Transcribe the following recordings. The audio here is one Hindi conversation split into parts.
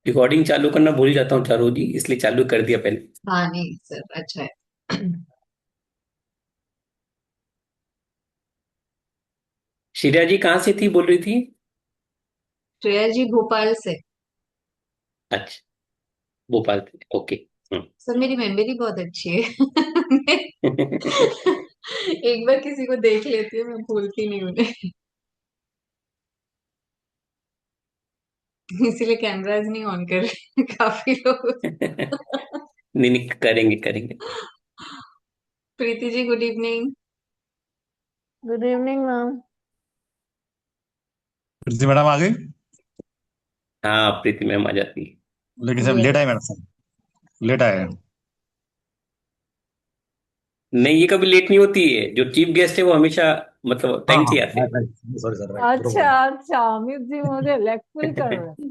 रिकॉर्डिंग चालू करना भूल जाता हूँ चारू जी, इसलिए चालू कर दिया पहले। हाँ नहीं सर, अच्छा है। श्रेया जी कहाँ से थी, बोल रही थी? श्रेया जी भोपाल से। अच्छा, भोपाल से, ओके। सर मेरी मेमोरी बहुत अच्छी है। मैं एक बार किसी को देख लेती हूँ, मैं भूलती नहीं उन्हें। इसीलिए कैमराज नहीं ऑन कर रहे काफी लोग। नहीं नहीं, करेंगे करेंगे। Preeti ji good evening. Good evening ma'am. Preeti madam आ गई। हाँ, प्रीति मैम आ जाती है। लेकिन सर लेट आए मैडम, सर लेट आए हैं। नहीं, ये कभी लेट नहीं होती है, जो चीफ गेस्ट है वो हमेशा मतलब हाँ टाइम से हाँ ही आते हैं। सॉरी सर, राइट, गुड अच्छा मॉर्निंग। अच्छा, अमित जी मुझे लेक्चर कर रहे हैं।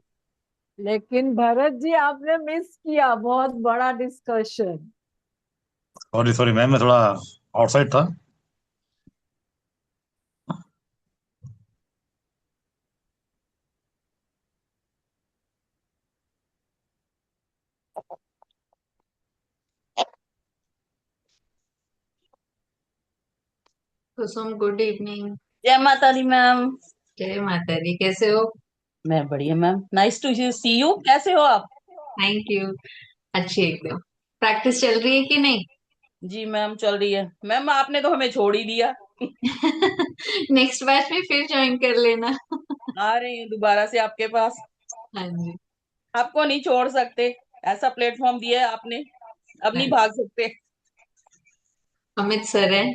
लेकिन भरत जी आपने मिस किया बहुत बड़ा डिस्कशन। सॉरी सॉरी मैम, मैं थोड़ा आउटसाइड था। कुसुम गुड इवनिंग। जय माता दी मैम। जय माता दी, कैसे हो? मैं बढ़िया ma'am, nice to see you. कैसे हो आप? Thank you. अच्छी एकदम। प्रैक्टिस चल रही है कि नहीं? जी मैम चल रही है मैम, आपने तो हमें छोड़ ही दिया। नेक्स्ट बैच में फिर ज्वाइन कर लेना। आ रहे हैं दोबारा से आपके पास। हाँ जी। आपको नहीं छोड़ सकते, ऐसा प्लेटफॉर्म दिया है आपने, अब हाँ, नहीं भाग सकते। अमित सर है।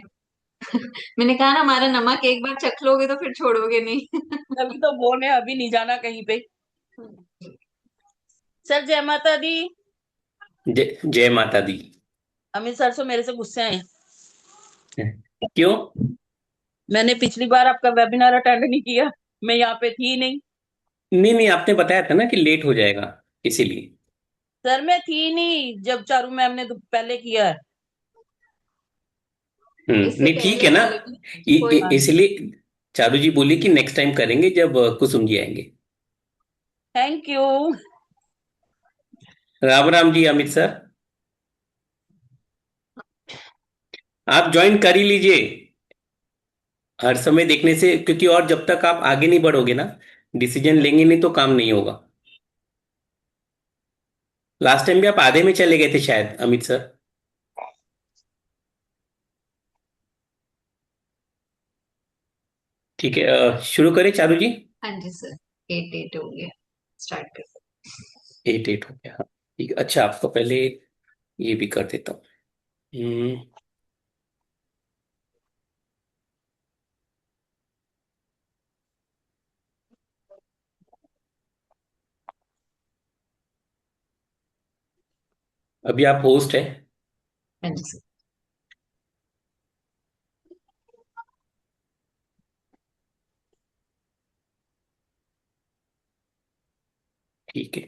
मैंने कहा ना, हमारा नमक एक बार चख लोगे तो फिर छोड़ोगे नहीं। तभी तो बोले अभी नहीं जाना कहीं पे। सर जय माता दी। जय जय माता दी। अमित सर से मेरे से गुस्से हैं। क्यों? मैंने पिछली बार आपका वेबिनार अटेंड नहीं किया, मैं यहाँ पे थी नहीं। नहीं नहीं, आपने बताया था ना कि लेट हो जाएगा, इसीलिए। सर मैं थी नहीं जब चारू मैम ने तो पहले किया है। इससे नहीं ठीक पहले है ना। वाले में कोई। इसलिए चारू जी बोली कि नेक्स्ट टाइम करेंगे जब कुसुम जी आएंगे। Thank you. राम राम जी, अमित सर। आप ज्वाइन कर ही लीजिए हर समय देखने से, क्योंकि और जब तक आप आगे नहीं बढ़ोगे ना, डिसीजन लेंगे नहीं तो काम नहीं होगा। लास्ट टाइम भी आप आधे में चले गए थे शायद, अमित सर। ठीक है, शुरू करें चारू जी। हाँ जी सर। 8-8 हो गया। स्टार्ट कर। 8-8 हो गया, हाँ। ठीक है, अच्छा आपको पहले ये भी कर देता हूँ। हम्म, अभी आप होस्ट है। हाँ जी सर। ठीक है,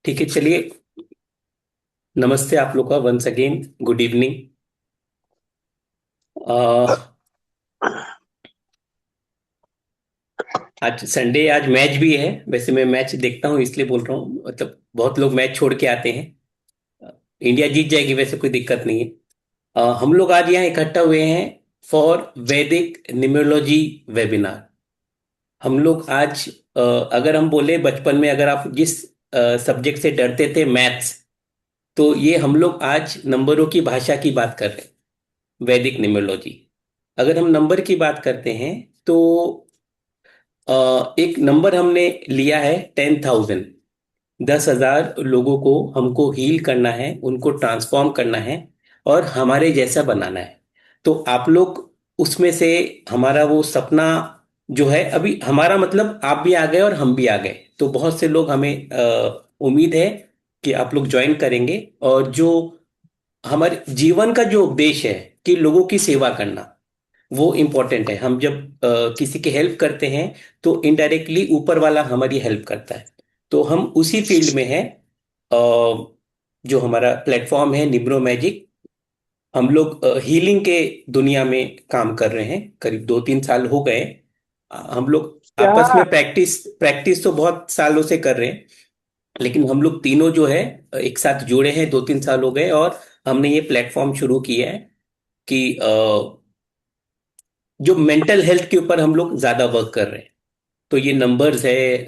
ठीक है, चलिए। नमस्ते आप लोग का, वंस अगेन गुड इवनिंग। आज संडे, आज मैच भी है। वैसे मैं मैच देखता हूँ इसलिए बोल रहा हूँ, मतलब बहुत लोग मैच छोड़ के आते हैं। इंडिया जीत जाएगी, वैसे कोई दिक्कत नहीं है। हम लोग आज यहाँ इकट्ठा हुए हैं फॉर वैदिक न्यूमरोलॉजी वेबिनार। हम लोग आज, अगर हम बोले बचपन में अगर आप जिस सब्जेक्ट से डरते थे, मैथ्स, तो ये हम लोग आज नंबरों की भाषा की बात कर रहे हैं, वैदिक न्यूमरोलॉजी। अगर हम नंबर की बात करते हैं तो एक नंबर हमने लिया है 10,000। 10,000 लोगों को हमको हील करना है, उनको ट्रांसफॉर्म करना है और हमारे जैसा बनाना है। तो आप लोग उसमें से, हमारा वो सपना जो है, अभी हमारा मतलब आप भी आ गए और हम भी आ गए, तो बहुत से लोग हमें उम्मीद है कि आप लोग ज्वाइन करेंगे। और जो हमारे जीवन का जो उद्देश्य है कि लोगों की सेवा करना, वो इम्पोर्टेंट है। हम जब किसी की हेल्प करते हैं तो इनडायरेक्टली ऊपर वाला हमारी हेल्प करता है। तो हम उसी फील्ड में हैं। जो हमारा प्लेटफॉर्म है निब्रो मैजिक, हम लोग हीलिंग के दुनिया में काम कर रहे हैं, करीब 2-3 साल हो गए। हम लोग क्या? आपस में प्रैक्टिस प्रैक्टिस तो बहुत सालों से कर रहे हैं, लेकिन हम लोग तीनों जो है एक साथ जुड़े हैं, 2-3 साल हो गए, और हमने ये प्लेटफॉर्म शुरू किया है कि जो मेंटल हेल्थ के ऊपर हम लोग ज्यादा वर्क कर रहे हैं। तो ये नंबर्स है,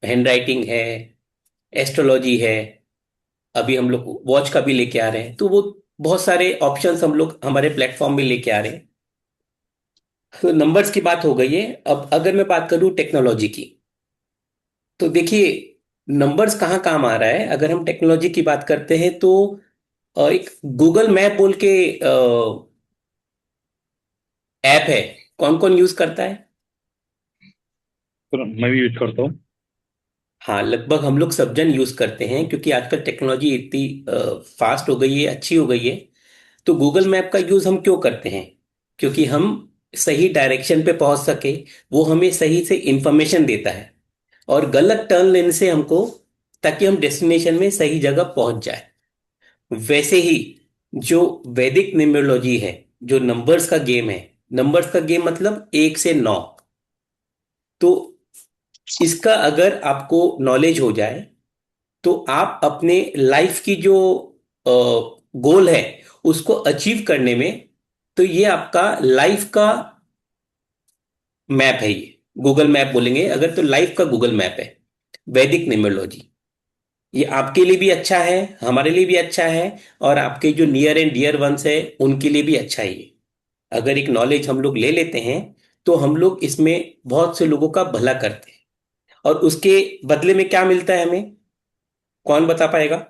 हैंड राइटिंग है, एस्ट्रोलॉजी है, अभी हम लोग वॉच का भी लेके आ रहे हैं, तो वो बहुत सारे ऑप्शंस हम लोग हमारे प्लेटफॉर्म में लेके आ रहे हैं। तो नंबर्स की बात हो गई है। अब अगर मैं बात करूं टेक्नोलॉजी की, तो देखिए नंबर्स कहाँ काम आ रहा है। अगर हम टेक्नोलॉजी की बात करते हैं तो एक गूगल मैप बोल के ऐप है, कौन कौन यूज करता है? तो मैं भी यूज करता हूँ। हाँ, लगभग हम लोग सब जन यूज करते हैं, क्योंकि आजकल टेक्नोलॉजी इतनी फास्ट हो गई है, अच्छी हो गई है। तो गूगल मैप का यूज हम क्यों करते हैं? क्योंकि हम सही डायरेक्शन पे पहुंच सके, वो हमें सही से इंफॉर्मेशन देता है, और गलत टर्न लेने से हमको, ताकि हम डेस्टिनेशन में सही जगह पहुंच जाए। वैसे ही जो वैदिक न्यूमरोलॉजी है, जो नंबर्स का गेम है, नंबर्स का गेम मतलब 1 से 9, तो इसका अगर आपको नॉलेज हो जाए, तो आप अपने लाइफ की जो गोल है उसको अचीव करने में, तो ये आपका लाइफ का मैप है। ये गूगल मैप बोलेंगे अगर, तो लाइफ का गूगल मैप है वैदिक न्यूमरोलॉजी। ये आपके लिए भी अच्छा है, हमारे लिए भी अच्छा है, और आपके जो नियर एंड डियर वंस है उनके लिए भी अच्छा है ये। अगर एक नॉलेज हम लोग ले लेते हैं, तो हम लोग इसमें बहुत से लोगों का भला करते हैं, और उसके बदले में क्या मिलता है हमें, कौन बता पाएगा?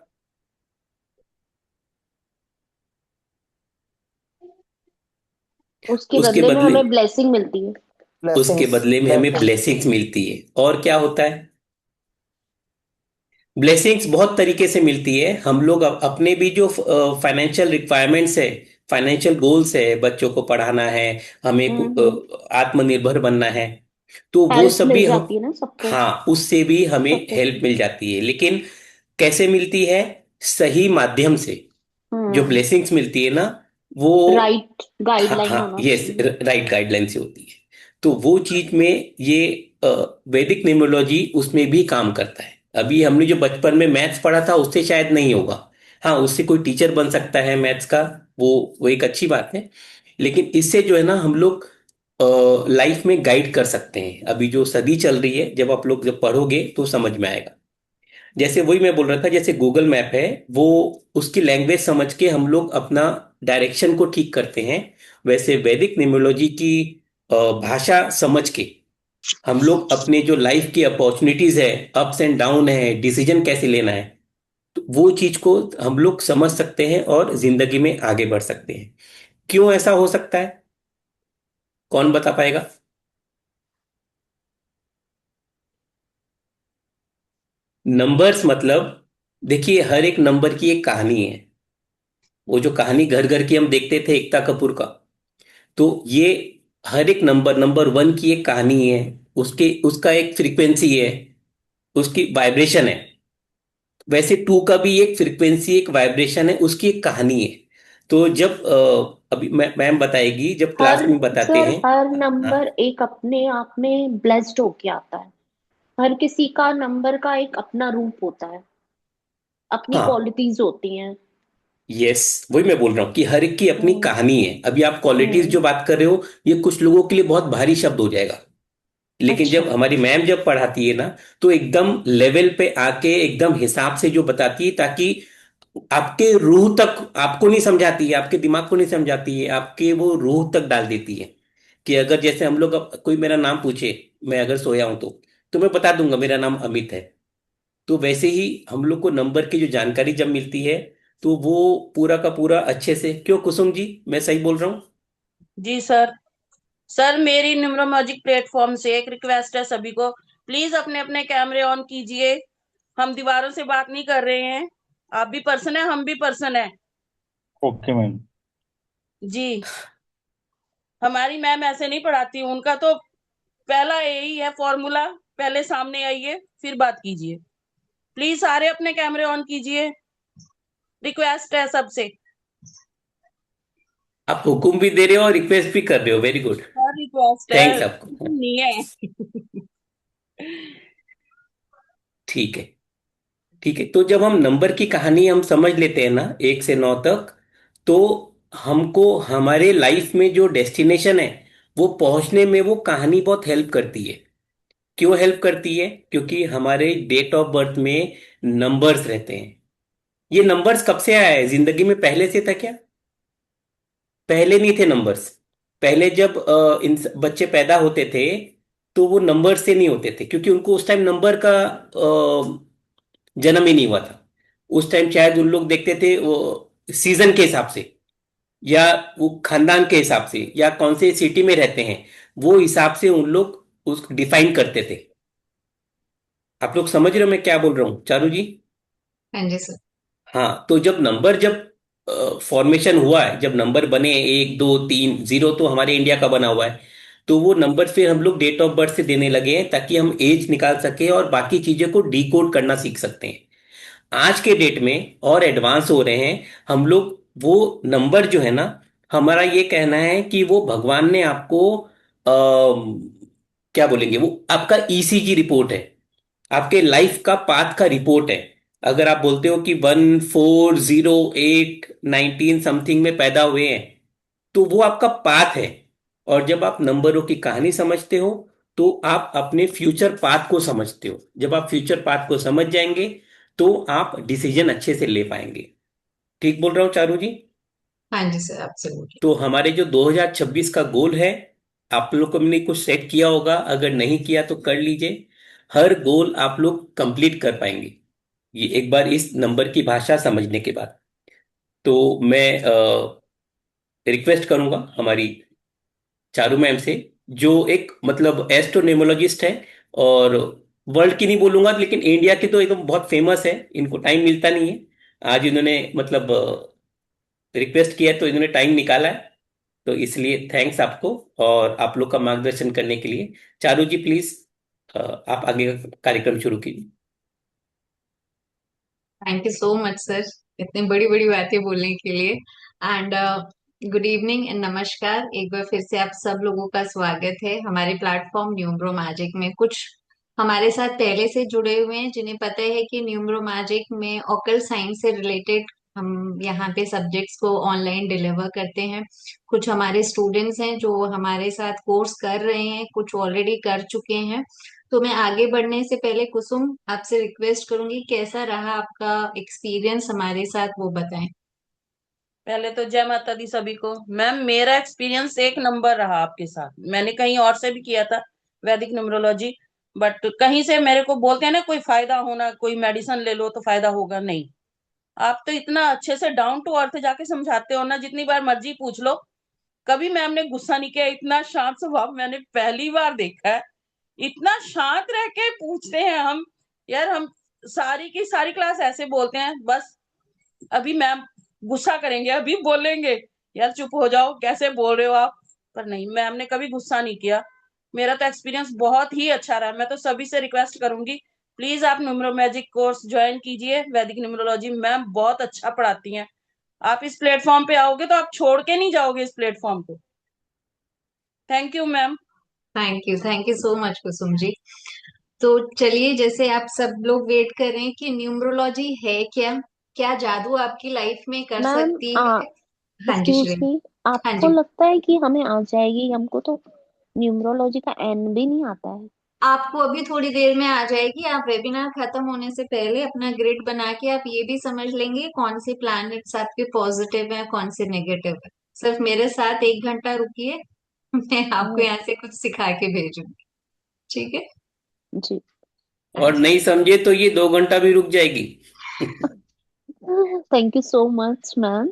उसके उसके बदले में बदले हमें ब्लेसिंग मिलती है। उसके ब्लेसिंग्स। बदले में हमें ब्लेसिंग्स मिलती है। और क्या होता है? ब्लेसिंग्स बहुत तरीके से मिलती है। हम लोग अपने भी जो फाइनेंशियल रिक्वायरमेंट्स है, फाइनेंशियल गोल्स है, बच्चों को पढ़ाना है, हमें हम्म। आत्मनिर्भर बनना है, तो वो हेल्प सब मिल भी हम, जाती है ना सबको। हाँ, उससे भी हमें सपोर्ट। हेल्प मिल जाती है। लेकिन कैसे मिलती है? सही माध्यम से। जो हम्म। ब्लेसिंग्स मिलती है ना, वो, राइट हाँ गाइडलाइन हाँ, होना यस, चाहिए। राइट गाइडलाइन से होती है। तो वो चीज में ये अ, वैदिक न्यूमरोलॉजी उसमें भी काम करता है। अभी हमने जो बचपन में मैथ्स पढ़ा था उससे शायद नहीं होगा, हाँ, उससे कोई टीचर बन सकता है मैथ्स का, वो एक अच्छी बात है। लेकिन इससे जो है ना, हम लोग लाइफ में गाइड कर सकते हैं। अभी जो सदी चल रही है, जब आप लोग जब पढ़ोगे तो समझ में आएगा। जैसे वही मैं बोल रहा था, जैसे गूगल मैप है, वो उसकी लैंग्वेज समझ के हम लोग अपना डायरेक्शन को ठीक करते हैं। वैसे वैदिक न्यूमरोलॉजी की भाषा समझ के हम लोग अपने जो लाइफ की अपॉर्चुनिटीज है, अप्स एंड डाउन है, डिसीजन कैसे लेना है, तो वो चीज को हम लोग समझ सकते हैं और जिंदगी में आगे बढ़ सकते हैं। क्यों ऐसा हो सकता है, कौन बता पाएगा? नंबर्स मतलब, देखिए हर एक नंबर की एक कहानी है। वो जो कहानी घर घर की हम देखते थे एकता कपूर का, तो ये हर एक नंबर, नंबर 1 की एक कहानी है, उसके उसका एक फ्रीक्वेंसी है, उसकी वाइब्रेशन है। वैसे 2 का भी एक फ्रीक्वेंसी, एक वाइब्रेशन है, उसकी एक कहानी है। तो जब अभी मैम बताएगी, जब हर क्लास में बताते सर हैं। हर हाँ नंबर एक अपने आप में ब्लेस्ड होके आता है। हर किसी का नंबर का एक अपना रूप होता है, अपनी हाँ, क्वालिटीज होती हैं। यस, वही मैं बोल रहा हूँ कि हर एक की अपनी हम्म। कहानी है। अभी आप क्वालिटीज हम्म। जो बात कर रहे हो, ये कुछ लोगों के लिए बहुत भारी शब्द हो जाएगा, लेकिन अच्छा। जब हमारी मैम जब पढ़ाती है ना, तो एकदम लेवल पे आके एकदम हिसाब से जो बताती है, ताकि आपके रूह तक, आपको नहीं समझाती है, आपके दिमाग को नहीं समझाती है, आपके वो रूह तक डाल देती है। कि अगर जैसे हम लोग, अब कोई मेरा नाम पूछे, मैं अगर सोया हूं तो मैं बता दूंगा मेरा नाम अमित है। तो वैसे ही हम लोग को नंबर की जो जानकारी जब मिलती है, तो वो पूरा का पूरा अच्छे से, क्यों कुसुम जी, मैं सही बोल रहा हूँ? जी सर। सर मेरी न्यूमरोलॉजिक प्लेटफॉर्म से एक रिक्वेस्ट है सभी को, प्लीज अपने अपने कैमरे ऑन कीजिए। हम दीवारों से बात नहीं कर रहे हैं। आप भी पर्सन है, हम भी पर्सन है। Okay ma'am. जी। हमारी मैम ऐसे नहीं पढ़ाती, उनका तो पहला यही है फॉर्मूला, पहले सामने आइए फिर बात कीजिए। प्लीज सारे अपने कैमरे ऑन कीजिए, रिक्वेस्ट है सबसे। आप हुक्म भी दे रहे हो और रिक्वेस्ट भी कर रहे हो, very good. Sir request thanks है, आपको। नहीं है। ठीक है, ठीक है। तो जब हम नंबर की कहानी हम समझ लेते हैं ना 1 से 9 तक, तो हमको हमारे लाइफ में जो डेस्टिनेशन है वो पहुंचने में वो कहानी बहुत हेल्प करती है। क्यों हेल्प करती है? क्योंकि हमारे डेट ऑफ बर्थ में नंबर्स रहते हैं। ये नंबर्स कब से आया है जिंदगी में? पहले से था क्या? पहले नहीं थे नंबर्स। पहले जब इन बच्चे पैदा होते थे तो वो नंबर से नहीं होते थे, क्योंकि उनको उस टाइम नंबर का जन्म ही नहीं हुआ था। उस टाइम शायद उन लोग देखते थे वो सीजन के हिसाब से, या वो खानदान के हिसाब से, या कौन से सिटी में रहते हैं वो हिसाब से उन लोग उस डिफाइन करते थे। आप लोग समझ रहे हो मैं क्या बोल रहा हूँ, चारू जी? हाँ जी सर। हाँ, तो जब फॉर्मेशन हुआ है, जब नंबर बने 1 2 3 0, तो हमारे इंडिया का बना हुआ है, तो वो नंबर फिर हम लोग डेट ऑफ बर्थ से देने लगे हैं ताकि हम एज निकाल सके और बाकी चीजें को डिकोड करना सीख सकते हैं। आज के डेट में और एडवांस हो रहे हैं हम लोग। वो नंबर जो है ना, हमारा ये कहना है कि वो भगवान ने आपको क्या बोलेंगे, वो आपका ईसीजी रिपोर्ट है, आपके लाइफ का पाथ का रिपोर्ट है। अगर आप बोलते हो कि 1408 19 समथिंग में पैदा हुए हैं, तो वो आपका पाथ है। और जब आप नंबरों की कहानी समझते हो तो आप अपने फ्यूचर पाथ को समझते हो। जब आप फ्यूचर पाथ को समझ जाएंगे तो आप डिसीजन अच्छे से ले पाएंगे। ठीक बोल रहा हूँ चारू जी? हाँ जी सर, एब्सोल्युटली। तो हमारे जो 2026 का गोल है, आप लोग को ने कुछ सेट किया होगा, अगर नहीं किया तो कर लीजिए। हर गोल आप लोग कंप्लीट कर पाएंगे ये एक बार इस नंबर की भाषा समझने के बाद। तो मैं रिक्वेस्ट करूंगा हमारी चारू मैम से, जो एक मतलब एस्ट्रोनोमोलॉजिस्ट है, और वर्ल्ड की नहीं बोलूंगा लेकिन इंडिया की तो एकदम बहुत फेमस है। इनको टाइम मिलता नहीं है, आज इन्होंने मतलब रिक्वेस्ट किया है तो इन्होंने टाइम निकाला है। तो इसलिए थैंक्स आपको और आप लोग का मार्गदर्शन करने के लिए। चारू जी प्लीज, आप आगे का कार्यक्रम शुरू कीजिए। Thank you so much sir, इतनी बड़ी बड़ी बातें बोलने के लिए। एंड गुड इवनिंग एंड नमस्कार, एक बार फिर से आप सब लोगों का स्वागत है हमारे प्लेटफॉर्म न्यूमरो मैजिक में। कुछ हमारे साथ पहले से जुड़े हुए हैं जिन्हें पता है कि न्यूमरो मैजिक में ऑकल साइंस से रिलेटेड हम यहाँ पे सब्जेक्ट्स को ऑनलाइन डिलीवर करते हैं। कुछ हमारे स्टूडेंट्स हैं जो हमारे साथ कोर्स कर रहे हैं, कुछ ऑलरेडी कर चुके हैं। तो मैं आगे बढ़ने से पहले कुसुम आपसे रिक्वेस्ट करूंगी, कैसा रहा आपका एक्सपीरियंस हमारे साथ, वो बताएं। पहले तो जय माता दी सभी को। मैम मेरा एक्सपीरियंस एक नंबर रहा आपके साथ। मैंने कहीं और से भी किया था वैदिक न्यूमरोलॉजी, बट कहीं से मेरे को बोलते हैं ना कोई फायदा होना, कोई मेडिसिन ले लो तो फायदा होगा, नहीं। आप तो इतना अच्छे से डाउन टू अर्थ जाके समझाते हो ना, जितनी बार मर्जी पूछ लो। कभी मैम ने गुस्सा नहीं किया, इतना शांत स्वभाव मैंने पहली बार देखा है। इतना शांत रह के पूछते हैं हम। यार हम सारी की सारी क्लास ऐसे बोलते हैं, बस अभी मैम गुस्सा करेंगे, अभी बोलेंगे यार चुप हो जाओ, कैसे बोल रहे हो आप। पर नहीं, मैम ने कभी गुस्सा नहीं किया। मेरा तो एक्सपीरियंस बहुत ही अच्छा रहा। मैं तो सभी से रिक्वेस्ट करूंगी, प्लीज आप न्यूमरो मैजिक कोर्स ज्वाइन कीजिए। वैदिक न्यूमरोलॉजी मैम बहुत अच्छा पढ़ाती हैं। आप इस प्लेटफॉर्म पे आओगे तो आप छोड़ के नहीं जाओगे इस प्लेटफॉर्म को। Thank you ma'am. Thank you so much Kusum ji. तो चलिए, जैसे आप सब लोग वेट कर रहे हैं कि न्यूमरोलॉजी है क्या, क्या जादू आपकी लाइफ में कर मैम सकती है। हाँ जी एक्सक्यूज श्रेया। मी, हाँ आपको जी, लगता है कि हमें आ जाएगी? हमको तो न्यूमरोलॉजी का एन भी नहीं आता है। आपको अभी थोड़ी देर में आ जाएगी। आप वेबिनार खत्म होने से पहले अपना ग्रिड बना के आप ये भी समझ लेंगे कौन से प्लैनेट्स आपके पॉजिटिव है, कौन से नेगेटिव है। सिर्फ मेरे साथ 1 घंटा रुकिए, मैं आपको हम्म, यहाँ से कुछ सिखा के भेजूंगी। ठीक है। जी। हाँ और जी। नहीं समझे तो ये 2 घंटा भी रुक जाएगी। Thank you so much ma'am.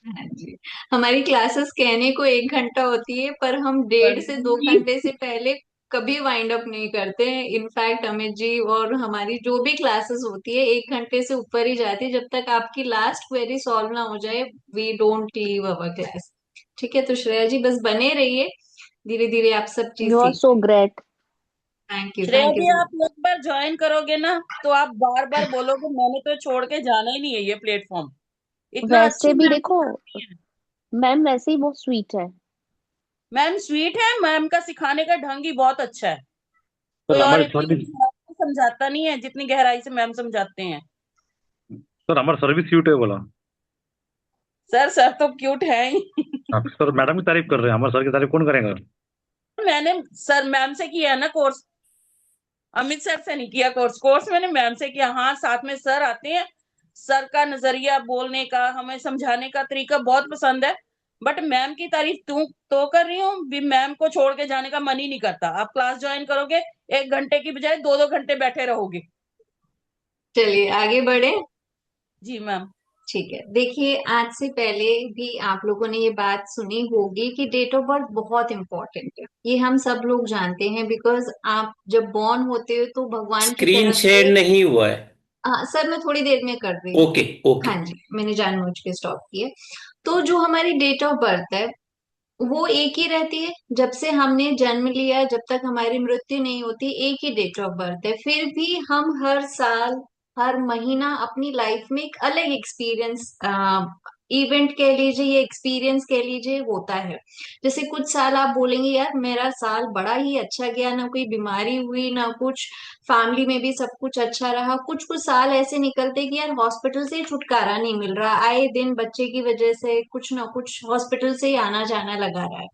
हाँ जी, हमारी क्लासेस कहने को 1 घंटा होती है पर हम पर 1.5 से 2 घंटे से पहले कभी वाइंड अप नहीं करते हैं। इनफैक्ट अमित जी और हमारी जो भी क्लासेस होती है 1 घंटे से ऊपर ही जाती है, जब तक आपकी लास्ट क्वेरी सॉल्व ना हो जाए we don't leave our class. ठीक है, तो श्रेया जी बस बने रहिए, धीरे धीरे आप सब चीज यू आर सीख। So great. Shreya thank you ji, so आप एक बार ज्वाइन करोगे ना तो आप बार बार बोलोगे मैंने तो छोड़ के जाना ही नहीं है ये प्लेटफॉर्म। इतना अच्छी वैसे भी मैम देखो पढ़ाती हैं। मैम, वैसे ही बहुत स्वीट है। मैम स्वीट है, मैम का सिखाने का ढंग ही बहुत अच्छा है। सर कोई और हमारी इतनी सर्विस गहराई से समझाता नहीं है जितनी गहराई से मैम समझाते हैं। सर हमारा सर्विस क्यूट है बोला। सर तो क्यूट है ही। हाँ, सर मैडम की तारीफ कर रहे हैं, हमारे सर की तारीफ कौन करेगा? मैंने सर मैम से किया है ना कोर्स, अमित सर से नहीं किया कोर्स। कोर्स मैंने मैम से किया। हाँ, साथ में सर आते हैं। सर का नजरिया, बोलने का, हमें समझाने का तरीका बहुत पसंद है। बट मैम की तारीफ तू तो कर रही हूँ भी, मैम को छोड़ के जाने का मन ही नहीं करता। आप क्लास ज्वाइन करोगे, 1 घंटे की बजाय 2-2 घंटे बैठे रहोगे। चलिए आगे बढ़े। जी मैम। ठीक है, देखिए आज से पहले भी आप लोगों ने ये बात सुनी होगी कि डेट ऑफ बर्थ बहुत इंपॉर्टेंट है। ये हम सब लोग जानते हैं, बिकॉज आप जब बॉर्न होते हो तो भगवान की स्क्रीन तरफ शेयर से। नहीं हुआ है। सर मैं थोड़ी देर में कर रही हूँ। Okay okay. हाँ जी, मैंने जानबूझ के स्टॉप किया। तो जो हमारी डेट ऑफ बर्थ है वो एक ही रहती है। जब से हमने जन्म लिया जब तक हमारी मृत्यु नहीं होती, एक ही डेट ऑफ बर्थ है। फिर भी हम हर साल हर महीना अपनी लाइफ में एक अलग एक्सपीरियंस, इवेंट कह लीजिए या एक्सपीरियंस कह लीजिए, होता है। जैसे कुछ साल आप बोलेंगे यार मेरा साल बड़ा ही अच्छा गया, ना कोई बीमारी हुई ना कुछ, फैमिली में भी सब कुछ अच्छा रहा। कुछ कुछ साल ऐसे निकलते कि यार हॉस्पिटल से ही छुटकारा नहीं मिल रहा, आए दिन बच्चे की वजह से कुछ ना कुछ हॉस्पिटल से ही आना जाना लगा रहा है।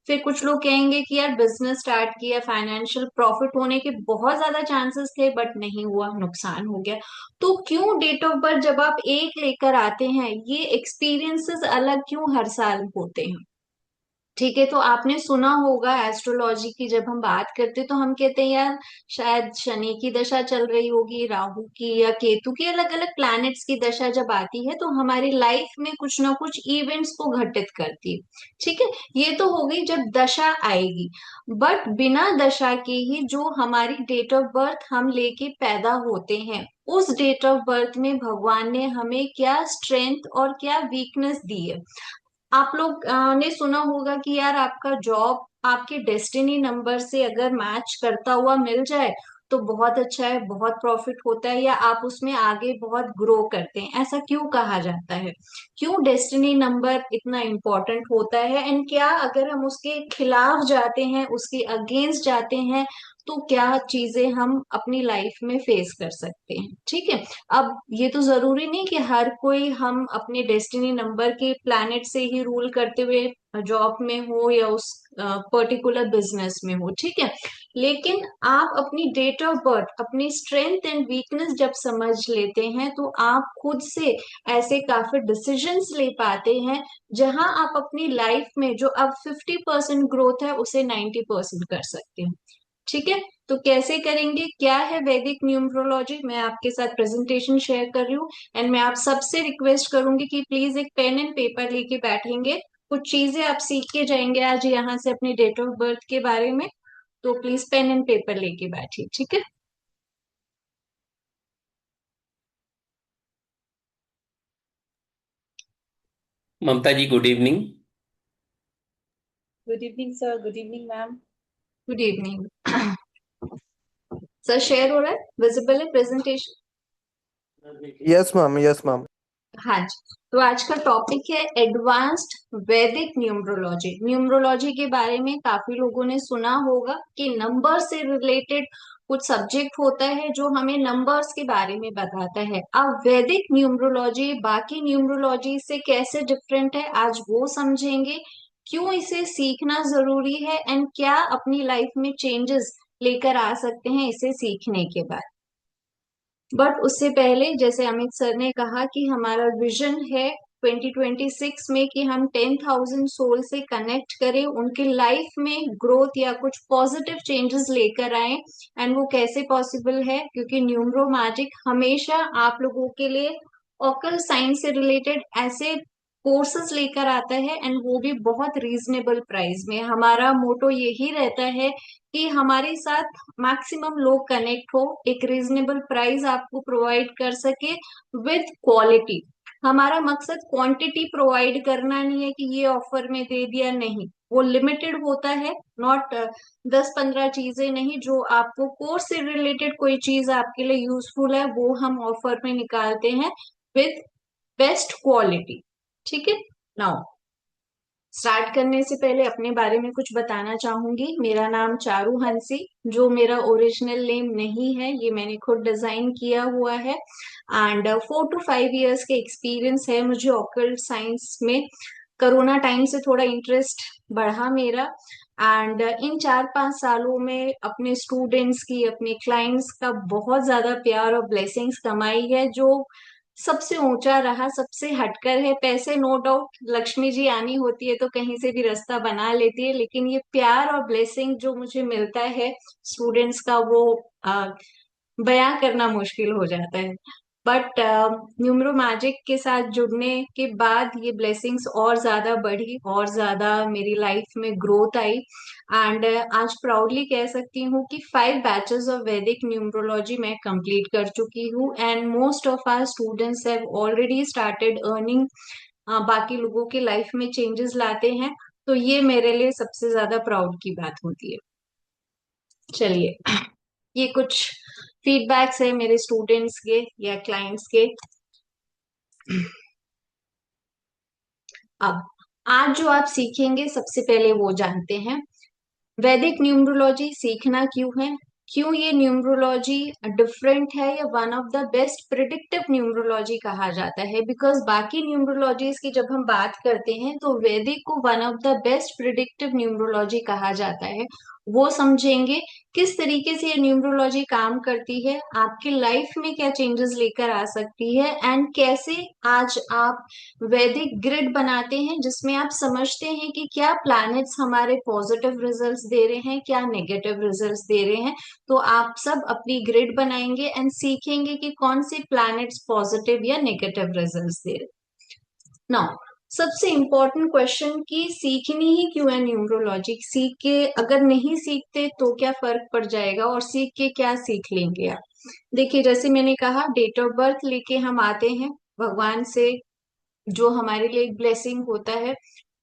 फिर कुछ लोग कहेंगे कि यार बिजनेस स्टार्ट किया, फाइनेंशियल प्रॉफिट होने के बहुत ज्यादा चांसेस थे बट नहीं हुआ, नुकसान हो गया। तो क्यों डेट ऑफ बर्थ जब आप एक लेकर आते हैं, ये एक्सपीरियंसेस अलग क्यों हर साल होते हैं? ठीक है, तो आपने सुना होगा एस्ट्रोलॉजी की जब हम बात करते हैं तो हम कहते हैं यार शायद शनि की दशा चल रही होगी, राहु की या केतु की, अलग अलग प्लैनेट्स की दशा जब आती है तो हमारी लाइफ में कुछ ना कुछ इवेंट्स को घटित करती है। ठीक है, ये तो हो गई जब दशा आएगी। बट बिना दशा के ही जो हमारी डेट ऑफ बर्थ हम लेके पैदा होते हैं, उस डेट ऑफ बर्थ में भगवान ने हमें क्या स्ट्रेंथ और क्या वीकनेस दी है। आप लोग ने सुना होगा कि यार आपका जॉब आपके डेस्टिनी नंबर से अगर मैच करता हुआ मिल जाए तो बहुत अच्छा है, बहुत प्रॉफिट होता है, या आप उसमें आगे बहुत ग्रो करते हैं। ऐसा क्यों कहा जाता है? क्यों डेस्टिनी नंबर इतना इम्पोर्टेंट होता है? एंड क्या अगर हम उसके खिलाफ जाते हैं, उसके अगेंस्ट जाते हैं, तो क्या चीजें हम अपनी लाइफ में फेस कर सकते हैं? ठीक है, अब ये तो जरूरी नहीं कि हर कोई हम अपने डेस्टिनी नंबर के प्लैनेट से ही रूल करते हुए जॉब में हो या उस पर्टिकुलर बिजनेस में हो। ठीक है, लेकिन आप अपनी डेट ऑफ बर्थ, अपनी स्ट्रेंथ एंड वीकनेस जब समझ लेते हैं तो आप खुद से ऐसे काफी डिसीजंस ले पाते हैं जहां आप अपनी लाइफ में जो अब 50% ग्रोथ है उसे 90% कर सकते हैं। ठीक है, तो कैसे करेंगे, क्या है वैदिक न्यूमरोलॉजी, मैं आपके साथ प्रेजेंटेशन शेयर कर रही हूँ। एंड मैं आप सबसे रिक्वेस्ट करूंगी कि प्लीज एक पेन एंड पेपर लेके बैठेंगे। कुछ चीजें आप सीख के जाएंगे आज यहाँ से अपनी डेट ऑफ बर्थ के बारे में, तो प्लीज पेन एंड पेपर लेके बैठिए। ठीक है, Mamta ji good evening. Good evening sir, good evening ma'am. Good evening. Sir share हो रहा है, विजिबल है presentation? Yes ma'am, yes ma'am. हाँ जी, तो आज का टॉपिक है एडवांस्ड वैदिक न्यूमरोलॉजी। न्यूमरोलॉजी के बारे में काफी लोगों ने सुना होगा कि नंबर से रिलेटेड कुछ सब्जेक्ट होता है जो हमें नंबर्स के बारे में बताता है। अब वैदिक न्यूमरोलॉजी बाकी न्यूमरोलॉजी से कैसे डिफरेंट है आज वो समझेंगे, क्यों इसे सीखना जरूरी है एंड क्या अपनी लाइफ में चेंजेस लेकर आ सकते हैं इसे सीखने के बाद। बट उससे पहले जैसे अमित सर ने कहा कि हमारा विजन है 2026 में कि हम 10,000 सोल से कनेक्ट करें, उनकी लाइफ में ग्रोथ या कुछ पॉजिटिव चेंजेस लेकर आए। एंड वो कैसे पॉसिबल है, क्योंकि न्यूमरो मैजिक हमेशा आप लोगों के लिए ऑकल साइंस से रिलेटेड ऐसे कोर्सेज लेकर आता है, एंड वो भी बहुत रीजनेबल प्राइस में। हमारा मोटो यही रहता है कि हमारे साथ मैक्सिमम लोग कनेक्ट हो, एक रीजनेबल प्राइस आपको प्रोवाइड कर सके विथ क्वालिटी। हमारा मकसद क्वांटिटी प्रोवाइड करना नहीं है कि ये ऑफर में दे दिया, नहीं, वो लिमिटेड होता है। नॉट 10-15 चीजें नहीं, जो आपको कोर्स से रिलेटेड कोई चीज आपके लिए यूजफुल है वो हम ऑफर में निकालते हैं विथ बेस्ट क्वालिटी। ठीक है, नाउ स्टार्ट करने से पहले अपने बारे में कुछ बताना चाहूंगी। मेरा नाम चारू हंसी, जो मेरा ओरिजिनल नेम नहीं है, ये मैंने खुद डिजाइन किया हुआ है। एंड 4 to 5 years के एक्सपीरियंस है मुझे ऑकल्ट साइंस में। कोरोना टाइम से थोड़ा इंटरेस्ट बढ़ा मेरा, एंड इन 4-5 सालों में अपने स्टूडेंट्स की, अपने क्लाइंट्स का बहुत ज्यादा प्यार और ब्लेसिंग्स कमाई है। जो सबसे ऊंचा रहा, सबसे हटकर है। पैसे नो डाउट लक्ष्मी जी आनी होती है तो कहीं से भी रास्ता बना लेती है, लेकिन ये प्यार और ब्लेसिंग जो मुझे मिलता है स्टूडेंट्स का, वो बयां करना मुश्किल हो जाता है। बट न्यूमरो मैजिक के साथ जुड़ने के बाद ये ब्लेसिंग्स और ज्यादा बढ़ी, और ज्यादा मेरी लाइफ में ग्रोथ आई। एंड आज प्राउडली कह सकती हूँ कि 5 बैचेस ऑफ वैदिक न्यूमरोलॉजी मैं कंप्लीट कर चुकी हूँ, and most of our students have already started earning, बाकी लोगों की लाइफ में चेंजेस लाते हैं। तो ये मेरे लिए सबसे ज्यादा प्राउड की बात होती है। चलिए, ये कुछ फीडबैक्स है मेरे स्टूडेंट्स के या क्लाइंट्स के। अब आज जो आप सीखेंगे सबसे पहले वो जानते हैं, वैदिक न्यूमरोलॉजी सीखना क्यों है, क्यों ये न्यूमरोलॉजी डिफरेंट है या one of the best predictive numerology कहा जाता है। बिकॉज बाकी न्यूमरोलॉजीज की जब हम बात करते हैं तो वैदिक को one of the best predictive numerology कहा जाता है। वो समझेंगे किस तरीके से ये न्यूमरोलॉजी काम करती है, आपकी लाइफ में क्या चेंजेस लेकर आ सकती है, एंड कैसे आज आप वैदिक ग्रिड बनाते हैं जिसमें आप समझते हैं कि क्या प्लैनेट्स हमारे पॉजिटिव रिजल्ट्स दे रहे हैं, क्या नेगेटिव रिजल्ट्स दे रहे हैं। तो आप सब अपनी ग्रिड बनाएंगे एंड सीखेंगे कि कौन से प्लैनेट्स पॉजिटिव या नेगेटिव रिजल्ट्स दे रहे हैं। नाउ, सबसे इम्पोर्टेंट क्वेश्चन कि सीखनी ही क्यों है न्यूमरोलॉजी। सीख के अगर नहीं सीखते तो क्या फर्क पड़ जाएगा, और सीख के क्या सीख लेंगे आप। देखिए, जैसे मैंने कहा, डेट ऑफ बर्थ लेके हम आते हैं भगवान से, जो हमारे लिए एक ब्लेसिंग होता है।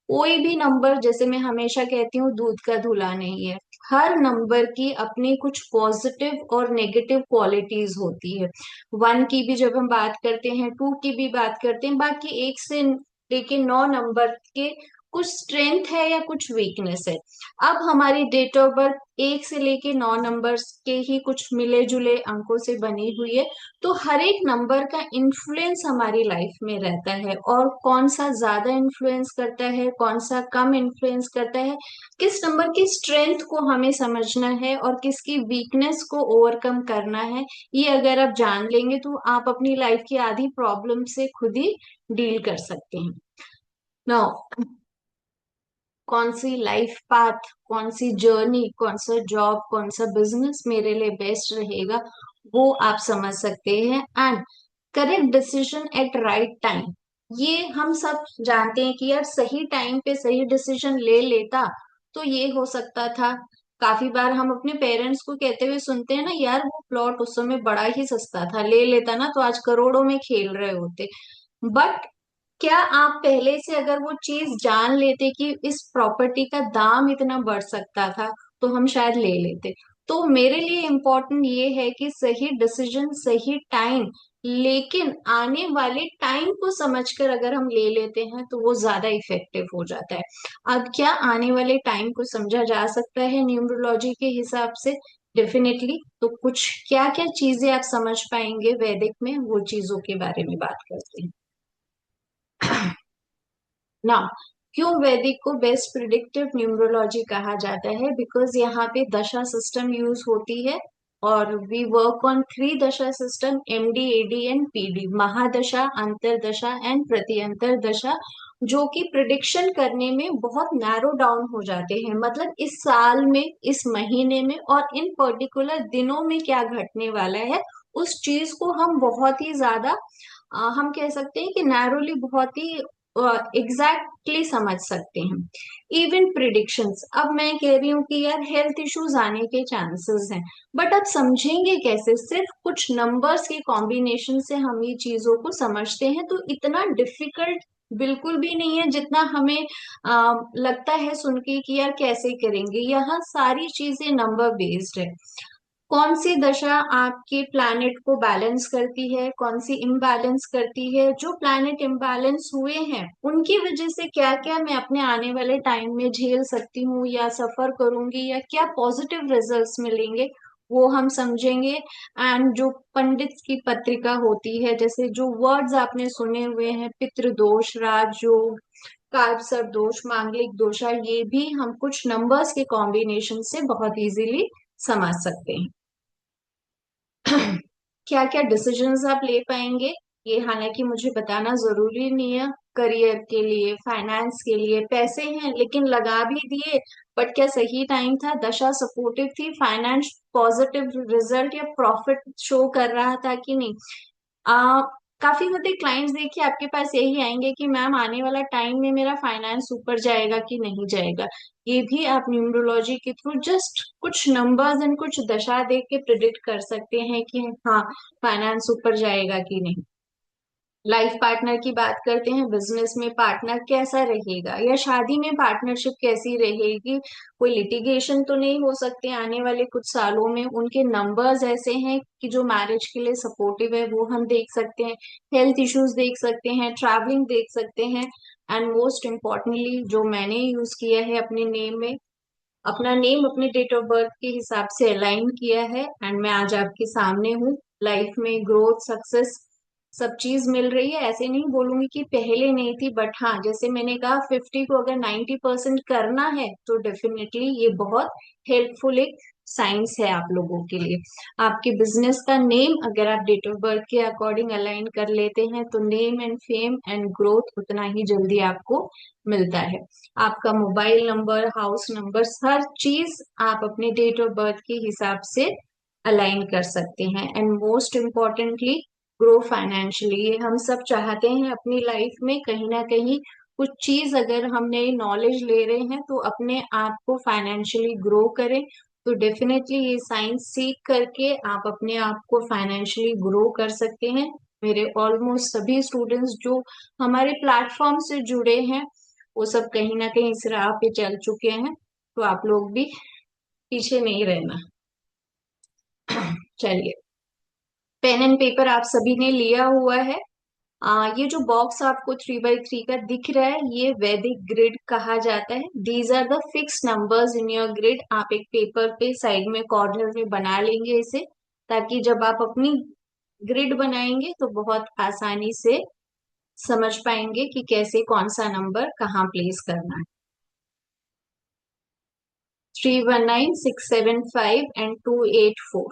कोई भी नंबर, जैसे मैं हमेशा कहती हूँ, दूध का धुला नहीं है। हर नंबर की अपनी कुछ पॉजिटिव और नेगेटिव क्वालिटीज होती है। 1 की भी जब हम बात करते हैं, 2 की भी बात करते हैं, बाकी 1 से लेके 9 नंबर के कुछ स्ट्रेंथ है या कुछ वीकनेस है। अब हमारी डेट ऑफ बर्थ 1 से लेके 9 नंबर्स के ही कुछ मिले जुले अंकों से बनी हुई है। तो हर एक नंबर का इन्फ्लुएंस हमारी लाइफ में रहता है, और कौन सा ज्यादा इन्फ्लुएंस करता है, कौन सा कम इन्फ्लुएंस करता है, किस नंबर की स्ट्रेंथ को हमें समझना है और किसकी वीकनेस को ओवरकम करना है। ये अगर आप जान लेंगे तो आप अपनी लाइफ की आधी प्रॉब्लम से खुद ही डील कर सकते हैं। नाउ, कौन सी लाइफ पाथ, कौन सी जर्नी, कौन सा जॉब, कौन सा बिजनेस मेरे लिए बेस्ट रहेगा, वो आप समझ सकते हैं। And correct decision at right time, ये हम सब जानते हैं कि यार सही टाइम पे सही डिसीजन ले लेता तो ये हो सकता था। काफी बार हम अपने पेरेंट्स को कहते हुए सुनते हैं ना, यार वो प्लॉट उस समय बड़ा ही सस्ता था, ले लेता ना तो आज करोड़ों में खेल रहे होते। बट क्या आप पहले से अगर वो चीज जान लेते कि इस प्रॉपर्टी का दाम इतना बढ़ सकता था, तो हम शायद ले लेते। तो मेरे लिए इम्पोर्टेंट ये है कि सही डिसीजन, सही टाइम, लेकिन आने वाले टाइम को समझकर अगर हम ले लेते हैं तो वो ज्यादा इफेक्टिव हो जाता है। अब क्या आने वाले टाइम को समझा जा सकता है न्यूमरोलॉजी के हिसाब से? डेफिनेटली। तो कुछ क्या क्या चीजें आप समझ पाएंगे वैदिक में, वो चीजों के बारे में बात करते हैं। ना, क्यों वैदिक को बेस्ट प्रिडिक्टिव न्यूमरोलॉजी कहा जाता है? बिकॉज यहाँ पे दशा सिस्टम यूज होती है, और we work on 3 dasha system, MD, AD and PD, mahadasha, antardasha and pratyantar dasha, जो कि प्रिडिक्शन करने में बहुत नैरो डाउन हो जाते हैं। मतलब इस साल में, इस महीने में और इन पर्टिकुलर दिनों में क्या घटने वाला है, उस चीज को हम बहुत ही ज्यादा हम कह सकते हैं कि नैरोली, बहुत ही एग्जैक्टली समझ सकते हैं। इवन प्रिडिक्शंस, अब मैं कह रही हूँ कि यार हेल्थ इश्यूज आने के चांसेस हैं, बट आप समझेंगे कैसे? सिर्फ कुछ नंबर्स के कॉम्बिनेशन से हम ये चीजों को समझते हैं। तो इतना डिफिकल्ट बिल्कुल भी नहीं है जितना हमें लगता है सुन के कि यार कैसे करेंगे। यहाँ सारी चीजें नंबर बेस्ड है। कौन सी दशा आपके प्लैनेट को बैलेंस करती है, कौन सी इम्बैलेंस करती है, जो प्लैनेट इम्बैलेंस हुए हैं उनकी वजह से क्या क्या मैं अपने आने वाले टाइम में झेल सकती हूँ या सफर करूंगी, या क्या पॉजिटिव रिजल्ट्स मिलेंगे, वो हम समझेंगे। एंड जो पंडित की पत्रिका होती है, जैसे जो वर्ड्स आपने सुने हुए हैं, पितृदोष, राजयोग, कालसर्प दोष, मांगलिक दोषा, ये भी हम कुछ नंबर्स के कॉम्बिनेशन से बहुत इजीली समझ सकते हैं। क्या क्या डिसीजंस आप ले पाएंगे, ये हालांकि मुझे बताना जरूरी नहीं है। करियर के लिए, फाइनेंस के लिए पैसे हैं लेकिन लगा भी दिए, बट क्या सही टाइम था, दशा सपोर्टिव थी, फाइनेंस पॉजिटिव रिजल्ट या प्रॉफिट शो कर रहा था कि नहीं। आ, काफी होते क्लाइंट्स देखिए आपके पास यही आएंगे कि मैम आने वाला टाइम में मेरा फाइनेंस ऊपर जाएगा कि नहीं जाएगा। ये भी आप न्यूमरोलॉजी के थ्रू जस्ट कुछ नंबर्स एंड कुछ दशा देख के प्रिडिक्ट कर सकते हैं कि हाँ फाइनेंस ऊपर जाएगा कि नहीं। लाइफ पार्टनर की बात करते हैं, बिजनेस में पार्टनर कैसा रहेगा, या शादी में पार्टनरशिप कैसी रहेगी, कोई लिटिगेशन तो नहीं हो सकते आने वाले कुछ सालों में, उनके नंबर्स ऐसे हैं कि जो मैरिज के लिए सपोर्टिव है वो हम देख सकते हैं। हेल्थ इश्यूज देख सकते हैं, ट्रैवलिंग देख सकते हैं। एंड मोस्ट इम्पोर्टेंटली जो मैंने यूज किया है अपने नेम में, अपना नेम अपने डेट ऑफ बर्थ के हिसाब से अलाइन किया है, एंड मैं आज आपके सामने हूँ। लाइफ में ग्रोथ, सक्सेस, सब चीज मिल रही है। ऐसे नहीं बोलूंगी कि पहले नहीं थी, बट हाँ जैसे मैंने कहा 50 को अगर 90% करना है तो डेफिनेटली ये बहुत हेल्पफुल एक साइंस है आप लोगों के लिए। आपके बिजनेस का नेम अगर आप डेट ऑफ बर्थ के अकॉर्डिंग अलाइन कर लेते हैं तो name and fame and growth उतना ही जल्दी आपको मिलता है। आपका मोबाइल नंबर, हाउस नंबर, हर चीज आप अपने डेट ऑफ बर्थ के हिसाब से अलाइन कर सकते हैं। And most importantly grow financially, ये हम सब चाहते हैं अपनी लाइफ में कहीं ना कहीं कुछ चीज अगर हम नई नॉलेज ले रहे हैं तो अपने आप को फाइनेंशियली ग्रो करें। तो डेफिनेटली ये साइंस सीख करके आप अपने आप को फाइनेंशियली ग्रो कर सकते हैं। मेरे ऑलमोस्ट सभी स्टूडेंट्स जो हमारे प्लेटफॉर्म से जुड़े हैं वो सब कहीं ना कहीं इस राह पे चल चुके हैं, तो आप लोग भी पीछे नहीं रहना। चलिए, पेन एंड पेपर आप सभी ने लिया हुआ है। ये जो बॉक्स आपको 3x3 का दिख रहा है ये वैदिक ग्रिड कहा जाता है। These are the fix numbers in your grid. आप एक पेपर पे साइड में कॉर्नर में बना लेंगे इसे, ताकि जब आप अपनी ग्रिड बनाएंगे तो बहुत आसानी से समझ पाएंगे कि कैसे कौन सा नंबर कहाँ प्लेस करना है। 319, 675 एंड 284।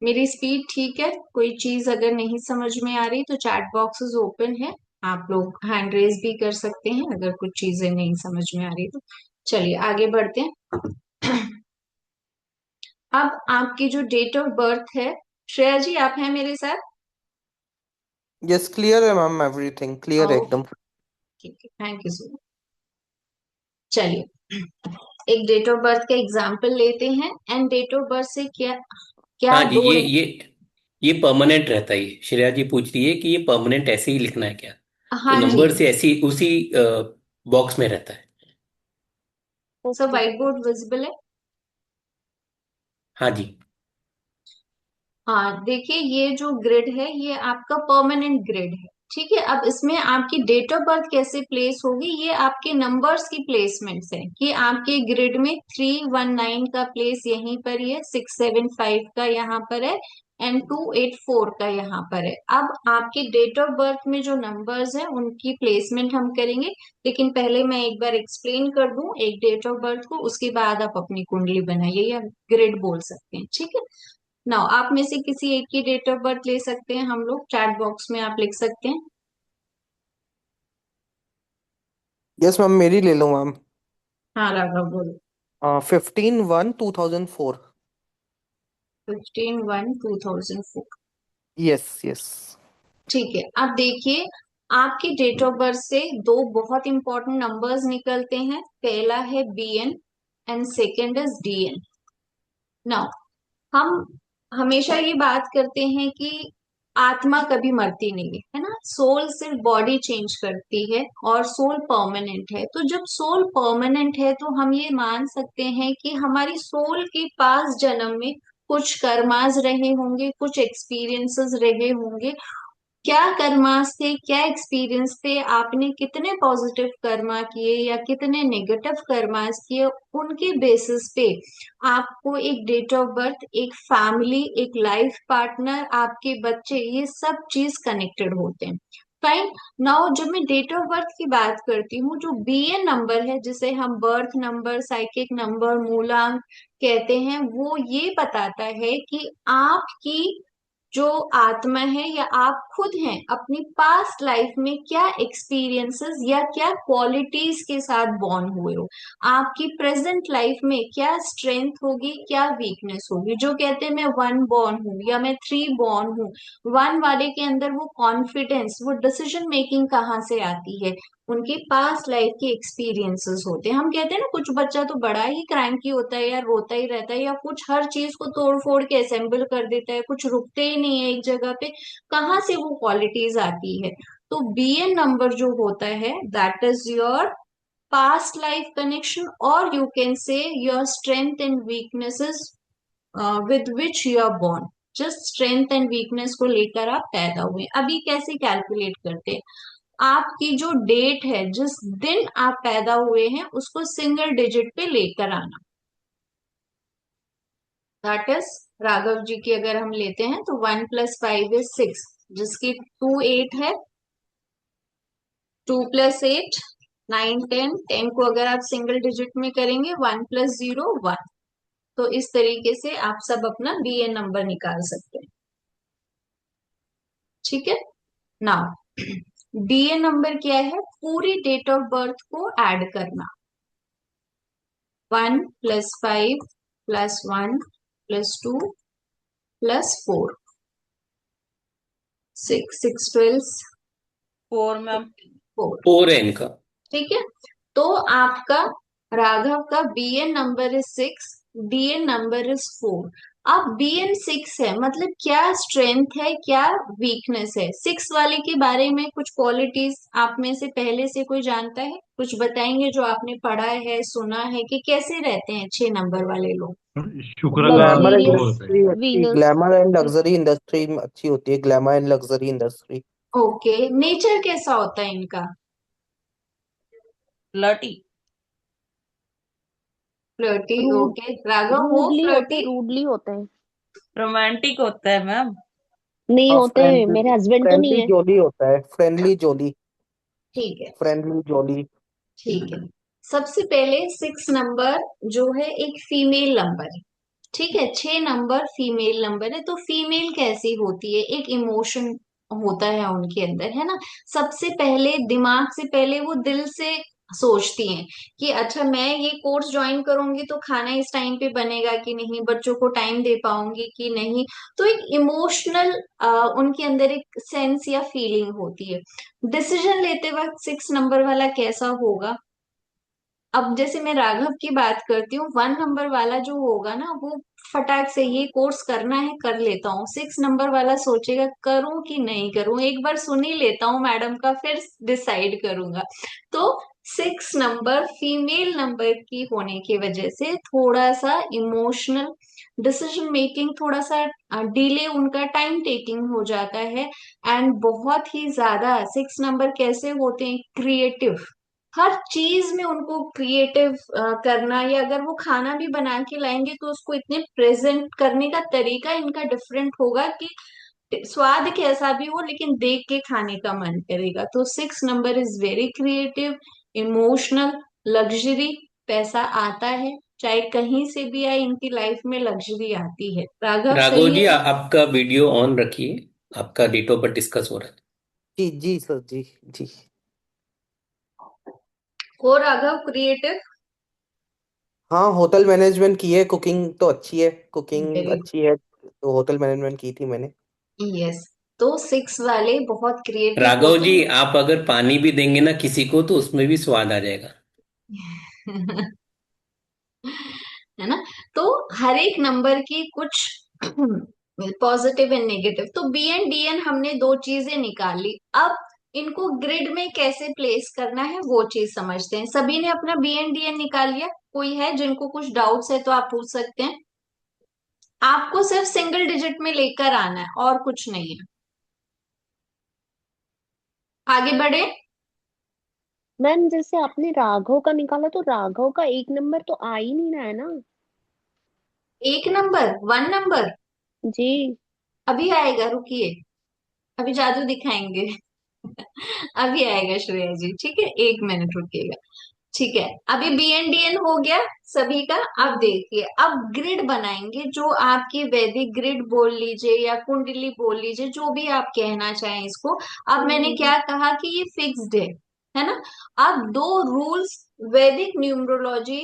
मेरी स्पीड ठीक है? कोई चीज अगर नहीं समझ में आ रही तो चैट बॉक्सेस ओपन है, आप लोग हैंड रेज भी कर सकते हैं अगर कुछ चीजें नहीं समझ में आ रही तो। चलिए आगे बढ़ते हैं। अब आपकी जो डेट ऑफ बर्थ है, श्रेया जी आप हैं मेरे साथ? यस क्लियर है मैम, एवरीथिंग क्लियर है ओके, एकदम। ठीक है, थैंक यू सो मच। चलिए एक डेट ऑफ बर्थ का एग्जाम्पल लेते हैं। एंड डेट ऑफ बर्थ से क्या क्या हाँ जी, दो ये परमानेंट रहता है। ये श्रेया जी पूछ रही है कि ये परमानेंट ऐसे ही लिखना है क्या? तो हाँ जी, नंबर से ऐसी उसी बॉक्स में रहता है। सब व्हाइट बोर्ड विजिबल है? हाँ जी। हाँ देखिए, ये जो ग्रिड है ये आपका परमानेंट ग्रिड है। ठीक है, अब इसमें आपकी डेट ऑफ बर्थ कैसे प्लेस होगी, ये आपके नंबर्स की प्लेसमेंट्स है कि आपके ग्रिड में 319 का प्लेस यहीं पर ही है, 675 का यहाँ पर है, एंड 284 का यहाँ पर है। अब आपके डेट ऑफ बर्थ में जो नंबर्स हैं उनकी प्लेसमेंट हम करेंगे, लेकिन पहले मैं एक बार एक्सप्लेन कर दूं एक डेट ऑफ बर्थ को, उसके बाद आप अपनी कुंडली बनाइए या ग्रिड बोल सकते हैं। ठीक है, नाउ आप में से किसी एक की डेट ऑफ बर्थ ले सकते हैं, हम लोग चैट बॉक्स में आप लिख सकते हैं। यस मैम, मेरी ले लो मैम। हाँ राघव बोलो। 15/1/2004। 15/1/2004। Yes yes. ठीक है, अब देखिए आपकी डेट ऑफ बर्थ से दो बहुत इंपॉर्टेंट नंबर्स निकलते हैं। पहला है BN and second is DN। Now हम हमेशा ये बात करते हैं कि आत्मा कभी मरती नहीं है ना, सोल सिर्फ बॉडी चेंज करती है और सोल परमानेंट है। तो जब सोल परमानेंट है तो हम ये मान सकते हैं कि हमारी सोल के पास जन्म में कुछ कर्मास रहे होंगे, कुछ एक्सपीरियंसेस रहे होंगे। क्या कर्मास थे, क्या एक्सपीरियंस थे, आपने कितने पॉजिटिव कर्मा किए या कितने नेगेटिव कर्मास किए, उनके बेसिस पे आपको एक डेट ऑफ बर्थ, एक फैमिली, एक लाइफ पार्टनर, आपके बच्चे, ये सब चीज कनेक्टेड होते हैं। फाइन। नाउ जब मैं डेट ऑफ बर्थ की बात करती हूँ, जो बीएन नंबर है जिसे हम बर्थ नंबर, साइकिक नंबर, मूलांक कहते हैं, वो ये बताता है कि आपकी जो आत्मा है या आप खुद हैं, अपनी पास्ट लाइफ में क्या एक्सपीरियंसेस या क्या क्वालिटीज के साथ बॉर्न हुए हो, आपकी प्रेजेंट लाइफ में क्या स्ट्रेंथ होगी, क्या वीकनेस होगी। जो कहते हैं मैं 1 बॉर्न हूँ या मैं 3 बॉर्न हूँ, 1 वाले के अंदर वो कॉन्फिडेंस, वो डिसीजन मेकिंग कहाँ से आती है, उनके पास्ट लाइफ के एक्सपीरियंसेस होते हैं। हम कहते हैं ना कुछ बच्चा तो बड़ा ही क्रांकी की होता है या रोता ही रहता है या कुछ हर चीज को तोड़ फोड़ के असेंबल कर देता है, कुछ रुकते ही नहीं है एक जगह पे, कहाँ से वो क्वालिटीज आती है। तो बीएन नंबर जो होता है that is your past life connection, और you can say your strength and weaknesses with which you are born. Just strength and weakness को लेकर आप पैदा हुए। अभी कैसे कैलकुलेट करते हैं, आपकी जो डेट है, जिस दिन आप पैदा हुए हैं, उसको सिंगल डिजिट पे लेकर आना। दैट इज, राघव जी की अगर हम लेते हैं तो 1 + 5 = 6, जिसकी 2 8 है, 2 + 8 9 10, 10 को अगर आप सिंगल डिजिट में करेंगे 1 + 0 1। तो इस तरीके से आप सब अपना बीएन नंबर निकाल सकते हैं। ठीक है। नाउ डीएन नंबर क्या है, पूरी डेट ऑफ बर्थ को ऐड करना। 1 + 5 + 1 + 2 + 4 6 6 12 4 मैम। 4। 4 है इनका। ठीक है। तो आपका राघव का BN number is 6, DN number is 4। अब बीएन 6 है, मतलब क्या स्ट्रेंथ है, क्या वीकनेस है। 6 वाले के बारे में कुछ क्वालिटीज आप में से पहले से कोई जानता है, कुछ बताएंगे जो आपने पढ़ा है, सुना है कि कैसे रहते हैं 6 नंबर वाले लोग। शुक्र का ग्लैमर दो लग्जरियस, होते हैं। इंडस्ट्री अच्छी, Venus. Glamour and luxury industry अच्छी होती है, glamour and luxury industry. Okay, nature कैसा होता है इनका। Flirty. Flirty. Rude, okay, Raghav हो रूडली होते फ्लर्टी। हैं, रूडली होते हैं। रोमांटिक होता है मैम। नहीं हाँ, होते, मेरे फ्रेंडली, हस्बैंड तो नहीं फ्रेंडली है। जोली होता है, फ्रेंडली जोली, ठीक है। फ्रेंडली जोली। ठीक है। सबसे पहले 6 नंबर जो है एक फीमेल नंबर है। ठीक है, 6 नंबर फीमेल नंबर है। तो फीमेल कैसी होती है, एक इमोशन होता है उनके अंदर, है ना। सबसे पहले दिमाग से पहले वो दिल से सोचती हैं कि अच्छा मैं ये कोर्स ज्वाइन करूंगी तो खाना इस टाइम पे बनेगा कि नहीं, बच्चों को टाइम दे पाऊंगी कि नहीं। तो एक इमोशनल उनके अंदर एक सेंस या फीलिंग होती है। डिसीजन लेते वक्त 6 नंबर वाला कैसा होगा। अब जैसे मैं राघव की बात करती हूँ, 1 नंबर वाला जो होगा ना, वो फटाक से ये कोर्स करना है कर लेता हूँ। 6 नंबर वाला सोचेगा करूं कि नहीं करूं, एक बार सुन ही लेता हूँ मैडम का फिर डिसाइड करूंगा। तो 6 नंबर फीमेल नंबर की होने की वजह से थोड़ा सा इमोशनल, डिसीजन मेकिंग थोड़ा सा डिले, उनका टाइम टेकिंग हो जाता है। एंड बहुत ही ज्यादा 6 नंबर कैसे होते हैं, क्रिएटिव। हर चीज में उनको क्रिएटिव करना, या अगर वो खाना भी बना के लाएंगे तो उसको इतने प्रेजेंट करने का तरीका इनका डिफरेंट होगा कि स्वाद कैसा भी हो लेकिन देख के खाने का मन करेगा। तो 6 number is very creative, emotional, luxury. पैसा आता है चाहे कहीं से भी आए, इनकी लाइफ में लग्जरी आती है। राघव राघव सही जी, है। आपका वीडियो ऑन रखिए, आपका डेट ऑफ बर्थ डिस्कस हो रहा है। जी जी सर, जी जी। हो राघव क्रिएटिव। हाँ, होटल मैनेजमेंट की है, कुकिंग तो अच्छी है, कुकिंग वेरी, अच्छी है, तो होटल मैनेजमेंट की थी मैंने। यस। तो 6 वाले बहुत क्रिएटिव राघव होते जी, आप अगर पानी भी देंगे ना किसी को तो उसमें भी स्वाद आ जाएगा। हैं। है ना। तो हर एक नंबर की कुछ पॉजिटिव एंड नेगेटिव। तो बी एन डी एन हमने दो चीजें निकाली। अब इनको ग्रिड में कैसे प्लेस करना है वो चीज समझते हैं। सभी ने अपना बी एन डी एन निकाल लिया? कोई है जिनको कुछ डाउट्स है तो आप पूछ सकते हैं। आपको सिर्फ सिंगल डिजिट में लेकर आना है और कुछ नहीं है। आगे बढ़े। मैम जैसे आपने राघव का निकाला तो राघव का एक नंबर तो आ ही नहीं रहा है ना। एक नंबर, वन नंबर जी। अभी आएगा, रुकिए, अभी जादू दिखाएंगे। अभी आएगा श्रेया जी, ठीक है, एक मिनट रुकिएगा। ठीक है, अभी बी एन डी एन हो गया सभी का। अब देखिए, अब ग्रिड बनाएंगे, जो आपकी वैदिक ग्रिड बोल लीजिए या कुंडली बोल लीजिए, जो भी आप कहना चाहें इसको। अब मैंने क्या कहा कि ये फिक्स्ड है ना। अब दो रूल्स वैदिक न्यूमरोलॉजी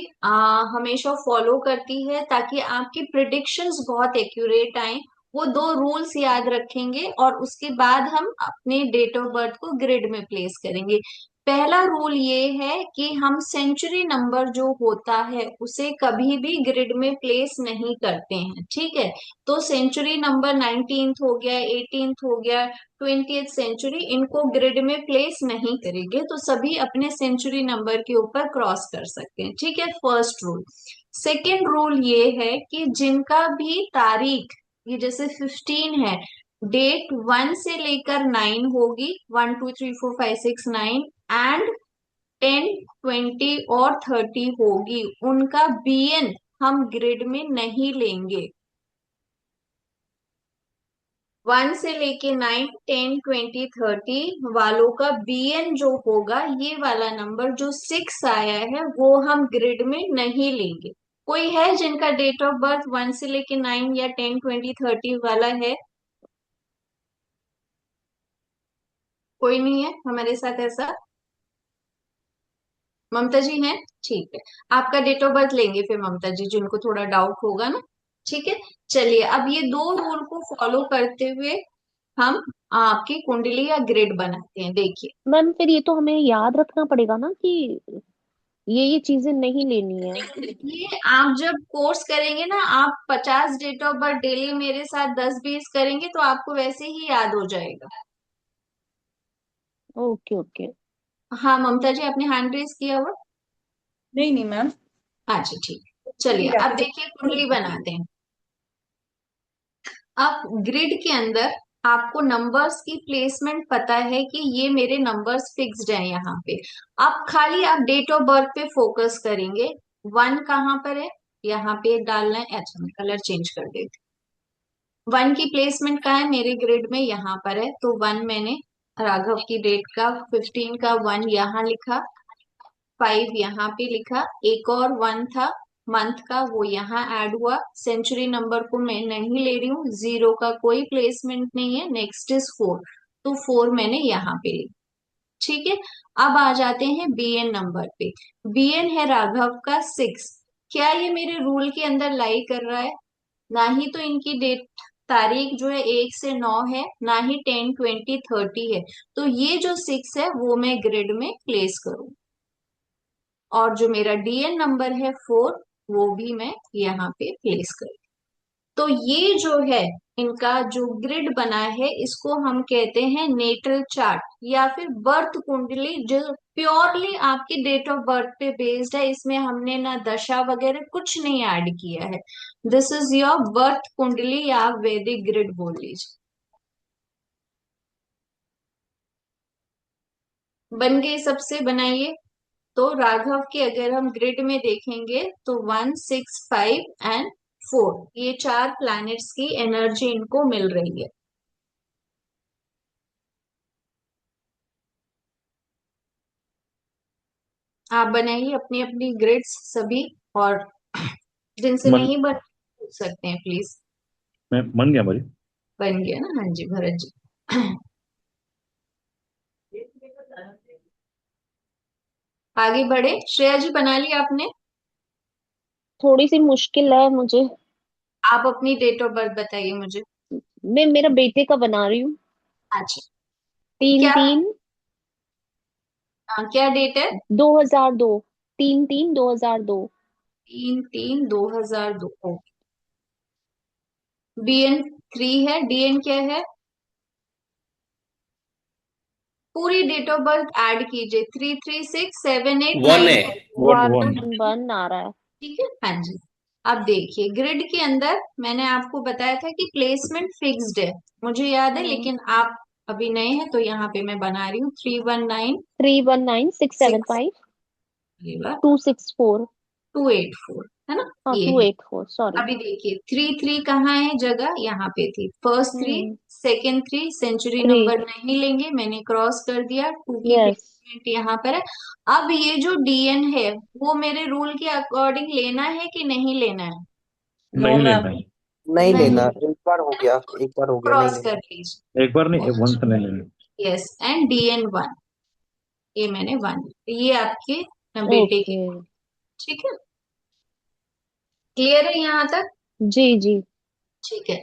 हमेशा फॉलो करती है ताकि आपकी प्रिडिक्शंस बहुत एक्यूरेट आए। वो दो रूल्स याद रखेंगे और उसके बाद हम अपने डेट ऑफ बर्थ को ग्रिड में प्लेस करेंगे। पहला रूल ये है कि हम सेंचुरी नंबर जो होता है उसे कभी भी ग्रिड में प्लेस नहीं करते हैं, ठीक है। तो सेंचुरी नंबर 19th हो गया, 18th हो गया, 20th सेंचुरी, इनको ग्रिड में प्लेस नहीं करेंगे। तो सभी अपने सेंचुरी नंबर के ऊपर क्रॉस कर सकते हैं, ठीक है, फर्स्ट रूल। सेकेंड रूल ये है कि जिनका भी तारीख, ये जैसे 15 है, डेट 1 से लेकर 9 होगी, 1 2 3 4 5 6 9, एंड 10 20 और 30 होगी, उनका बीएन हम ग्रिड में नहीं लेंगे। 1 से लेके 9 10 20 30 वालों का बीएन जो होगा, ये वाला नंबर जो 6 आया है, वो हम ग्रिड में नहीं लेंगे। कोई है जिनका डेट ऑफ बर्थ 1 से लेके 9 या 10 20 30 वाला है? कोई नहीं है हमारे साथ ऐसा? ममता जी हैं? ठीक है, आपका डेट ऑफ बर्थ लेंगे फिर ममता जी, जिनको थोड़ा डाउट होगा ना। ठीक है, चलिए, अब ये दो रूल को फॉलो करते हुए हम आपकी कुंडली या ग्रिड बनाते हैं। देखिए, मैम फिर ये तो हमें याद रखना पड़ेगा ना कि ये चीजें नहीं लेनी है। ये आप जब कोर्स करेंगे ना, आप 50 डेट ऑफ बर्थ डेली मेरे साथ 10 20 करेंगे तो आपको वैसे ही याद हो जाएगा। Okay okay. हाँ ममता जी, आपने हैंड रेस किया हुआ? नहीं नहीं मैम। अच्छा ठीक है, चलिए अब देखिए कुंडली बनाते हैं। अब ग्रिड के अंदर आपको नंबर्स की प्लेसमेंट पता है कि ये मेरे नंबर्स फिक्स्ड हैं यहाँ पे। अब खाली आप डेट ऑफ बर्थ पे फोकस करेंगे। 1 कहाँ पर है? यहाँ पे डालना है। अच्छा, मैं कलर चेंज कर देती हूँ। 1 की प्लेसमेंट कहाँ है मेरे ग्रिड में? यहाँ पर है, तो 1 मैंने राघव की डेट का 15 का 1 यहाँ लिखा, 5 यहाँ पे लिखा, एक और 1 था मंथ का, वो यहाँ ऐड हुआ। सेंचुरी नंबर को मैं नहीं ले रही हूँ, 0 का कोई प्लेसमेंट नहीं है। नेक्स्ट इज 4, तो 4 मैंने यहाँ पे ली, ठीक है। अब आ जाते हैं बीएन नंबर पे। बीएन है राघव का 6। क्या ये मेरे रूल के अंदर लाई कर रहा है? ना ही तो इनकी डेट, तारीख जो है 1 से 9 है, ना ही 10 20 30 है। तो ये जो 6 है वो मैं ग्रिड में प्लेस करूं, और जो मेरा डीएन नंबर है 4, वो भी मैं यहाँ पे प्लेस करूँ। तो ये जो है इनका जो ग्रिड बना है, इसको हम कहते हैं नेटल चार्ट या फिर बर्थ कुंडली, जो प्योरली आपकी डेट ऑफ बर्थ पे बेस्ड है। इसमें हमने ना दशा वगैरह कुछ नहीं ऐड किया है। दिस इज योर बर्थ कुंडली या आप वैदिक ग्रिड बोल लीजिए। बन गए? सबसे बनाइए। तो राघव के अगर हम ग्रिड में देखेंगे तो 1 6 5 एंड 4, ये चार प्लैनेट्स की एनर्जी इनको मिल रही है। आप बनाइए अपनी अपनी ग्रिड्स सभी, और जिनसे मन नहीं बन पूछ सकते हैं प्लीज। मैं बन गया भाई। बन गया ना? हाँ जी भरत जी। आगे बढ़े। श्रेया जी बना लिया आपने? थोड़ी सी मुश्किल है मुझे। आप अपनी डेट ऑफ बर्थ बताइए मुझे। मैं मेरा बेटे का बना रही हूँ। अच्छा, तीन क्या? तीन क्या डेट है? 2002। 3 3 2002। 3 3 2002। BN 3 है, DN क्या है? पूरी डेट ऑफ बर्थ ऐड कीजिए, 33678 वन है। 944। वन वन आ रहा है। ठीक है, हाँ जी। अब देखिए ग्रिड के अंदर मैंने आपको बताया था कि प्लेसमेंट फिक्स्ड है, मुझे याद है, लेकिन आप अभी नए हैं तो यहाँ पे मैं बना रही हूँ 319 319 675 264। 284, है ना, हाँ ये है। 284, सॉरी। अभी देखिए 3 3 कहाँ है जगह, यहाँ पे थी, first 3, hmm. Second 3, century 3। Number नहीं लेंगे, मैंने क्रॉस कर दिया, 2 की यस। प्लेसमेंट यहाँ पर है। अब ये जो DN है वो मेरे रूल के अकॉर्डिंग लेना है कि नहीं लेना है? नो नहीं मैम। लेना है। नहीं नहीं, लेना, एक बार हो गया, एक बार हो गया, नहीं क्रॉस लेना। कर लीजिए। एक बार नहीं, वन से नहीं लेना। यस, एंड DN 1, ये मैंने 1, ये आपके बेटे के, ओके। ठीक है, क्लियर है यहाँ तक? जी जी। ठीक है।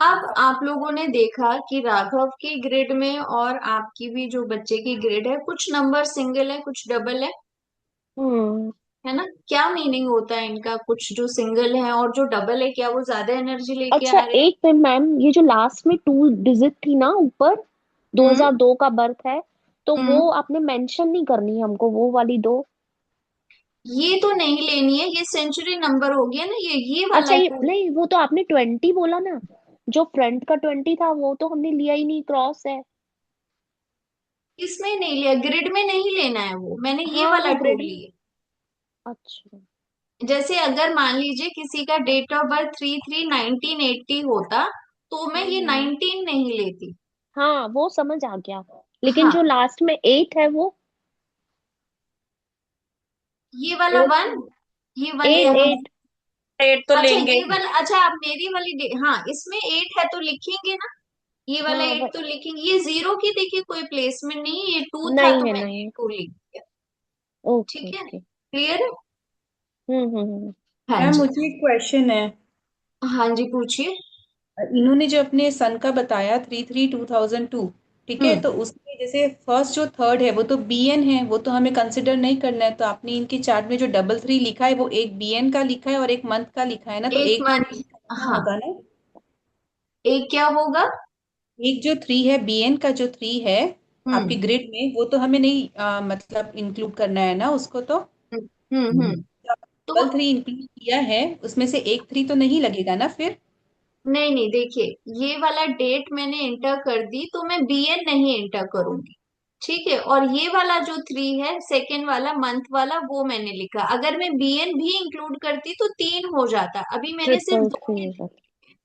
अब आप लोगों ने देखा कि राघव की ग्रिड में और आपकी भी जो बच्चे की ग्रिड है, कुछ नंबर सिंगल है कुछ डबल हम्म। है ना? क्या मीनिंग होता है इनका? कुछ जो सिंगल है और जो डबल है, क्या वो ज्यादा एनर्जी लेके अच्छा आ रहे हैं? एक मिनट मैम, ये जो लास्ट में 2 डिजिट थी ना ऊपर, हम्म 2002 का बर्थ है, तो हम्म वो आपने मेंशन नहीं करनी है हमको, वो वाली दो। ये तो नहीं लेनी है, ये सेंचुरी नंबर हो गया ना, ये वाला अच्छा है ये टू। नहीं, वो तो आपने 20 बोला ना, जो फ्रंट का 20 था वो तो हमने लिया ही नहीं, क्रॉस है। इसमें नहीं लिया, ग्रिड में नहीं लेना है, वो मैंने ये हाँ वाला वो ग्रिड ग्रिड में। लिए। अच्छा। जैसे अगर मान लीजिए किसी का डेट ऑफ बर्थ 3 3 1980 होता, तो मैं ये हम्म। 19 नहीं लेती। हाँ वो समझ आ गया, लेकिन जो हाँ, लास्ट में 8 है वो। ये वाला वो 1, ये 1 8 यहाँ। 8। 8 तो अच्छा लेंगे ये ही। वाला, अच्छा आप मेरी वाली हाँ, इसमें 8 है तो लिखेंगे ना, ये वाला हाँ 8 तो लिखेंगे। ये 0 की देखिए कोई प्लेसमेंट नहीं है, ये 2 था नहीं तो है, मैंने नहीं है। 2 लिख दिया। ओके ठीक है, ओके। क्लियर है? हम्म। हाँ मैम जी, मुझे एक क्वेश्चन है। हाँ जी पूछिए। इन्होंने जो अपने सन का बताया 3 3 2002, ठीक है, हम्म तो उसमें जैसे फर्स्ट जो थर्ड है वो तो BN है, वो तो हमें कंसिडर नहीं करना है, तो आपने इनके चार्ट में जो 3 3 लिखा है वो एक BN का लिखा है और एक मंथ का लिखा है ना, तो एक एक तो मंथ, BN का लिखना हाँ, होगा ना। एक क्या होगा? एक जो 3 है, BN का जो 3 है आपकी हम्म ग्रिड में, वो तो हमें नहीं मतलब इंक्लूड करना है ना उसको, तो हम्म। तो 3 इंक्लूड किया है उसमें से एक 3 तो नहीं लगेगा ना फिर। नहीं नहीं, देखिए ये वाला डेट मैंने इंटर कर दी तो मैं BN नहीं इंटर करूंगी, ठीक है, और ये वाला जो 3 है सेकेंड वाला मंथ वाला वो मैंने लिखा, अगर मैं BN भी इंक्लूड करती तो 3 हो जाता, अभी मैंने सिर्फ ट्रिपल 2 थ्री ही। हो जाता।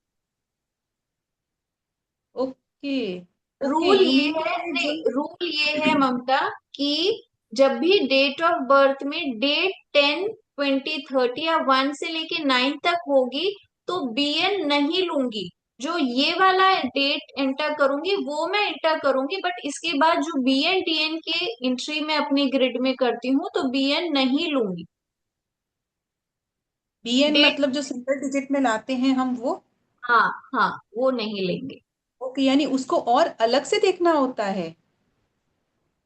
ओके ओके, रूल यू ये मीन है, जो नहीं रूल ये है ममता, कि जब भी डेट ऑफ बर्थ में डेट 10 20 30 या 1 से लेके 9 तक होगी तो BN नहीं लूंगी, जो ये वाला डेट एंटर करूंगी वो मैं एंटर करूंगी, बट इसके बाद जो BN TN के एंट्री में अपनी ग्रिड में करती हूँ तो BN नहीं लूंगी। BN डेट, मतलब जो सिंगल डिजिट में लाते हैं हम वो। हाँ हाँ, वो नहीं लेंगे। ओके, यानी उसको और अलग से देखना होता है।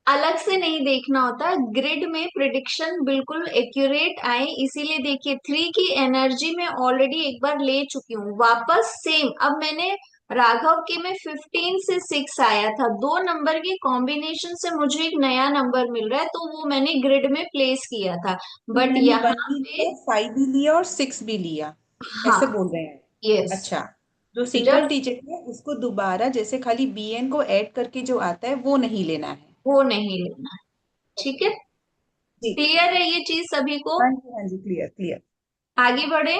अलग से नहीं देखना होता, ग्रिड में प्रिडिक्शन बिल्कुल एक्यूरेट आए, इसीलिए देखिए 3 की एनर्जी में ऑलरेडी एक बार ले चुकी हूँ, वापस सेम, अब मैंने राघव के में 15 से 6 आया था, दो नंबर के कॉम्बिनेशन से मुझे एक नया नंबर मिल रहा है तो वो मैंने ग्रिड में प्लेस किया था, तो बट मैंने यहाँ 1 भी पे, लिया, 5 भी लिया और 6 भी लिया, हाँ, ऐसे बोल रहे हैं। यस, अच्छा, जो तो सिंगल जब डिजिट है उसको दोबारा जैसे खाली BN को ऐड करके जो आता है वो नहीं लेना है। वो नहीं लेना है, ठीक है, जी। क्लियर है ये चीज सभी को? हाँ जी हाँ जी, क्लियर क्लियर। आगे बढ़े।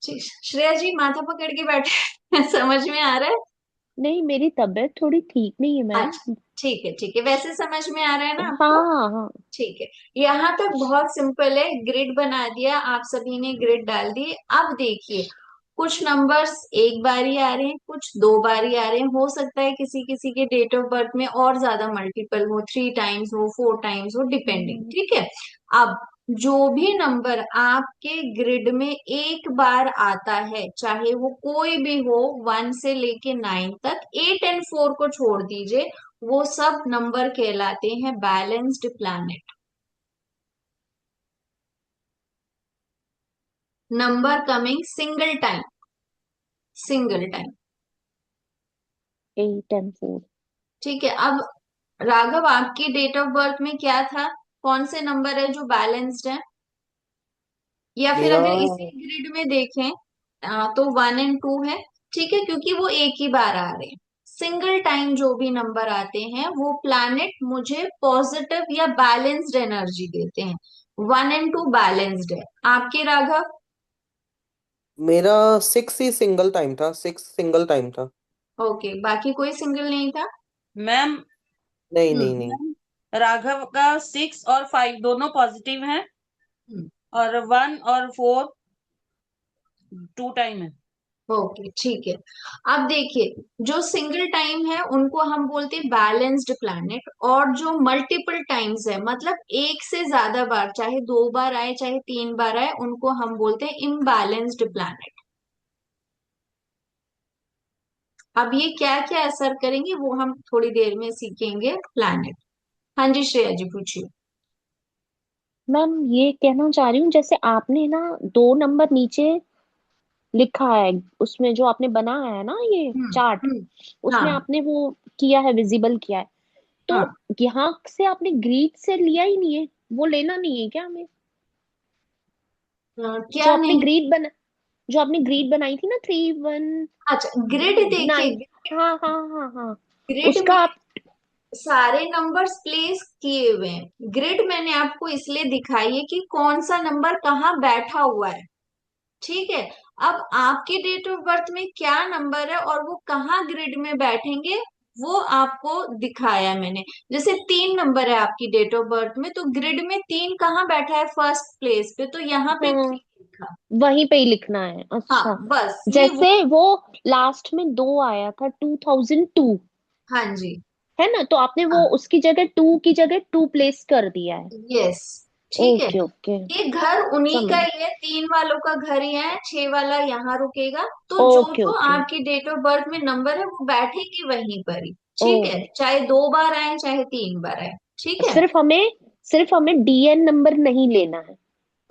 श्रेया जी माथा पकड़ के बैठे समझ में आ रहा है? नहीं मेरी तबीयत थोड़ी ठीक नहीं है मैम। अच्छा, ठीक है ठीक है, वैसे समझ में आ रहा है ना हाँ आपको? हाँ हाँ। ठीक है, यहाँ तक बहुत सिंपल है, ग्रिड बना दिया, आप सभी ने ग्रिड डाल दी। अब देखिए कुछ नंबर्स एक बारी आ रहे हैं, कुछ दो बारी आ रहे हैं, हो सकता है किसी किसी के डेट ऑफ बर्थ में और ज्यादा मल्टीपल हो, 3 टाइम्स हो, 4 टाइम्स हो, डिपेंडिंग, हम्म। ठीक है। अब जो भी नंबर आपके ग्रिड में एक बार आता है, चाहे वो कोई भी हो, 1 से लेके 9 तक, 8 और 4 को छोड़ दीजिए, वो सब नंबर कहलाते हैं balanced planet. Number coming single time, single time. 8 and 4। ठीक है, अब राघव आपकी डेट ऑफ बर्थ में क्या था, कौन से नंबर है जो बैलेंस्ड है? या फिर मेरा अगर इसी ग्रिड में देखें तो 1 और 2 है। ठीक है, क्योंकि वो एक ही बार आ रहे हैं। सिंगल टाइम जो भी नंबर आते हैं वो प्लैनेट मुझे पॉजिटिव या बैलेंस्ड एनर्जी देते हैं। 1 और 2 बैलेंस्ड है। आपके राघव? मेरा 6 ही सिंगल टाइम था, 6 सिंगल टाइम था। ओके, बाकी कोई सिंगल नहीं था। मैम नहीं नहीं हम्म। नहीं। राघव का 6 और 5 दोनों पॉजिटिव हैं, हम्म, और 1 और 4 टू टाइम है। ओके ठीक है। अब देखिए, जो सिंगल टाइम है उनको हम बोलते हैं बैलेंस्ड प्लैनेट, और जो मल्टीपल टाइम्स है मतलब एक से ज्यादा बार, चाहे 2 बार आए चाहे 3 बार आए, उनको हम बोलते हैं इम्बैलेंस्ड प्लैनेट। अब ये क्या क्या असर करेंगे वो हम थोड़ी देर में सीखेंगे प्लैनेट। हाँ जी श्रेया जी पूछिए। मैम ये कहना चाह रही हूँ, जैसे आपने ना 2 नंबर नीचे लिखा है, उसमें जो आपने बनाया है ना ये हम्म। चार्ट, हम्म। उसमें हाँ। आपने वो किया है, विजिबल किया है, तो हाँ। यहाँ से आपने ग्रीड से लिया ही नहीं है, वो लेना नहीं है क्या हमें? जो क्या आपने नहीं? ग्रीड बना जो आपने ग्रीड बनाई थी ना, 3 1 अच्छा, ग्रिड देखिए, 9। हाँ हाँ हाँ हाँ। ग्रिड उसका में आप सारे नंबर्स प्लेस किए हुए हैं। ग्रिड मैंने आपको इसलिए दिखाई है कि कौन सा नंबर कहाँ बैठा हुआ है। ठीक है, अब आपके डेट ऑफ बर्थ में क्या नंबर है और वो कहाँ ग्रिड में बैठेंगे वो आपको दिखाया मैंने। जैसे 3 नंबर है आपकी डेट ऑफ बर्थ में, तो ग्रिड में 3 कहाँ बैठा है, फर्स्ट प्लेस पे, तो यहाँ पे हाँ 3 लिखा। वहीं पे ही लिखना है, हाँ अच्छा। बस ये वो। जैसे वो लास्ट में 2 आया था, 2002, हाँ जी। है ना, तो आपने वो हाँ। उसकी जगह 2 की जगह 2 प्लेस कर दिया है। यस। ठीक है, ओके ओके, ये घर उन्हीं का समझ। ही है, 3 वालों का घर ही है, 6 वाला यहाँ रुकेगा। तो जो ओके जो ओके आपकी डेट ऑफ बर्थ में नंबर है वो बैठेगी वहीं पर ही। ठीक है, ओके। चाहे 2 बार आए चाहे 3 बार आए। ठीक है। सिर्फ हमें डीएन नंबर नहीं लेना है।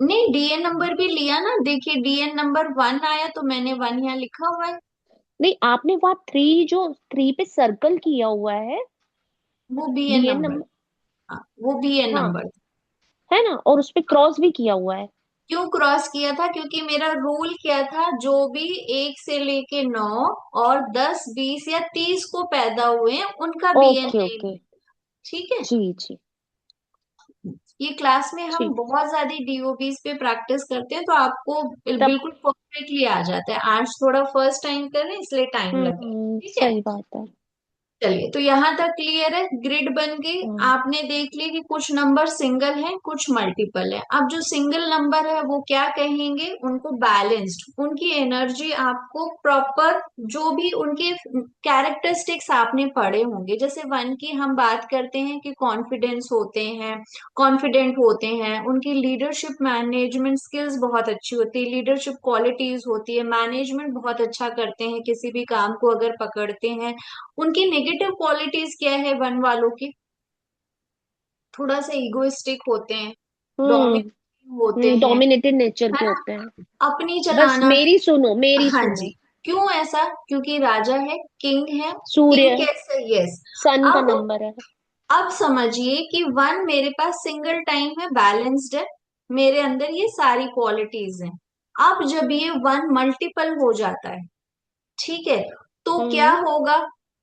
नहीं, डीएन नंबर भी लिया ना, देखिए डीएन नंबर 1 आया तो मैंने 1 यहाँ लिखा हुआ है। नहीं, आपने वहाँ 3, जो 3 पे सर्कल किया हुआ है, वो बीएन डीएन नंबर। नंबर। हाँ, वो बीएन हाँ, नंबर। है ना, और उस पे क्रॉस भी किया हुआ है। क्यों क्रॉस किया था? क्योंकि मेरा रूल क्या था, जो भी 1 से लेके 9 और 10 20 या 30 को पैदा हुए हैं उनका ओके बीएनए। ओके। ठीक है, जी जी। ये क्लास में हम ठीक। बहुत ज्यादा डीओबीज पे प्रैक्टिस करते हैं तो आपको तब बिल्कुल परफेक्टली आ जाता है। आज थोड़ा फर्स्ट टाइम कर रहे हैं इसलिए टाइम लगा। ठीक है, सही बात है। चलिए तो यहाँ तक क्लियर है, ग्रिड बन गई। हाँ आपने देख ली कि कुछ नंबर सिंगल हैं कुछ मल्टीपल है। अब जो सिंगल नंबर है वो क्या कहेंगे, उनको बैलेंस्ड, उनकी एनर्जी आपको प्रॉपर, जो भी उनके कैरेक्टरिस्टिक्स आपने पढ़े होंगे, जैसे 1 की हम बात करते हैं कि कॉन्फिडेंस होते हैं, कॉन्फिडेंट होते हैं, उनकी लीडरशिप मैनेजमेंट स्किल्स बहुत अच्छी होती है, लीडरशिप क्वालिटीज होती है, मैनेजमेंट बहुत अच्छा करते हैं किसी भी काम को अगर पकड़ते हैं। उनकी नेगेटिव क्वालिटीज क्या है 1 वालों की? थोड़ा सा इगोइस्टिक होते हैं, हम्म डोमिनेटिंग होते हैं, डोमिनेटेड नेचर है के ना, होते हैं। अपनी बस चलाना। मेरी हाँ सुनो। जी। क्यों ऐसा? क्योंकि राजा है, किंग है। किंग सूर्य कैसे? यस। सन का अब नंबर है। अब समझिए कि 1 मेरे पास सिंगल टाइम है, बैलेंस्ड है, मेरे अंदर ये सारी क्वालिटीज हैं। अब जब ये 1 मल्टीपल हो जाता है, ठीक है, तो क्या हम्म होगा,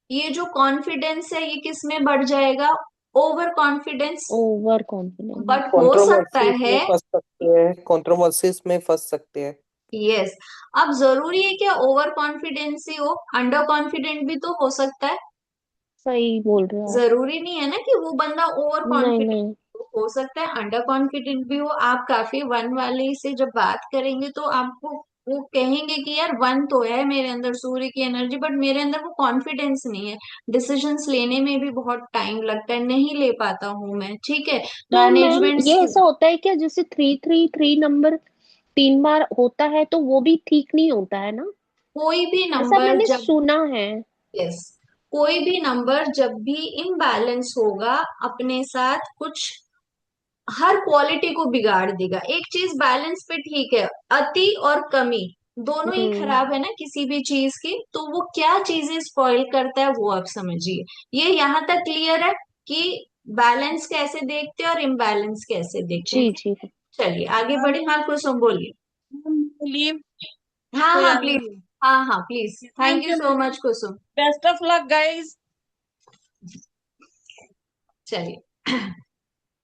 ये जो कॉन्फिडेंस है ये किस में बढ़ जाएगा, over confidence. Over confidence. But हो सकता कंट्रोवर्सीज है, में फंस सकते हैं, कंट्रोवर्सीज में फंस सकते हैं। यस, अब जरूरी है क्या ओवर कॉन्फिडेंस ही हो, अंडर कॉन्फिडेंट भी तो हो सकता है। सही बोल रहे हो आप। जरूरी नहीं है ना कि वो बंदा ओवर नहीं कॉन्फिडेंट, नहीं। हो सकता है अंडर कॉन्फिडेंट भी हो। आप काफी 1 वाले से जब बात करेंगे तो आपको वो कहेंगे कि यार 1 तो है मेरे अंदर, सूर्य की एनर्जी, बट मेरे अंदर वो कॉन्फिडेंस नहीं है, डिसीजंस लेने में भी बहुत टाइम लगता है, नहीं ले पाता हूं मैं। ठीक है, तो मैम मैनेजमेंट ये स्किल। ऐसा होता है क्या, जैसे 3 3 3 नंबर 3 बार होता है तो वो भी ठीक नहीं होता है ना? कोई भी ऐसा नंबर मैंने जब, सुना है। यस, कोई भी नंबर जब भी इम्बैलेंस होगा अपने साथ कुछ हर क्वालिटी को बिगाड़ देगा। एक चीज बैलेंस पे ठीक है, अति और कमी दोनों ही खराब है ना किसी भी चीज की, तो वो क्या चीजें स्पॉइल करता है वो आप समझिए। ये यहाँ तक क्लियर है कि बैलेंस कैसे देखते हैं और इम्बैलेंस कैसे देखते हैं। जी जी। चलिए आगे बढ़े। हाँ कुसुम बोलिए। लीव हाँ कोई हाँ आगे प्लीज। नहीं। हाँ हाँ please, thank thank you you so ma'am, much Kusum. Best of luck guys. चलिए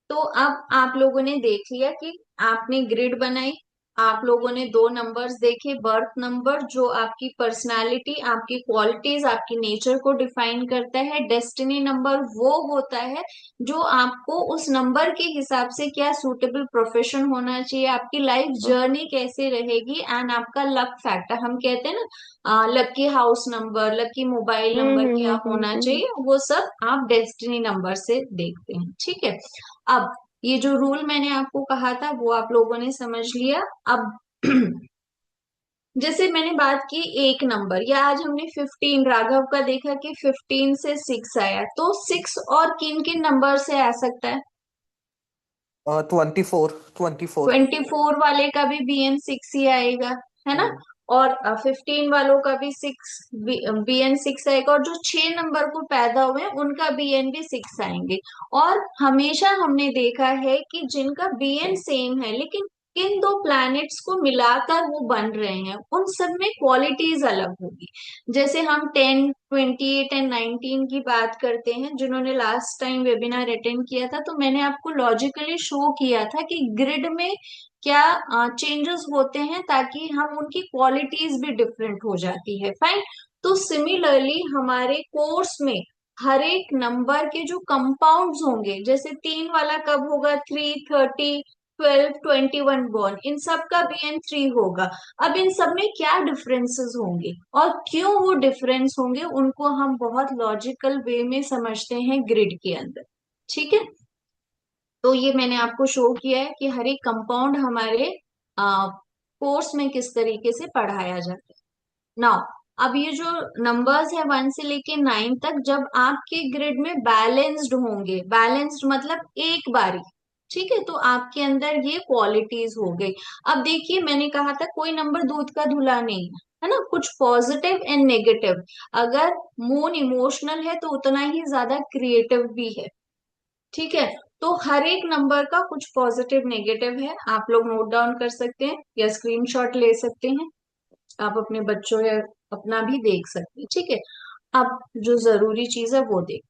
तो अब आप लोगों ने देख लिया कि आपने ग्रिड बनाई, आप लोगों ने दो नंबर्स देखे, बर्थ नंबर जो आपकी पर्सनालिटी, आपकी क्वालिटीज, आपकी नेचर को डिफाइन करता है। डेस्टिनी नंबर वो होता है जो आपको उस नंबर के हिसाब से क्या सूटेबल प्रोफेशन होना चाहिए, आपकी लाइफ जर्नी कैसे रहेगी, एंड आपका लक फैक्टर, हम कहते हैं ना lucky house number, lucky mobile number क्या होना चाहिए, वो सब आप डेस्टिनी नंबर से देखते हैं। ठीक है, अब ये जो रूल मैंने आपको कहा था वो आप लोगों ने समझ लिया। अब जैसे मैंने बात की एक नंबर, या आज हमने 15 राघव का देखा कि 15 से 6 आया, तो 6 और किन किन नंबर से आ सकता है? 24 24 वाले का भी BN 6 ही आएगा, है ना? और 15 वालों का भी 6, BN 6 आएगा, और जो 6 नंबर को पैदा हुए हैं उनका BN भी 6 आएंगे। और हमेशा हमने देखा है कि जिनका BN सेम है लेकिन किन दो प्लैनेट्स को मिलाकर वो बन रहे हैं, उन सब में क्वालिटीज अलग होगी। जैसे हम 10, 28 एंड 19 की बात करते हैं, जिन्होंने लास्ट टाइम वेबिनार अटेंड किया था, तो मैंने आपको लॉजिकली शो किया था कि ग्रिड में क्या चेंजेस होते हैं, ताकि हम उनकी क्वालिटीज भी डिफरेंट हो जाती है। फाइन। तो सिमिलरली हमारे कोर्स में हर एक नंबर के जो कंपाउंड्स होंगे, जैसे 3 वाला कब होगा, 3, 30, 12, 21 बॉर्न, इन सब का BN 3 होगा। अब इन सब में क्या डिफरेंसेस होंगे और क्यों वो डिफरेंस होंगे, उनको हम बहुत लॉजिकल वे में समझते हैं ग्रिड के अंदर। ठीक है, तो ये मैंने आपको शो किया है कि हर एक कंपाउंड हमारे कोर्स में किस तरीके से पढ़ाया जाता है। नाउ अब ये जो नंबर्स है 1 से लेके 9 तक, जब आपके ग्रिड में बैलेंस्ड होंगे, बैलेंस्ड मतलब एक बारी, ठीक है, तो आपके अंदर ये क्वालिटीज हो गई। अब देखिए मैंने कहा था कोई नंबर दूध का धुला नहीं है ना, कुछ पॉजिटिव एंड नेगेटिव। अगर मून इमोशनल है तो उतना ही ज्यादा क्रिएटिव भी है। ठीक है, तो हर एक नंबर का कुछ पॉजिटिव नेगेटिव है, आप लोग नोट डाउन कर सकते हैं या स्क्रीनशॉट ले सकते हैं, आप अपने बच्चों या अपना भी देख सकते हैं। ठीक है, अब जो जरूरी चीज है वो देख,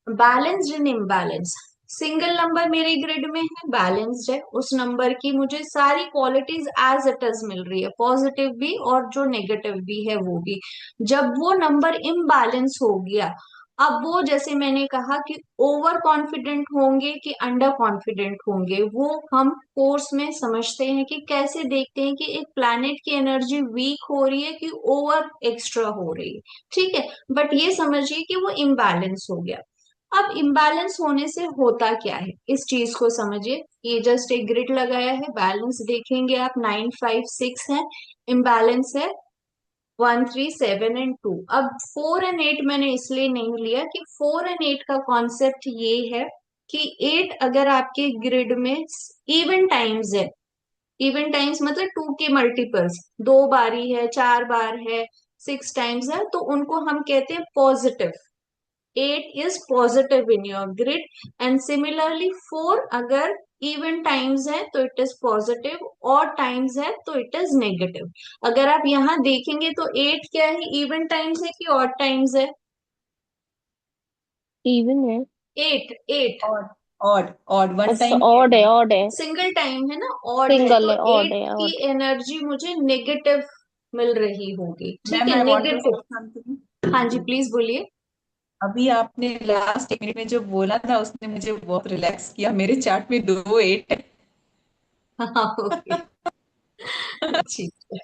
balanced and imbalance. Single number मेरे ग्रिड में है, बैलेंस्ड है, उस नंबर की मुझे सारी क्वालिटीज एज इट इज मिल रही है, पॉजिटिव भी और जो नेगेटिव भी है वो भी। जब वो नंबर इम्बैलेंस हो गया, अब वो जैसे मैंने कहा कि ओवर कॉन्फिडेंट होंगे कि अंडर कॉन्फिडेंट होंगे, वो हम कोर्स में समझते हैं कि कैसे देखते हैं कि एक प्लैनेट की एनर्जी वीक हो रही है कि ओवर एक्स्ट्रा हो रही है। ठीक है, बट ये समझिए कि वो इम्बैलेंस हो गया। अब इम्बैलेंस होने से होता क्या है, इस चीज को समझिए। ये जस्ट एक ग्रिड लगाया है, बैलेंस देखेंगे आप 9, 5, 6 है, इम्बैलेंस है 1, 3, 7 एंड 2। अब 4 एंड 8 मैंने इसलिए नहीं लिया कि 4 एंड 8 का कॉन्सेप्ट ये है कि 8 अगर आपके ग्रिड में इवन टाइम्स है, इवन टाइम्स मतलब 2 के मल्टीपल्स, 2 बारी है, 4 बार है, 6 टाइम्स है, तो उनको हम कहते हैं positive. 8 is positive in your grid, and similarly 4 अगर even times है तो it is positive, और times है तो it is negative। अगर आप यहाँ देखेंगे तो 8 क्या है, even times है कि odd times है? इवन है। 8 ऑड ऑड ऑड वन अच्छा, टाइम ऑड है, ऑड है। सिंगल टाइम है ना, odd है, सिंगल तो है, ऑड 8 है, की ऑड। एनर्जी मुझे नेगेटिव मिल रही होगी। ठीक मैम है, आई वांट टू नेगेटिव। से समथिंग। हाँ जी प्लीज बोलिए। अभी आपने लास्ट एक मिनट में जो बोला था उसने मुझे बहुत रिलैक्स किया। मेरे चार्ट में 2 8 है। हाँ ओके, ठीक है।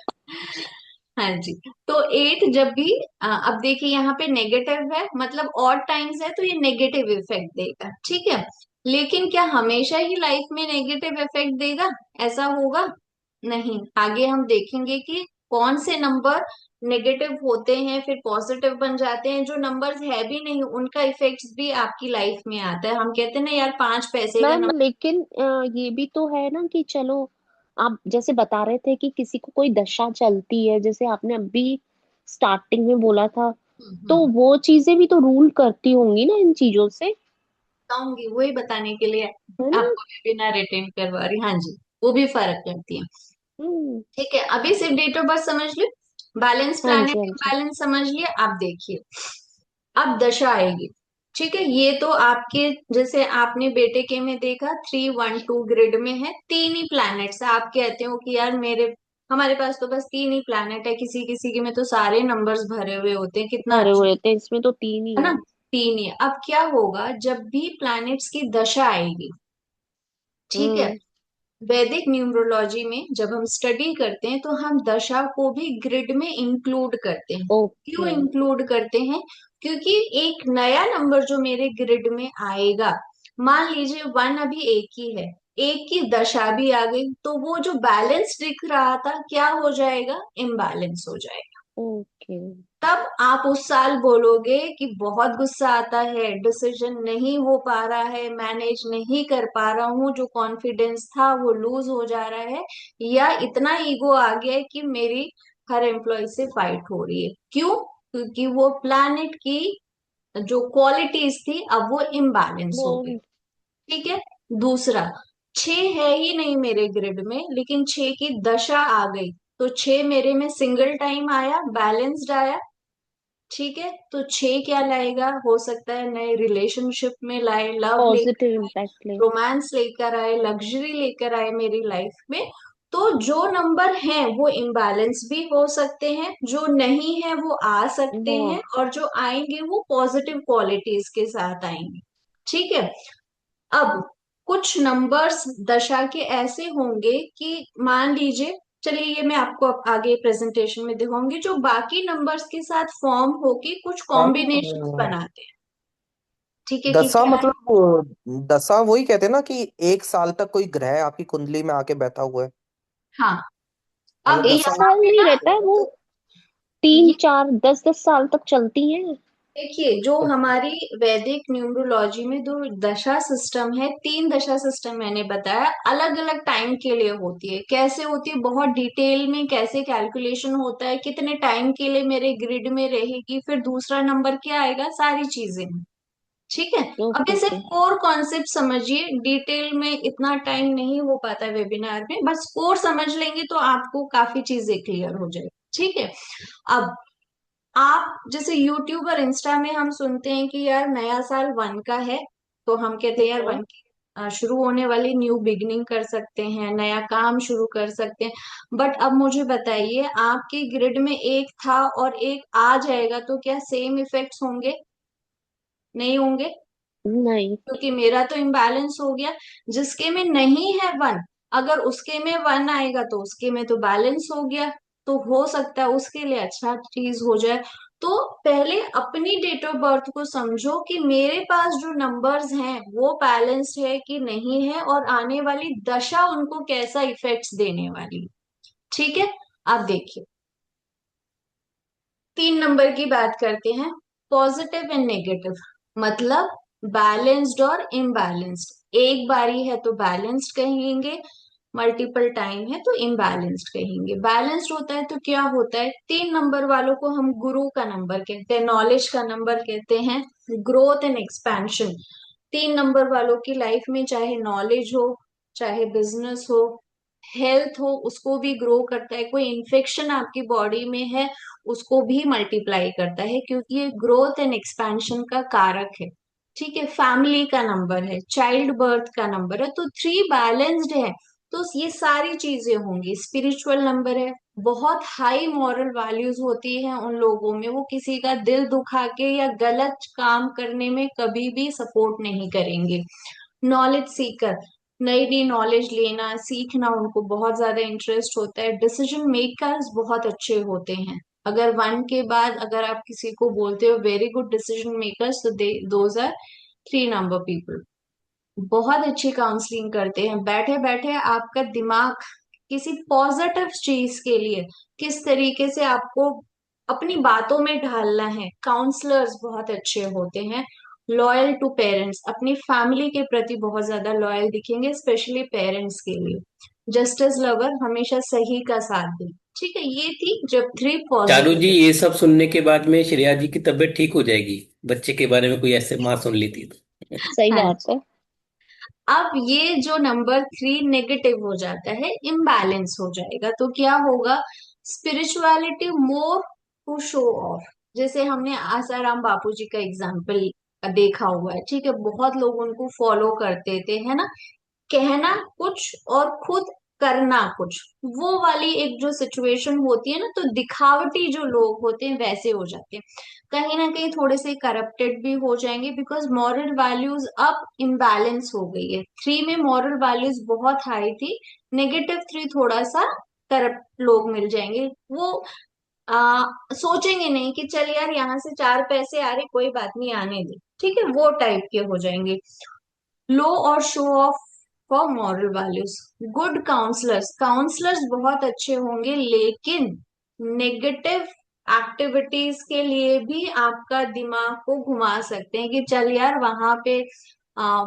हाँ जी, तो 8 जब भी अब देखिए यहाँ पे नेगेटिव है, मतलब ऑड टाइम्स है तो ये नेगेटिव इफेक्ट देगा। ठीक है, लेकिन क्या हमेशा ही लाइफ में नेगेटिव इफेक्ट देगा, ऐसा होगा नहीं। आगे हम देखेंगे कि कौन से नंबर नेगेटिव होते हैं फिर पॉजिटिव बन जाते हैं, जो नंबर्स है भी नहीं उनका इफेक्ट्स भी आपकी लाइफ में आता है। हम कहते हैं ना यार 5 पैसे का मैम नंबर। लेकिन ये भी तो है ना कि चलो, आप जैसे बता रहे थे कि किसी को कोई दशा चलती है, जैसे आपने अभी स्टार्टिंग में बोला था, तो वो चीजें भी तो रूल करती होंगी ना इन चीजों से, बताऊंगी, वही बताने के लिए है ना? आपको वेबिनार अटेंड करवा रही। हाँ जी, वो भी फर्क करती है। हम्म। ठीक है, अभी सिर्फ डेट ऑफ बर्थ समझ लो, बैलेंस हाँ प्लानिट जी, हाँ जी। बैलेंस समझ लिया। आप देखिए, अब दशा आएगी। ठीक है, ये तो आपके जैसे आपने बेटे के में देखा 3, 1, 2 ग्रिड में है, 3 ही प्लैनेट्स है। आप कहते हो कि यार मेरे हमारे पास तो बस 3 ही प्लैनेट है, किसी किसी के में तो सारे नंबर्स भरे हुए होते हैं, कितना भरे अच्छा हुए थे, इसमें तो 3 ही है ना। है। 3 ही है। अब क्या होगा जब भी प्लैनेट्स की दशा आएगी, ठीक है, हम्म। वैदिक न्यूमरोलॉजी में जब हम स्टडी करते हैं तो हम दशा को भी ग्रिड में इंक्लूड करते हैं। क्यों ओके। इंक्लूड करते हैं? क्योंकि एक नया नंबर जो मेरे ग्रिड में आएगा, मान लीजिए 1 अभी एक ही है, एक की दशा भी आ गई, तो वो जो बैलेंस दिख रहा था क्या हो जाएगा? इम्बैलेंस हो जाएगा। ओके। तब आप उस साल बोलोगे कि बहुत गुस्सा आता है, डिसीजन नहीं हो पा रहा है, मैनेज नहीं कर पा रहा हूँ, जो कॉन्फिडेंस था वो लूज हो जा रहा है, या इतना ईगो आ गया है कि मेरी हर एम्प्लॉय से फाइट हो रही है। क्यों? क्योंकि वो प्लैनेट की जो क्वालिटीज थी अब वो इम्बैलेंस वो हो गई। ठीक है। दूसरा, 6 है ही नहीं मेरे ग्रिड में, लेकिन 6 की दशा आ गई, तो 6 मेरे में सिंगल टाइम आया, बैलेंस्ड आया। ठीक है, तो 6 क्या लाएगा? हो सकता है नए रिलेशनशिप में लाए, लव पॉजिटिव लेकर आए, इम्पैक्ट ले। रोमांस लेकर आए, लग्जरी लेकर आए मेरी लाइफ में। तो जो नंबर हैं वो इम्बैलेंस भी हो सकते हैं, जो नहीं है वो आ सकते वो हैं, और जो आएंगे वो पॉजिटिव क्वालिटीज के साथ आएंगे। ठीक है। अब कुछ नंबर्स दशा के ऐसे होंगे कि मान लीजिए, चलिए ये मैं आपको अब आगे प्रेजेंटेशन में दिखाऊंगी, जो बाकी नंबर्स के साथ फॉर्म होके कुछ मैम कॉम्बिनेशंस बनाते हैं। ठीक है, कि दशा क्या है? मतलब दशा वही कहते हैं ना कि 1 साल तक कोई ग्रह आपकी कुंडली में आके बैठा हुआ है। हाँ, अब मतलब एक दशा यहाँ साल पे नहीं ना रहता है वो, 3, 4, 10, 10 साल तक चलती है। देखिए, जो हमारी वैदिक न्यूमरोलॉजी में दो दशा सिस्टम है, 3 दशा सिस्टम मैंने बताया, अलग अलग टाइम के लिए होती है। कैसे होती है? बहुत डिटेल में कैसे कैलकुलेशन होता है, कितने टाइम के लिए मेरे ग्रिड में रहेगी, फिर दूसरा नंबर क्या आएगा, सारी चीजें। ठीक है। अब ओके, ये सिर्फ ओके। कोर कॉन्सेप्ट समझिए, डिटेल में इतना टाइम नहीं हो पाता वेबिनार में, बस कोर समझ लेंगे तो आपको काफी चीजें क्लियर हो जाएगी। ठीक है। अब आप जैसे यूट्यूब और इंस्टा में हम सुनते हैं कि यार नया साल 1 का है, तो हम कहते हैं यार 1 की शुरू होने वाली न्यू बिगनिंग कर सकते हैं, नया काम शुरू कर सकते हैं। बट अब मुझे बताइए, आपके ग्रिड में एक था और एक आ जाएगा तो क्या सेम इफेक्ट्स होंगे? नहीं होंगे, नहीं। क्योंकि मेरा तो इम्बैलेंस हो गया। जिसके में नहीं है 1, अगर उसके में 1 आएगा तो उसके में तो बैलेंस हो गया, तो हो सकता है उसके लिए अच्छा चीज हो जाए। तो पहले अपनी डेट ऑफ बर्थ को समझो कि मेरे पास जो नंबर्स हैं वो बैलेंस्ड है कि नहीं है, और आने वाली दशा उनको कैसा इफेक्ट्स देने वाली है। ठीक है। आप देखिए, 3 नंबर की बात करते हैं, पॉजिटिव एंड नेगेटिव, मतलब बैलेंस्ड और इम्बैलेंस्ड। एक बारी है तो बैलेंस्ड कहेंगे, मल्टीपल टाइम है तो इम्बैलेंस्ड कहेंगे। बैलेंस्ड होता है तो क्या होता है? 3 नंबर वालों को हम गुरु का नंबर कहते हैं, नॉलेज का नंबर कहते हैं, ग्रोथ एंड एक्सपेंशन। 3 नंबर वालों की लाइफ में चाहे नॉलेज हो, चाहे बिजनेस हो, हेल्थ हो, उसको भी ग्रो करता है। कोई इन्फेक्शन आपकी बॉडी में है, उसको भी मल्टीप्लाई करता है, क्योंकि ये ग्रोथ एंड एक्सपेंशन का कारक है। ठीक है। फैमिली का नंबर है, चाइल्ड बर्थ का नंबर है, तो 3 बैलेंस्ड है, तो ये सारी चीजें होंगी। स्पिरिचुअल नंबर है, बहुत हाई मॉरल वैल्यूज होती है उन लोगों में, वो किसी का दिल दुखा के या गलत काम करने में कभी भी सपोर्ट नहीं करेंगे। नॉलेज सीकर, नई नई नॉलेज लेना सीखना उनको बहुत ज्यादा इंटरेस्ट होता है। डिसीजन मेकर्स बहुत अच्छे होते हैं। अगर 1 के बाद अगर आप किसी को बोलते हो वेरी गुड डिसीजन मेकर्स, तो दे दोज आर 3 नंबर पीपल। बहुत अच्छी काउंसलिंग करते हैं, बैठे बैठे आपका दिमाग किसी पॉजिटिव चीज के लिए किस तरीके से आपको अपनी बातों में ढालना है। काउंसलर्स बहुत अच्छे होते हैं। लॉयल टू पेरेंट्स, अपनी फैमिली के प्रति बहुत ज्यादा लॉयल दिखेंगे, स्पेशली पेरेंट्स के लिए। जस्टिस लवर, हमेशा सही का साथ दें। ठीक है, ये थी जब 3 चारू जी, पॉजिटिव। ये सब सुनने के बाद में श्रेया जी की तबीयत ठीक हो जाएगी। बच्चे के बारे में कोई ऐसे माँ सुन लेती तो। सही हाँ, बात है। अब ये जो नंबर 3 नेगेटिव हो जाता है, इम्बैलेंस हो जाएगा, तो क्या होगा? Spirituality more to show off. जैसे हमने आसाराम बापू जी का एग्जाम्पल देखा हुआ है, ठीक है, बहुत लोग उनको फॉलो करते थे, है ना। कहना कुछ और खुद करना कुछ, वो वाली एक जो सिचुएशन होती है ना, तो दिखावटी जो लोग होते हैं वैसे हो जाते हैं। कहीं ना कहीं थोड़े से करप्टेड भी हो जाएंगे, बिकॉज मॉरल वैल्यूज अब इम्बैलेंस हो गई है। 3 में मॉरल वैल्यूज बहुत हाई थी, नेगेटिव 3 थोड़ा सा करप्ट लोग मिल जाएंगे। वो सोचेंगे नहीं कि चल यार यहाँ से 4 पैसे आ रहे, कोई बात नहीं, आने दे, ठीक है, वो टाइप के हो जाएंगे। Low or show off for moral values. Good counsellors, counsellors बहुत अच्छे होंगे, लेकिन नेगेटिव एक्टिविटीज के लिए भी आपका दिमाग को घुमा सकते हैं कि चल यार वहां पे आ,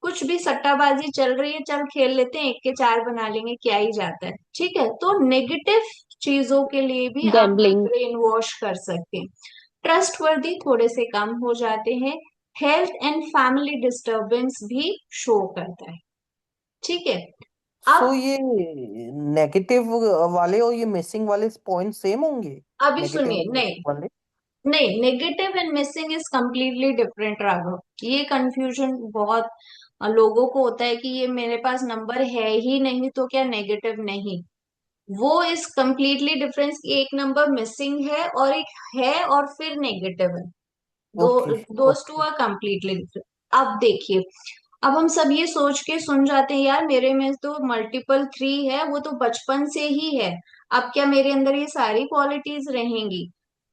कुछ भी सट्टाबाजी चल रही है, चल खेल लेते हैं, 1 के 4 बना लेंगे, क्या ही जाता है। ठीक है, तो नेगेटिव चीजों के लिए भी आपका गैम्बलिंग। ब्रेन वॉश कर सकते हैं। ट्रस्टवर्दी थोड़े से कम हो जाते हैं। हेल्थ एंड फैमिली डिस्टरबेंस भी शो करता है। ठीक है, सो अब ये नेगेटिव वाले और ये मिसिंग वाले पॉइंट सेम होंगे? अभी नेगेटिव सुनिए, और नहीं, मिसिंग वाले? नहीं, negative and missing is completely different Raghav. ये कंफ्यूजन बहुत लोगों को होता है कि ये मेरे पास नंबर है ही नहीं तो क्या नेगेटिव नहीं। वो इज कंप्लीटली डिफरेंस, एक नंबर मिसिंग है और एक है और फिर नेगेटिव है। दो, okay. Those two okay. Are completely different. अब देखिए, अब हम सब ये सोच के सुन जाते हैं यार मेरे में तो मल्टीपल 3 है, वो तो बचपन से ही है, अब क्या मेरे अंदर ये सारी क्वालिटीज रहेंगी?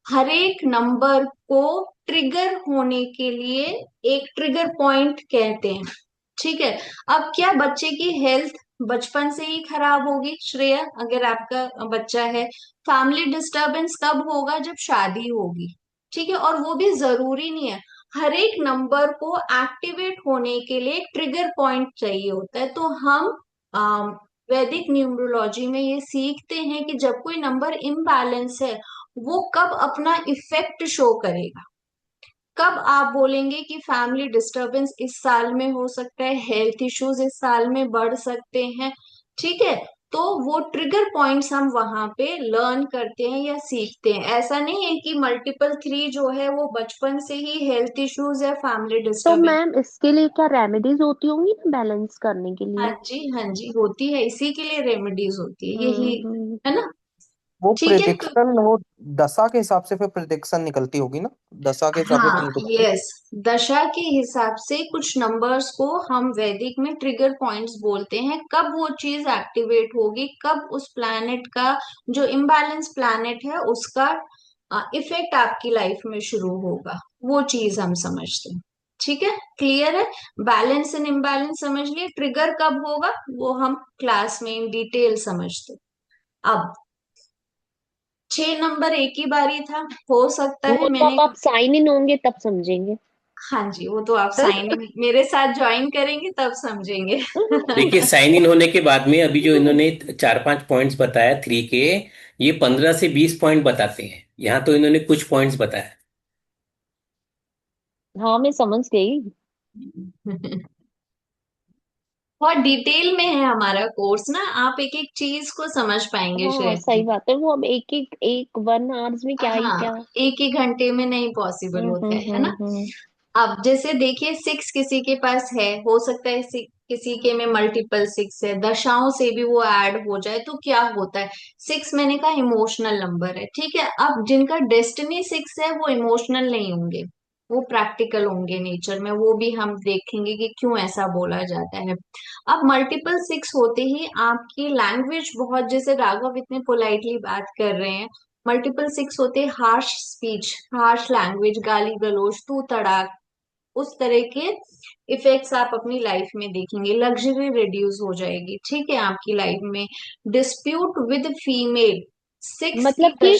हर एक नंबर को ट्रिगर होने के लिए एक ट्रिगर पॉइंट कहते हैं। ठीक है, अब क्या बच्चे की हेल्थ बचपन से ही खराब होगी श्रेया, अगर आपका बच्चा है? फैमिली डिस्टरबेंस कब होगा? जब शादी होगी। ठीक है, और वो भी जरूरी नहीं है। हर एक नंबर को एक्टिवेट होने के लिए एक ट्रिगर पॉइंट चाहिए होता है। तो हम अम, वैदिक न्यूमरोलॉजी में ये सीखते हैं कि जब कोई नंबर इम्बैलेंस है, वो कब अपना इफेक्ट शो करेगा। कब आप बोलेंगे कि फैमिली डिस्टरबेंस इस साल में हो सकता है, हेल्थ इश्यूज इस साल में बढ़ सकते हैं। ठीक है, तो वो ट्रिगर पॉइंट्स हम वहां पे लर्न करते हैं या सीखते हैं। ऐसा नहीं है कि मल्टीपल 3 जो है वो बचपन से ही हेल्थ इश्यूज या फैमिली तो डिस्टरबेंस। मैम इसके लिए क्या रेमेडीज होती होंगी ना बैलेंस करने के हाँ लिए? जी, हाँ जी, होती है, इसी के लिए रेमेडीज होती है, यही हम्म। है ना। वो ठीक है, तो प्रिडिक्शन हो, दशा के हिसाब से फिर प्रिडिक्शन निकलती होगी ना? दशा के हिसाब से हाँ, चीज होती है। यस, दशा के हिसाब से कुछ नंबर्स को हम वैदिक में ट्रिगर पॉइंट्स बोलते हैं। कब वो चीज एक्टिवेट होगी, कब उस प्लैनेट का, जो इम्बैलेंस प्लैनेट है, उसका इफेक्ट आपकी लाइफ में शुरू होगा, वो चीज हम समझते हैं। ठीक है, क्लियर है? बैलेंस एंड इम्बैलेंस समझ लिए, ट्रिगर कब होगा वो हम क्लास में इन डिटेल समझते हैं। अब 6 नंबर एक ही बारी था, हो सकता है वो तो मैंने, अब आप साइन इन होंगे तब समझेंगे। हाँ जी, वो तो आप साइन इन मेरे साथ ज्वाइन करेंगे तब समझेंगे। देखिए, साइन इन होने के बाद में अभी जो इन्होंने 4-5 पॉइंट्स बताया 3 के, ये 15 से 20 पॉइंट बताते हैं। यहाँ तो इन्होंने कुछ पॉइंट्स बताया। हाँ मैं समझ गई। बहुत डिटेल में है हमारा कोर्स ना, आप एक एक चीज को समझ पाएंगे हाँ शायद सही जी। बात है, वो अब एक 1 आवर्स में क्या ही हाँ, क्या। एक ही घंटे में नहीं पॉसिबल होता है ना। हम्म। अब जैसे देखिए, 6 किसी के पास है, हो सकता है किसी के में मल्टीपल 6 है, दशाओं से भी वो ऐड हो जाए, तो क्या होता है? 6 मैंने कहा इमोशनल नंबर है, ठीक है। अब जिनका डेस्टिनी 6 है वो इमोशनल नहीं होंगे, वो प्रैक्टिकल होंगे नेचर में, वो भी हम देखेंगे कि क्यों ऐसा बोला जाता है। अब मल्टीपल 6 होते ही आपकी लैंग्वेज बहुत, जैसे राघव इतने पोलाइटली बात कर रहे हैं, मल्टीपल 6 होते हार्श स्पीच, हार्श लैंग्वेज, गाली गलौज, तू तड़ाक, उस तरह के इफेक्ट्स आप अपनी लाइफ में देखेंगे। लग्जरी रिड्यूस हो जाएगी, ठीक है, आपकी लाइफ में। डिस्प्यूट विद फीमेल 6 की मतलब कि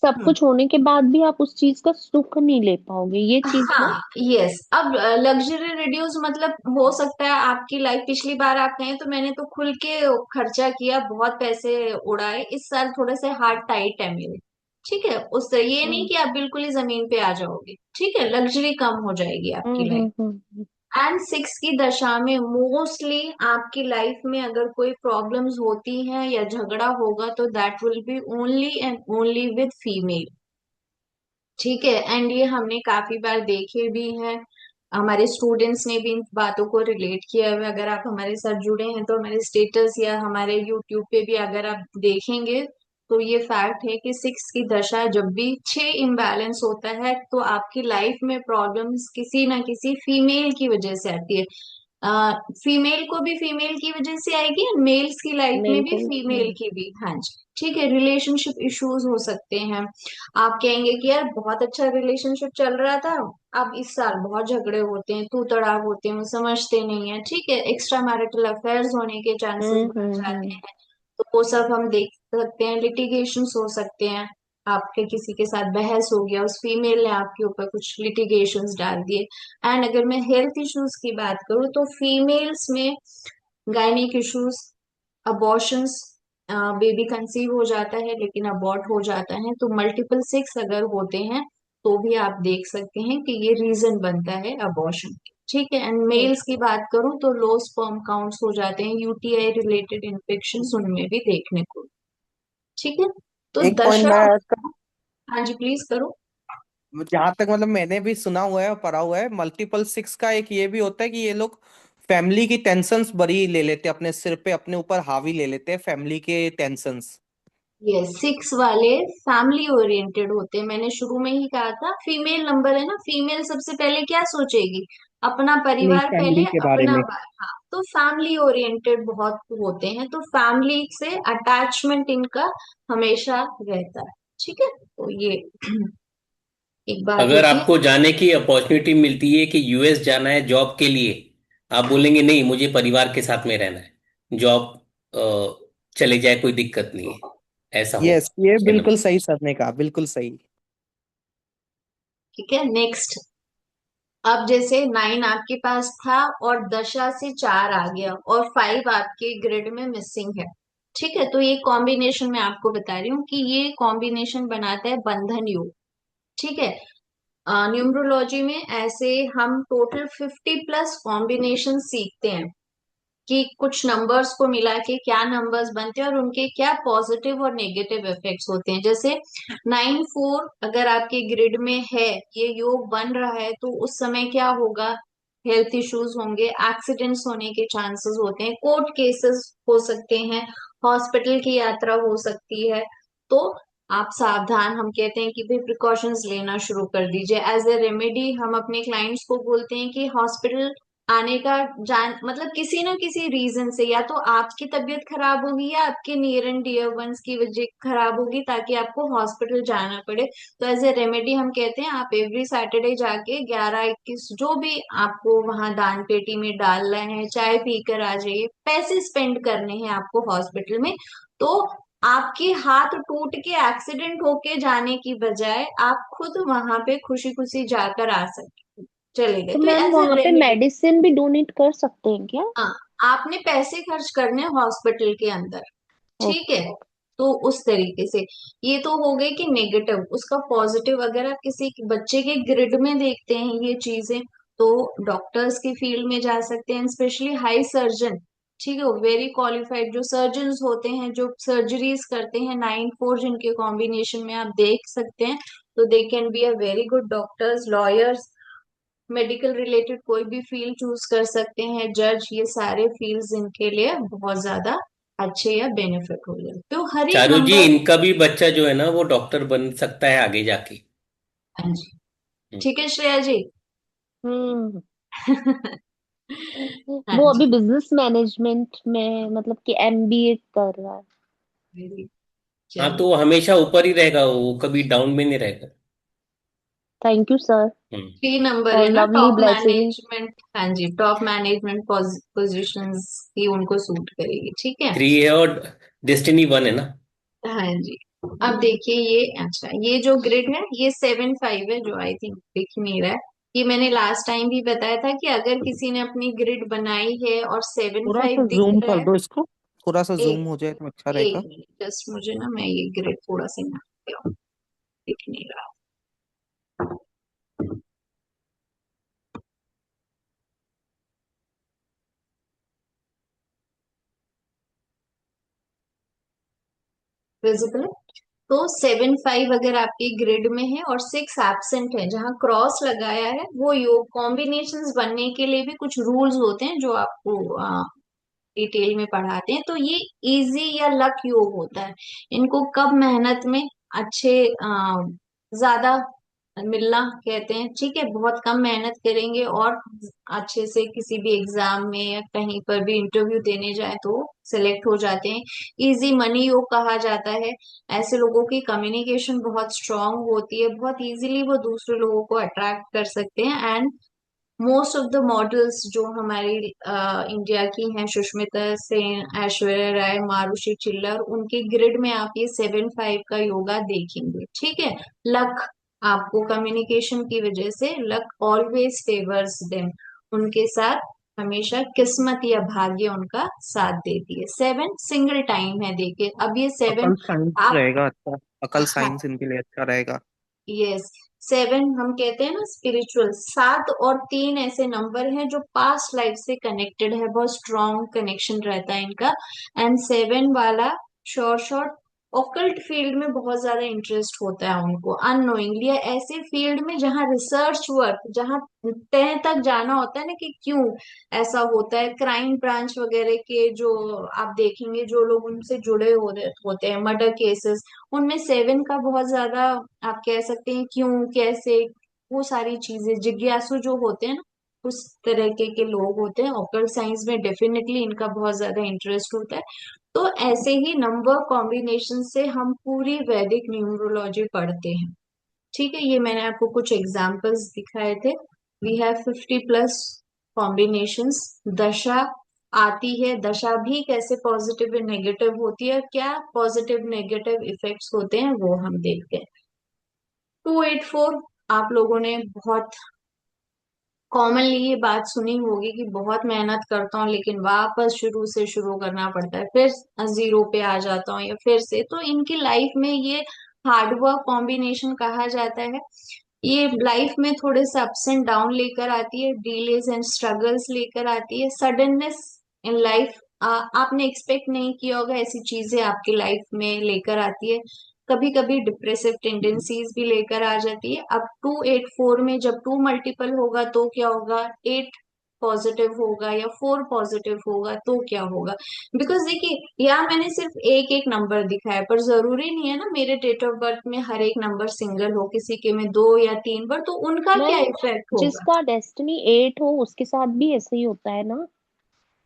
सब कुछ होने के बाद भी आप उस चीज का सुख नहीं ले पाओगे, ये चीज ना। हाँ यस। अब लग्जरी रिड्यूस मतलब हो सकता है आपकी लाइफ, पिछली बार आप कहें तो मैंने तो खुल के खर्चा किया, बहुत पैसे उड़ाए, इस साल थोड़े से हार्ट टाइट है मेरे। ठीक है, उस तरह ये नहीं हम्म कि आप बिल्कुल ही जमीन पे आ जाओगे। ठीक है, लग्जरी कम हो जाएगी आपकी लाइफ। हम्म। एंड सिक्स की दशा में मोस्टली आपकी लाइफ में अगर कोई प्रॉब्लम्स होती हैं या झगड़ा होगा तो that will be only and only with female. ठीक है, एंड ये हमने काफी बार देखे भी हैं, हमारे स्टूडेंट्स ने भी इन बातों को रिलेट किया है। अगर आप हमारे साथ जुड़े हैं तो हमारे स्टेटस या हमारे यूट्यूब पे भी अगर आप देखेंगे तो ये फैक्ट है कि सिक्स की दशा जब भी छह इम्बैलेंस होता है तो आपकी लाइफ में प्रॉब्लम्स किसी ना किसी फीमेल की वजह से आती है। फीमेल को भी फीमेल की वजह से आएगी, मेल्स की लाइफ में मेरे भी को फीमेल की भी। हाँ जी, ठीक है, रिलेशनशिप इश्यूज हो सकते हैं। आप कहेंगे कि यार बहुत अच्छा रिलेशनशिप चल रहा था, अब इस साल बहुत झगड़े होते हैं, तू तड़ाक होते हैं, वो समझते नहीं है। ठीक है, एक्स्ट्रा मैरिटल अफेयर्स होने के चांसेस बढ़ जाते हम्म। हैं। तो वो सब हम देख सकते हैं, लिटिगेशंस हो सकते हैं, आपके किसी के साथ बहस हो गया, उस फीमेल ने आपके ऊपर कुछ लिटिगेशंस डाल दिए। एंड अगर मैं हेल्थ इश्यूज की बात करूँ तो फीमेल्स में gynaec issues, abortions, baby conceive हो जाता है लेकिन अबॉर्ट हो जाता है, तो मल्टीपल सिक्स अगर होते हैं तो भी आप देख सकते हैं कि ये रीजन बनता है अबॉर्शन। ठीक है, एंड मेल्स की बात करूं तो लो स्पर्म काउंट्स हो जाते हैं, यूटीआई रिलेटेड इन्फेक्शन उनमें भी देखने को। ठीक है, तो एक पॉइंट दशा। मैं ऐड कर, हाँ जी, प्लीज करो। जहां तक मतलब मैंने भी सुना हुआ है और पढ़ा हुआ है, मल्टीपल सिक्स का एक ये भी होता है कि ये लोग फैमिली की टेंशन्स बड़ी ले लेते हैं अपने सिर पे, अपने ऊपर हावी ले लेते हैं फैमिली के टेंशन्स। ये सिक्स वाले फैमिली ओरिएंटेड होते हैं, मैंने शुरू में ही कहा था, फीमेल नंबर है ना, फीमेल सबसे पहले क्या सोचेगी, अपना अपनी परिवार पहले, फैमिली के बारे अपना में। हाँ, तो फैमिली ओरिएंटेड बहुत होते हैं, तो फैमिली से अटैचमेंट इनका हमेशा रहता है। ठीक है, तो ये एक बात अगर होती है। आपको जाने की अपॉर्चुनिटी मिलती है कि यूएस जाना है जॉब के लिए, आप बोलेंगे नहीं मुझे परिवार के साथ में रहना है, जॉब चले जाए कोई दिक्कत नहीं है, ऐसा यस, होगा ये 6 नंबर। बिल्कुल सही सर ने कहा, बिल्कुल सही। ठीक है, नेक्स्ट। अब जैसे नाइन आपके पास था और दशा से चार आ गया और फाइव आपके ग्रिड में मिसिंग है। ठीक है, तो ये कॉम्बिनेशन मैं आपको बता रही हूँ कि ये कॉम्बिनेशन बनाता है बंधन योग। ठीक है, न्यूमरोलॉजी में ऐसे हम टोटल 50+ कॉम्बिनेशन सीखते हैं कि कुछ नंबर्स को मिला के क्या नंबर्स बनते हैं और उनके क्या पॉजिटिव और नेगेटिव इफेक्ट्स होते हैं। जैसे 9 4 अगर आपके ग्रिड में है, ये योग बन रहा है, तो उस समय क्या होगा, हेल्थ इश्यूज होंगे, एक्सीडेंट्स होने के चांसेस होते हैं, कोर्ट केसेस हो सकते हैं, हॉस्पिटल की यात्रा हो सकती है। तो आप सावधान, हम कहते हैं कि भाई प्रिकॉशंस लेना शुरू कर दीजिए। एज ए रेमेडी हम अपने क्लाइंट्स को बोलते हैं कि हॉस्पिटल आने का जान मतलब किसी ना किसी रीजन से, या तो आपकी तबीयत खराब होगी या आपके नियर एंड डियर वंस की वजह खराब होगी ताकि आपको हॉस्पिटल जाना पड़े। तो एज ए रेमेडी हम कहते हैं आप एवरी सैटरडे जाके 11 21 जो भी आपको वहां दान पेटी में डालना है, चाय पी कर आ जाइए, पैसे स्पेंड करने हैं आपको हॉस्पिटल में। तो आपके हाथ टूट के एक्सीडेंट होके जाने की बजाय आप खुद वहां पे खुशी खुशी जाकर आ सकते, चले गए, तो तो मैम एज ए वहां पे रेमेडी। मेडिसिन भी डोनेट कर सकते हैं क्या? हाँ, आपने पैसे खर्च करने हॉस्पिटल के अंदर। ठीक है, ओके। तो उस तरीके से ये तो हो गई कि नेगेटिव। उसका पॉजिटिव अगर आप किसी बच्चे के ग्रिड में देखते हैं ये चीजें, तो डॉक्टर्स की फील्ड में जा सकते हैं, स्पेशली हाई सर्जन। ठीक है, वेरी क्वालिफाइड जो सर्जन्स होते हैं, जो सर्जरीज करते हैं, 9 4 जिनके कॉम्बिनेशन में आप देख सकते हैं, तो they can be a very good doctors, lawyers, medical related कोई भी फील्ड चूज कर सकते हैं, जज, ये सारे फील्ड्स इनके लिए बहुत ज्यादा अच्छे या बेनिफिट हो जाए, तो हर एक चारू जी, नंबर। इनका भी बच्चा जो है ना वो डॉक्टर बन सकता है आगे जाके। हाँ जी, हम्म। ठीक है श्रेया जी। हम्म। हाँ वो जी, अभी बिजनेस मैनेजमेंट में मतलब कि एमबीए कर रहा है। वेरी, हाँ, चलो, तो वो हमेशा ऊपर ही रहेगा, वो कभी डाउन में नहीं रहेगा। Thank you sir. Hmm. 3 number है फॉर ना, लवली टॉप ब्लेसिंग। मैनेजमेंट। हाँ जी, टॉप मैनेजमेंट पोजीशंस ही उनको सूट करेगी। ठीक है, 3 है और डेस्टिनी 1 है ना। हाँ जी, अब देखिए ये, अच्छा ये जो ग्रिड है ये 7-5 है, जो आई थिंक दिख नहीं रहा है। ये मैंने लास्ट टाइम भी बताया था कि अगर किसी ने अपनी ग्रिड बनाई है और सेवन थोड़ा फाइव सा दिख जूम रहा कर है। दो इसको, थोड़ा सा एक जूम हो जाए तो अच्छा एक रहेगा। मिनट जस्ट, मुझे ना, मैं ये ग्रिड थोड़ा सा यहाँ पे आऊं, दिख नहीं रहा। विजिबल है? तो 7-5 अगर आपकी ग्रिड में है और 6 एब्सेंट है, जहां क्रॉस लगाया है, वो योग कॉम्बिनेशंस बनने के लिए भी कुछ रूल्स होते हैं जो आपको डिटेल में पढ़ाते हैं। तो ये इजी या लक योग होता है। इनको कब मेहनत में अच्छे ज्यादा मिलना कहते हैं, ठीक है। बहुत कम मेहनत करेंगे और अच्छे से किसी भी एग्जाम में या कहीं पर भी इंटरव्यू देने जाए तो सिलेक्ट हो जाते हैं। इजी मनी योग कहा जाता है। ऐसे लोगों की कम्युनिकेशन बहुत स्ट्रांग होती है, बहुत इजीली वो दूसरे लोगों को अट्रैक्ट कर सकते हैं। And most of the models जो हमारी इंडिया की हैं, सुष्मिता सेन, ऐश्वर्या राय, मारुषि चिल्लर, उनके ग्रिड में आप ये 7-5 का योगा देखेंगे, ठीक है। लक, आपको कम्युनिकेशन की वजह से लक ऑलवेज फेवर्स देम, उनके साथ हमेशा किस्मत या भाग्य उनका साथ देती है। 7 सिंगल टाइम है, देखिए अब ये 7 अकल साइंस आप, रहेगा अच्छा, अकल हाँ, साइंस इनके लिए अच्छा रहेगा। यस। 7 हम कहते हैं ना स्पिरिचुअल, 7 और 3 ऐसे नंबर हैं जो पास्ट लाइफ से कनेक्टेड है, बहुत स्ट्रॉन्ग कनेक्शन रहता है इनका। एंड 7 वाला शॉर्ट शॉर्ट ऑकल्ट फील्ड में बहुत ज्यादा इंटरेस्ट होता है उनको, अननोइंगली, या ऐसे फील्ड में जहाँ रिसर्च वर्क, जहाँ तह तक जाना होता है ना कि क्यों ऐसा होता है। क्राइम ब्रांच वगैरह के जो आप देखेंगे, जो लोग उनसे जुड़े होते हैं, मर्डर केसेस, उनमें 7 का बहुत ज्यादा, आप कह सकते हैं क्यों, कैसे, वो सारी चीजें, जिज्ञासु जो होते हैं ना, उस तरह के लोग होते हैं। ऑकल्ट साइंस में डेफिनेटली इनका बहुत ज्यादा इंटरेस्ट होता है। तो ऐसे ही नंबर कॉम्बिनेशन से हम पूरी वैदिक न्यूमरोलॉजी पढ़ते हैं, ठीक है। ये मैंने आपको कुछ एग्जाम्पल्स दिखाए थे। We have 50+ combinations. दशा आती है, दशा भी कैसे पॉजिटिव और नेगेटिव होती है, क्या पॉजिटिव नेगेटिव इफेक्ट्स होते हैं, वो हम देखते हैं। 284, आप लोगों ने बहुत कॉमनली ये बात सुनी होगी कि बहुत मेहनत करता हूँ लेकिन वापस शुरू से शुरू करना पड़ता है, फिर जीरो पे आ जाता हूँ या फिर से। तो इनकी लाइफ में ये हार्डवर्क कॉम्बिनेशन कहा जाता है। ये लाइफ में थोड़े से अप्स एंड डाउन लेकर आती है, डिलेज एंड स्ट्रगल्स लेकर आती है, सडननेस इन लाइफ, आपने एक्सपेक्ट नहीं किया होगा ऐसी चीजें आपकी लाइफ में लेकर आती है। कभी कभी डिप्रेसिव टेंडेंसीज भी लेकर आ जाती है। अब 284 में जब 2 मल्टीपल होगा तो क्या होगा, 8 पॉजिटिव होगा या 4 पॉजिटिव होगा तो क्या होगा। बिकॉज देखिए यहाँ मैंने सिर्फ एक एक नंबर दिखाया, पर जरूरी नहीं है ना मेरे डेट ऑफ बर्थ में हर एक नंबर सिंगल हो, किसी के में 2 या 3 पर, तो उनका क्या नहीं, इफेक्ट होगा। जिसका डेस्टिनी 8 हो उसके साथ भी ऐसे ही होता है ना।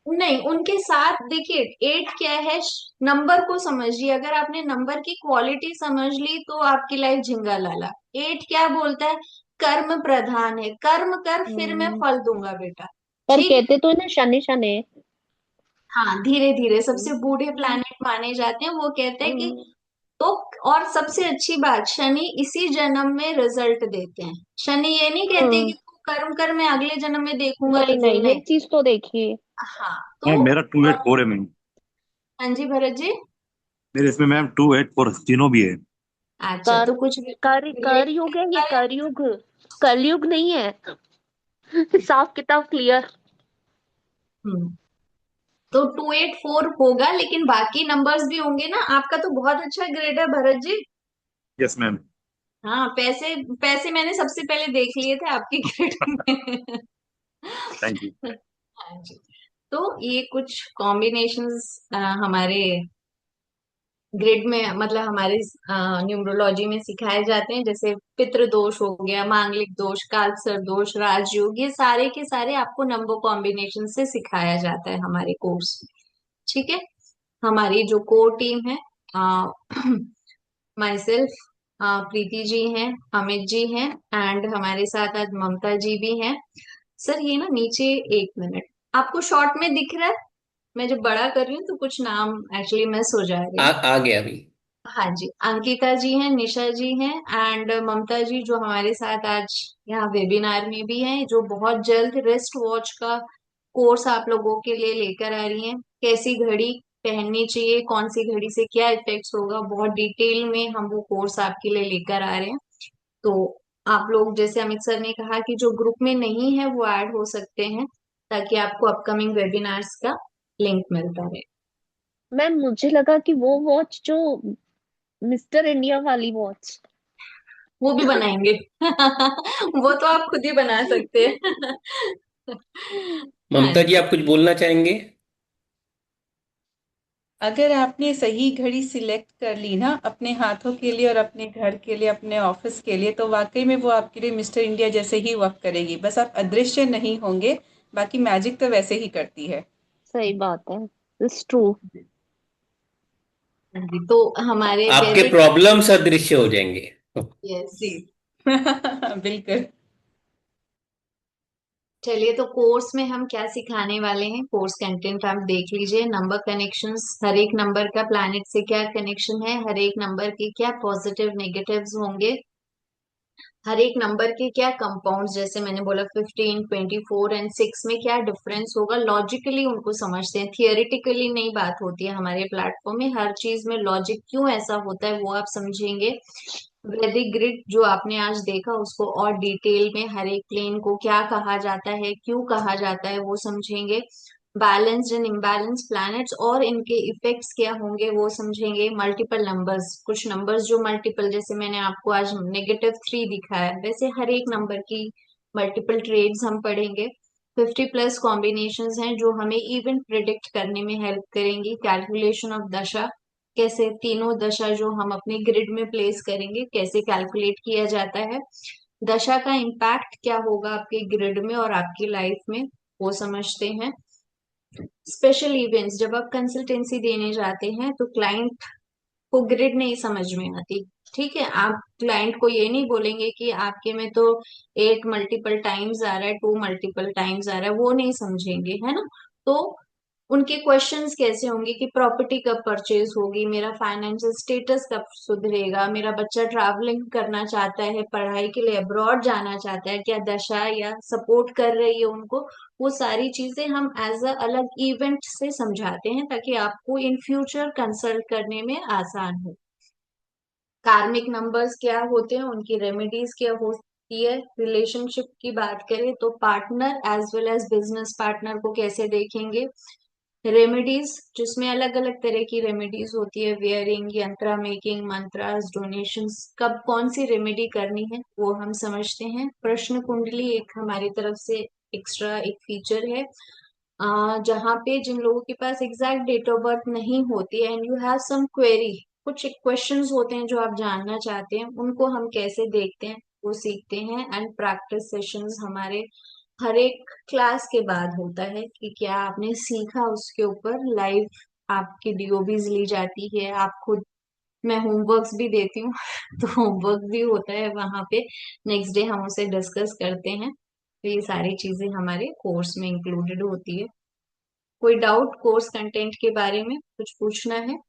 नहीं, उनके साथ देखिए 8 क्या है, नंबर को समझिए, अगर आपने नंबर की क्वालिटी समझ ली तो आपकी लाइफ झिंगा लाला। 8 क्या बोलता है, कर्म प्रधान है, कर्म कर फिर मैं हम्म, फल दूंगा बेटा, पर ठीक। कहते तो है ना शनि शनि। हाँ, धीरे धीरे सबसे बूढ़े हम्म, प्लैनेट माने जाते हैं, वो कहते हैं कि, हम्म, तो और सबसे अच्छी बात, शनि इसी जन्म में रिजल्ट देते हैं। शनि ये नहीं कहते कि हम्म, तू कर्म कर मैं अगले जन्म में देखूंगा नहीं तुझे, नहीं, ये नहीं। चीज तो देखिए। हाँ मैम तो, मेरा टू एट और फोर है मैम। हाँ जी भरत जी। मेरे इसमें मैम 284 तीनों भी है। अच्छा, कर तो कुछ कर युग है ये, कर युग, कलयुग नहीं है। साफ किताब क्लियर। हम्म, तो 284 होगा, लेकिन बाकी नंबर्स भी होंगे ना। आपका तो बहुत अच्छा ग्रेड है भरत जी। Yes ma'am. हाँ, पैसे पैसे मैंने सबसे पहले देख लिए थे आपके ग्रेड में। Thank you. हाँ जी। तो ये कुछ कॉम्बिनेशंस हमारे ग्रिड में, मतलब हमारे न्यूमरोलॉजी में सिखाए जाते हैं। जैसे पितृ दोष हो गया, मांगलिक दोष, कालसर्प दोष, राजयोग, ये सारे के सारे आपको नंबर कॉम्बिनेशन से सिखाया जाता है हमारे कोर्स में, ठीक है। हमारी जो कोर टीम है, माई सेल्फ, प्रीति जी हैं, अमित जी हैं, एंड हमारे साथ आज ममता जी भी हैं। सर ये ना नीचे, एक मिनट, आपको शॉर्ट में दिख रहा है? मैं जब बड़ा कर रही हूँ तो कुछ नाम एक्चुअली मिस हो जा रहे हैं। आ गया अभी। हाँ जी, अंकिता जी हैं, निशा जी हैं एंड ममता जी जो हमारे साथ आज यहाँ वेबिनार में भी हैं, जो बहुत जल्द रिस्ट वॉच का कोर्स आप लोगों के लिए लेकर आ रही हैं। कैसी घड़ी पहननी चाहिए, कौन सी घड़ी से क्या इफेक्ट्स होगा, बहुत डिटेल में हम वो कोर्स आपके लिए लेकर आ रहे हैं। तो आप लोग, जैसे अमित सर ने कहा कि जो ग्रुप में नहीं है वो ऐड हो सकते हैं, ताकि आपको अपकमिंग वेबिनार्स का लिंक मिलता रहे। मैम मुझे लगा कि वो वॉच जो मिस्टर इंडिया वाली वॉच। वो भी बनाएंगे। वो तो आप खुद ही बना सकते हैं। हाँ ममता जी, जी। आप कुछ बोलना चाहेंगे? अगर आपने सही घड़ी सिलेक्ट कर ली ना अपने हाथों के लिए और अपने घर के लिए, अपने ऑफिस के लिए, तो वाकई में वो आपके लिए मिस्टर इंडिया जैसे ही वर्क करेगी। बस आप अदृश्य नहीं होंगे, बाकी मैजिक तो वैसे ही करती है। सही बात है, इट्स ट्रू। हाँ जी, तो हमारे आपके वैदिक। प्रॉब्लम्स अदृश्य हो जाएंगे। यस। जी। बिल्कुल। चलिए, तो कोर्स में हम क्या सिखाने वाले हैं, कोर्स कंटेंट आप देख लीजिए। नंबर कनेक्शंस, हर एक नंबर का प्लैनेट से क्या कनेक्शन है, हर एक नंबर के क्या पॉजिटिव नेगेटिव्स होंगे, हर एक नंबर के क्या कंपाउंड्स, जैसे मैंने बोला 15, 24 एंड 6 में क्या डिफरेंस होगा, लॉजिकली उनको समझते हैं। थियोरिटिकली नहीं बात होती है हमारे प्लेटफॉर्म में, हर चीज में लॉजिक क्यों ऐसा होता है वो आप समझेंगे। वैदिक ग्रिड जो आपने आज देखा, उसको और डिटेल में हर एक प्लेन को क्या कहा जाता है, क्यों कहा जाता है, वो समझेंगे। बैलेंस्ड एंड इम्बैलेंस प्लैनेट्स और इनके इफेक्ट्स क्या होंगे वो समझेंगे। मल्टीपल नंबर्स, कुछ नंबर्स जो मल्टीपल, जैसे मैंने आपको आज -3 दिखाया, वैसे हर एक नंबर की मल्टीपल ट्रेड्स हम पढ़ेंगे। 50+ कॉम्बिनेशंस हैं जो हमें इवेंट प्रिडिक्ट करने में हेल्प करेंगी। कैलकुलेशन ऑफ दशा, कैसे तीनों दशा जो हम अपने ग्रिड में प्लेस करेंगे कैसे कैलकुलेट किया जाता है। दशा का इम्पैक्ट क्या होगा आपके ग्रिड में और आपकी लाइफ में, वो समझते हैं। स्पेशल इवेंट्स, जब आप कंसल्टेंसी देने जाते हैं तो क्लाइंट को ग्रिड नहीं समझ में आती। ठीक है, आप क्लाइंट को ये नहीं बोलेंगे कि आपके में तो 8 मल्टीपल टाइम्स आ रहा है, 2 मल्टीपल टाइम्स आ रहा है, वो नहीं समझेंगे, है ना। तो उनके क्वेश्चंस कैसे होंगे कि प्रॉपर्टी कब परचेज होगी, मेरा फाइनेंशियल स्टेटस कब सुधरेगा, मेरा बच्चा ट्रैवलिंग करना चाहता है, पढ़ाई के लिए अब्रॉड जाना चाहता है, क्या दशा या सपोर्ट कर रही है उनको। वो सारी चीजें हम एज अ अलग इवेंट से समझाते हैं, ताकि आपको इन फ्यूचर कंसल्ट करने में आसान हो। कार्मिक नंबर्स क्या होते हैं, उनकी रेमेडीज क्या होती है। रिलेशनशिप की बात करें तो partner as well as business partner को कैसे देखेंगे। रेमेडीज, जिसमें अलग अलग तरह की रेमेडीज होती है, वेयरिंग, यंत्रा मेकिंग, मंत्रास, डोनेशंस, कब कौन सी रेमेडी करनी है वो हम समझते हैं। प्रश्न कुंडली एक हमारी तरफ से एक्स्ट्रा एक फीचर है, जहाँ पे जिन लोगों के पास एग्जैक्ट डेट ऑफ बर्थ नहीं होती है and you have some query, कुछ क्वेश्चंस होते हैं जो आप जानना चाहते हैं, उनको हम कैसे देखते हैं वो सीखते हैं। एंड प्रैक्टिस सेशंस हमारे हर एक क्लास के बाद होता है कि क्या आपने सीखा, उसके ऊपर लाइव आपकी डीओबीज ली जाती है। आप खुद, मैं होमवर्क्स भी देती हूँ तो होमवर्क भी होता है वहां पे, नेक्स्ट डे हम उसे डिस्कस करते हैं। तो ये सारी चीजें हमारे कोर्स में इंक्लूडेड होती है। कोई डाउट कोर्स कंटेंट के बारे में, कुछ पूछना है?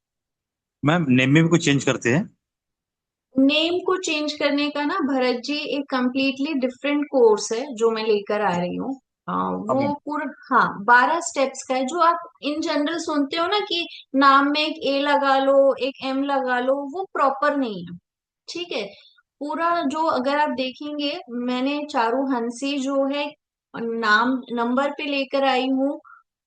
मैम नेम में भी कुछ चेंज करते हैं? नेम को चेंज करने का ना भरत जी, एक कंप्लीटली डिफरेंट कोर्स है जो मैं लेकर आ रही हूँ। हाँ वो मैम। पूरा, हाँ, 12 स्टेप्स का है। जो आप इन जनरल सुनते हो ना कि नाम में एक ए लगा लो, एक एम लगा लो, वो प्रॉपर नहीं है। ठीक है, पूरा जो अगर आप देखेंगे, मैंने चारू हंसी जो है नाम नंबर पे लेकर आई हूँ,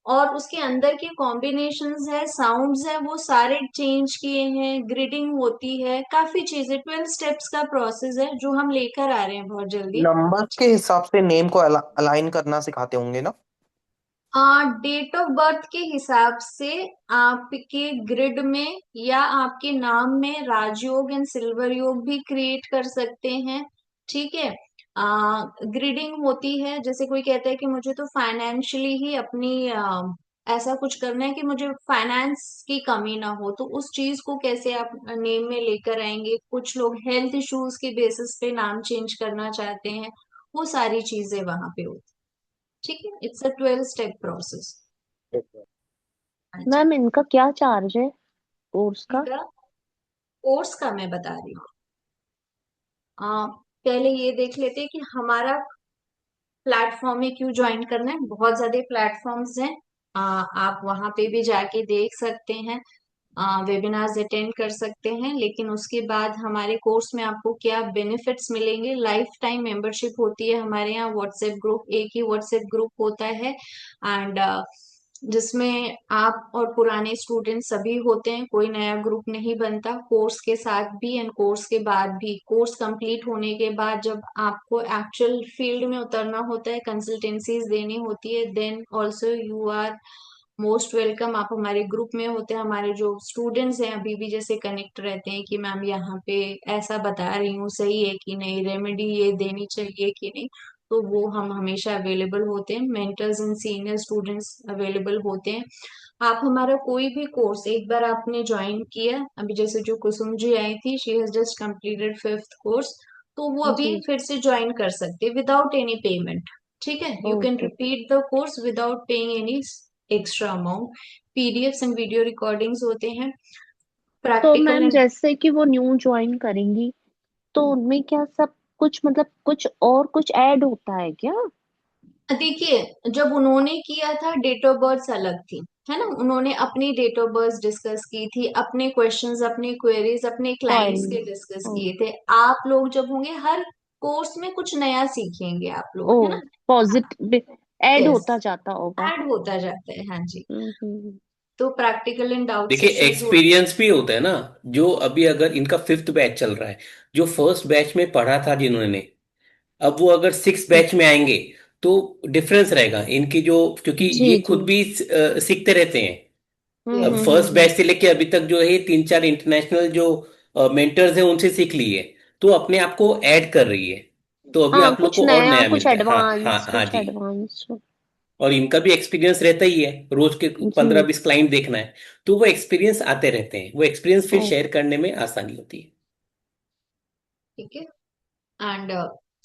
और उसके अंदर के कॉम्बिनेशंस है, साउंड्स है, वो सारे चेंज किए हैं। ग्रिडिंग होती है, काफी चीजें, 12 स्टेप्स का प्रोसेस है जो हम लेकर आ रहे हैं बहुत जल्दी। नंबर्स के हिसाब से नेम को अलाइन करना सिखाते होंगे ना? डेट ऑफ बर्थ के हिसाब से आपके ग्रिड में या आपके नाम में राजयोग एंड सिल्वर योग भी क्रिएट कर सकते हैं। ठीक है, ग्रिडिंग होती है, जैसे कोई कहता है कि मुझे तो फाइनेंशियली ही अपनी ऐसा कुछ करना है कि मुझे फाइनेंस की कमी ना हो, तो उस चीज को कैसे आप नेम में लेकर आएंगे। कुछ लोग हेल्थ इश्यूज के बेसिस पे नाम चेंज करना चाहते हैं, वो सारी चीजें वहां पे होती। ठीक है, इट्स अ 12 स्टेप प्रोसेस। हाँ जी। मैम इनका क्या चार्ज है कोर्स का? इनका कोर्स का मैं बता रही हूँ। पहले ये देख लेते हैं कि हमारा प्लेटफॉर्म में क्यों ज्वाइन करना है। बहुत ज्यादा प्लेटफॉर्म्स हैं, आप वहां पे भी जाके देख सकते हैं, वेबिनार्स अटेंड कर सकते हैं। लेकिन उसके बाद हमारे कोर्स में आपको क्या बेनिफिट्स मिलेंगे। लाइफ टाइम मेंबरशिप होती है हमारे यहाँ। व्हाट्सएप ग्रुप, एक ही व्हाट्सएप ग्रुप होता है, एंड जिसमें आप और पुराने स्टूडेंट सभी होते हैं, कोई नया ग्रुप नहीं बनता। कोर्स के साथ भी एंड कोर्स के बाद भी, कोर्स कंप्लीट होने के बाद जब आपको एक्चुअल फील्ड में उतरना होता है, कंसल्टेंसीज देनी होती है, then also you are most welcome. आप हमारे ग्रुप में होते हैं। हमारे जो स्टूडेंट्स हैं अभी भी जैसे कनेक्ट रहते हैं कि मैम यहाँ पे ऐसा बता रही हूँ, सही है कि नहीं, रेमेडी ये देनी चाहिए कि नहीं, तो वो हम हमेशा अवेलेबल होते हैं। Mentors and senior students available होते हैं। आप हमारा कोई भी कोर्स एक बार आपने ज्वाइन किया, अभी जैसे जो कुसुम जी आई थी, she has just completed 5th course, तो वो अभी जी। फिर से ज्वाइन कर सकते हैं विदाउट एनी पेमेंट। ठीक है, you can okay. Repeat the course without paying any extra amount. PDFs and video recordings होते हैं, तो प्रैक्टिकल मैम एंड। जैसे कि वो न्यू ज्वाइन करेंगी तो उनमें क्या सब कुछ मतलब कुछ और कुछ ऐड होता है क्या? देखिए, जब उन्होंने किया था डेट ऑफ बर्थ अलग थी, है ना, उन्होंने अपनी डेट ऑफ बर्थ डिस्कस की थी, अपने क्वेश्चंस, अपने क्वेरीज अपने क्लाइंट्स के क्वारीज। डिस्कस ओ। किए थे। आप लोग जब होंगे, हर कोर्स में कुछ नया सीखेंगे आप ओ। लोग, है ना। पॉजिटिव ऐड यस, होता जाता होगा। ऐड होता जाता है, हाँ जी। हम्म। तो प्रैक्टिकल एंड डाउट देखिए, सेशंस होते हैं। एक्सपीरियंस भी होता है ना। जो अभी अगर इनका 5th बैच चल रहा है, जो फर्स्ट बैच में पढ़ा था जिन्होंने, अब वो अगर 6th बैच में आएंगे तो डिफरेंस रहेगा इनकी जो, क्योंकि जी ये जी। खुद भी सीखते रहते हैं। अब फर्स्ट हम्म। बैच से लेके अभी तक जो है 3-4 इंटरनेशनल जो मेंटर्स हैं उनसे सीख ली है, तो अपने आप को ऐड कर रही है। तो अभी हाँ, आप लोग कुछ को और नया नया कुछ मिलता है। हाँ हाँ एडवांस हाँ कुछ जी। एडवांस। और इनका भी एक्सपीरियंस रहता ही है, रोज के पंद्रह जी। बीस क्लाइंट देखना है, तो वो एक्सपीरियंस आते रहते हैं, वो एक्सपीरियंस फिर ओ। शेयर करने में आसानी होती है। ठीक है, एंड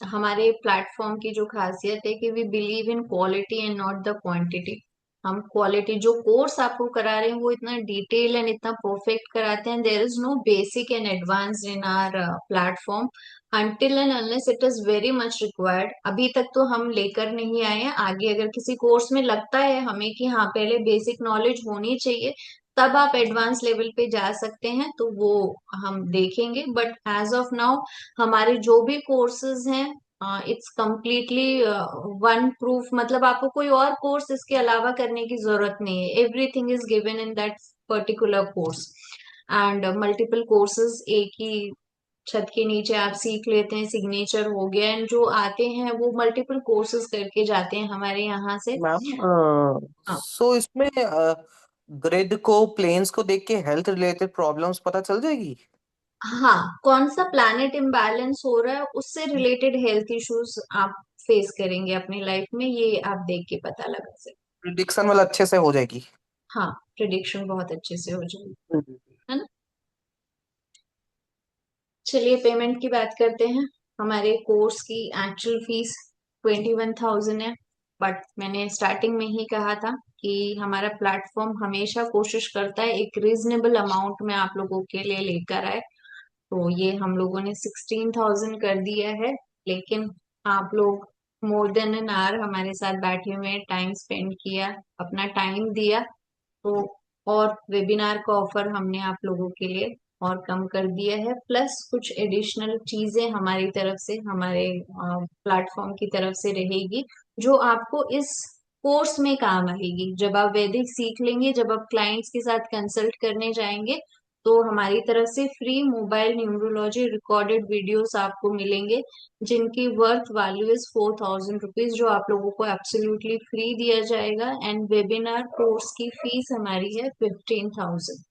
हमारे प्लेटफॉर्म की जो खासियत है कि we believe in quality and not the quantity. हम क्वालिटी, जो कोर्स आपको करा रहे हैं वो इतना डिटेल एंड इतना परफेक्ट कराते हैं। There is no basic and advance in our platform until and unless it is very much required. अभी तक तो हम लेकर नहीं आए हैं। आगे अगर किसी कोर्स में लगता है हमें कि हाँ पहले बेसिक नॉलेज होनी चाहिए, तब आप एडवांस लेवल पे जा सकते हैं, तो वो हम देखेंगे। बट एज ऑफ नाउ हमारे जो भी कोर्सेज हैं, इट्स कम्प्लीटली वन प्रूफ, मतलब आपको कोई और कोर्स इसके अलावा करने की जरूरत नहीं है। Everything is given in that particular course, and multiple courses एक ही छत के नीचे आप सीख लेते हैं। सिग्नेचर हो गया, एंड जो आते हैं वो मल्टीपल कोर्सेज करके जाते हैं हमारे यहाँ से। मैम, हाँ, सो इसमें ग्रिड को प्लेन्स को देख के हेल्थ रिलेटेड प्रॉब्लम्स पता चल जाएगी? हाँ, कौन सा प्लैनेट इम्बैलेंस हो रहा है उससे रिलेटेड हेल्थ इश्यूज आप फेस करेंगे अपनी लाइफ में, ये आप देख के पता लगा सकते। प्रिडिक्शन वाला अच्छे से हो जाएगी? हाँ, प्रिडिक्शन बहुत अच्छे से हो जाएगी, हम्म। है ना। चलिए पेमेंट की बात करते हैं। हमारे कोर्स की एक्चुअल फीस 21,000 है, बट मैंने स्टार्टिंग में ही कहा था कि हमारा प्लेटफॉर्म हमेशा कोशिश करता है एक रीजनेबल अमाउंट में आप लोगों के लिए लेकर आए। तो ये हम लोगों ने 16,000 कर दिया है। लेकिन आप लोग मोर देन एन आवर हमारे साथ बैठे हुए, टाइम स्पेंड किया, अपना टाइम दिया, तो और वेबिनार का ऑफर हमने आप लोगों के लिए और कम कर दिया है। प्लस कुछ एडिशनल चीजें हमारी तरफ से, हमारे प्लेटफॉर्म की तरफ से रहेगी, जो आपको इस कोर्स में काम आएगी। जब आप वैदिक सीख लेंगे, जब आप क्लाइंट्स के साथ कंसल्ट करने जाएंगे, तो हमारी तरफ से free mobile numerology recorded videos आपको मिलेंगे, जिनकी वर्थ वैल्यू इज 4,000 रुपीज, जो आप लोगों को एब्सोल्युटली फ्री दिया जाएगा। एंड वेबिनार कोर्स की फीस हमारी है 15,000।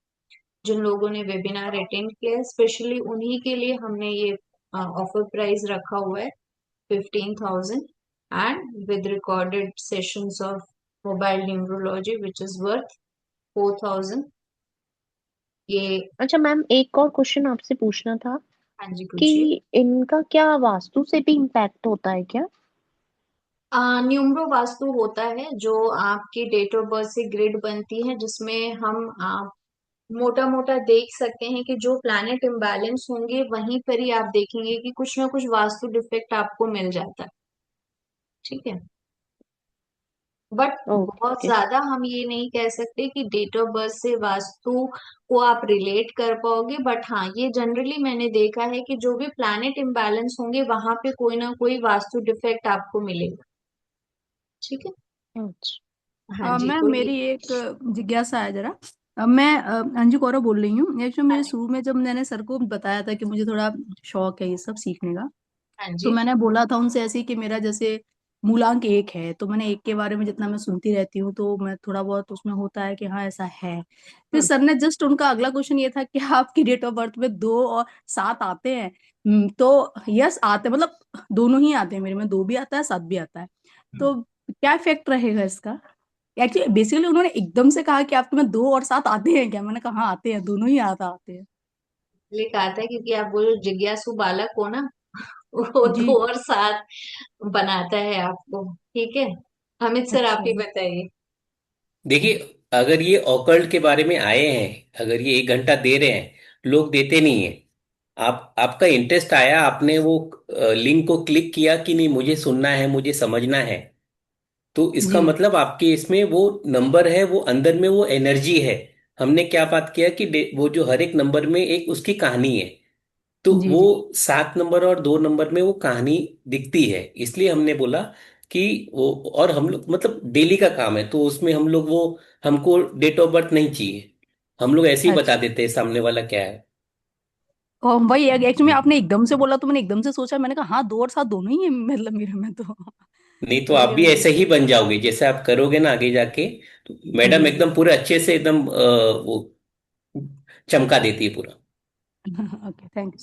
जिन लोगों ने वेबिनार अटेंड किया है, स्पेशली उन्हीं के लिए हमने ये ऑफर प्राइस रखा हुआ है 15,000, and with recorded sessions of mobile numerology which is worth 4,000। ये, अच्छा मैम, एक और क्वेश्चन आपसे पूछना था हाँ जी कि पूछिए। इनका क्या वास्तु से भी इम्पैक्ट होता है क्या? न्यूमरो वास्तु होता है जो आपकी डेट ऑफ बर्थ से ग्रिड बनती है, जिसमें हम मोटा मोटा देख सकते हैं कि जो प्लैनेट इम्बैलेंस होंगे वहीं पर ही आप देखेंगे कि कुछ ना कुछ वास्तु डिफेक्ट आपको मिल जाता है। ठीक है, बट ओके बहुत ओके। ज्यादा हम ये नहीं कह सकते कि डेट ऑफ बर्थ से वास्तु को आप रिलेट कर पाओगे, बट हाँ ये जनरली मैंने देखा है कि जो भी प्लैनेट इम्बैलेंस होंगे वहां पे कोई ना कोई वास्तु डिफेक्ट आपको मिलेगा। ठीक है, अच्छा। हाँ जी मैम बोलिए। मेरी एक जिज्ञासा है जरा। मैं अंजू कौरव बोल रही हूँ। एक्चुअली हाँ मेरे जी, शुरू में जब मैंने सर को बताया था कि मुझे थोड़ा शौक है ये सब सीखने का, हाँ तो जी, मैंने बोला था उनसे ऐसे ही कि मेरा जैसे मूलांक एक है, तो मैंने एक के बारे में जितना मैं सुनती रहती हूँ तो मैं थोड़ा बहुत उसमें होता है कि हाँ ऐसा है। फिर हम्म, सर ने जस्ट उनका अगला क्वेश्चन ये था कि आपकी डेट ऑफ बर्थ में 2 और 7 आते हैं। तो यस आते हैं, मतलब दोनों ही आते हैं, मेरे में 2 भी आता है 7 भी आता है। तो क्या इफेक्ट रहेगा इसका? एक्चुअली बेसिकली उन्होंने एकदम से कहा कि आपके में 2 और 7 आते हैं क्या? मैंने कहा हाँ आते हैं, दोनों ही आता आते हैं। इसलिए कहा था क्योंकि आप बोलो जिज्ञासु बालक हो ना, वो जी। 2 और 7 बनाता है आपको। ठीक है, अमित सर आप अच्छा। ही बताइए। देखिए, अगर ये ऑकल्ट के बारे में आए हैं, अगर ये 1 घंटा दे रहे हैं, लोग देते नहीं है। आपका इंटरेस्ट आया, आपने वो लिंक को क्लिक किया कि नहीं मुझे सुनना है, मुझे समझना है, तो इसका जी मतलब आपके इसमें वो नंबर है, वो अंदर में वो एनर्जी है। हमने क्या बात किया कि वो जो हर एक नंबर में एक उसकी कहानी है, तो जी वो जी। 7 नंबर और 2 नंबर में वो कहानी दिखती है, इसलिए हमने बोला कि वो, और हम लोग मतलब डेली का काम है, तो उसमें हम लोग वो, हमको डेट ऑफ बर्थ नहीं चाहिए, हम लोग ऐसे ही बता अच्छा। देते हैं सामने वाला क्या है। और वही एक्चुअली आपने एकदम से बोला तो मैंने एकदम से सोचा, मैंने कहा हाँ 2 और 7 दोनों ही है मतलब मेरे में तो। नहीं तो आप वही भी मैंने। ऐसे ही बन जाओगे, जैसे आप करोगे ना आगे जाके, तो मैडम जी जी। एकदम पूरे अच्छे से एकदम वो चमका देती है पूरा। Okay thank you.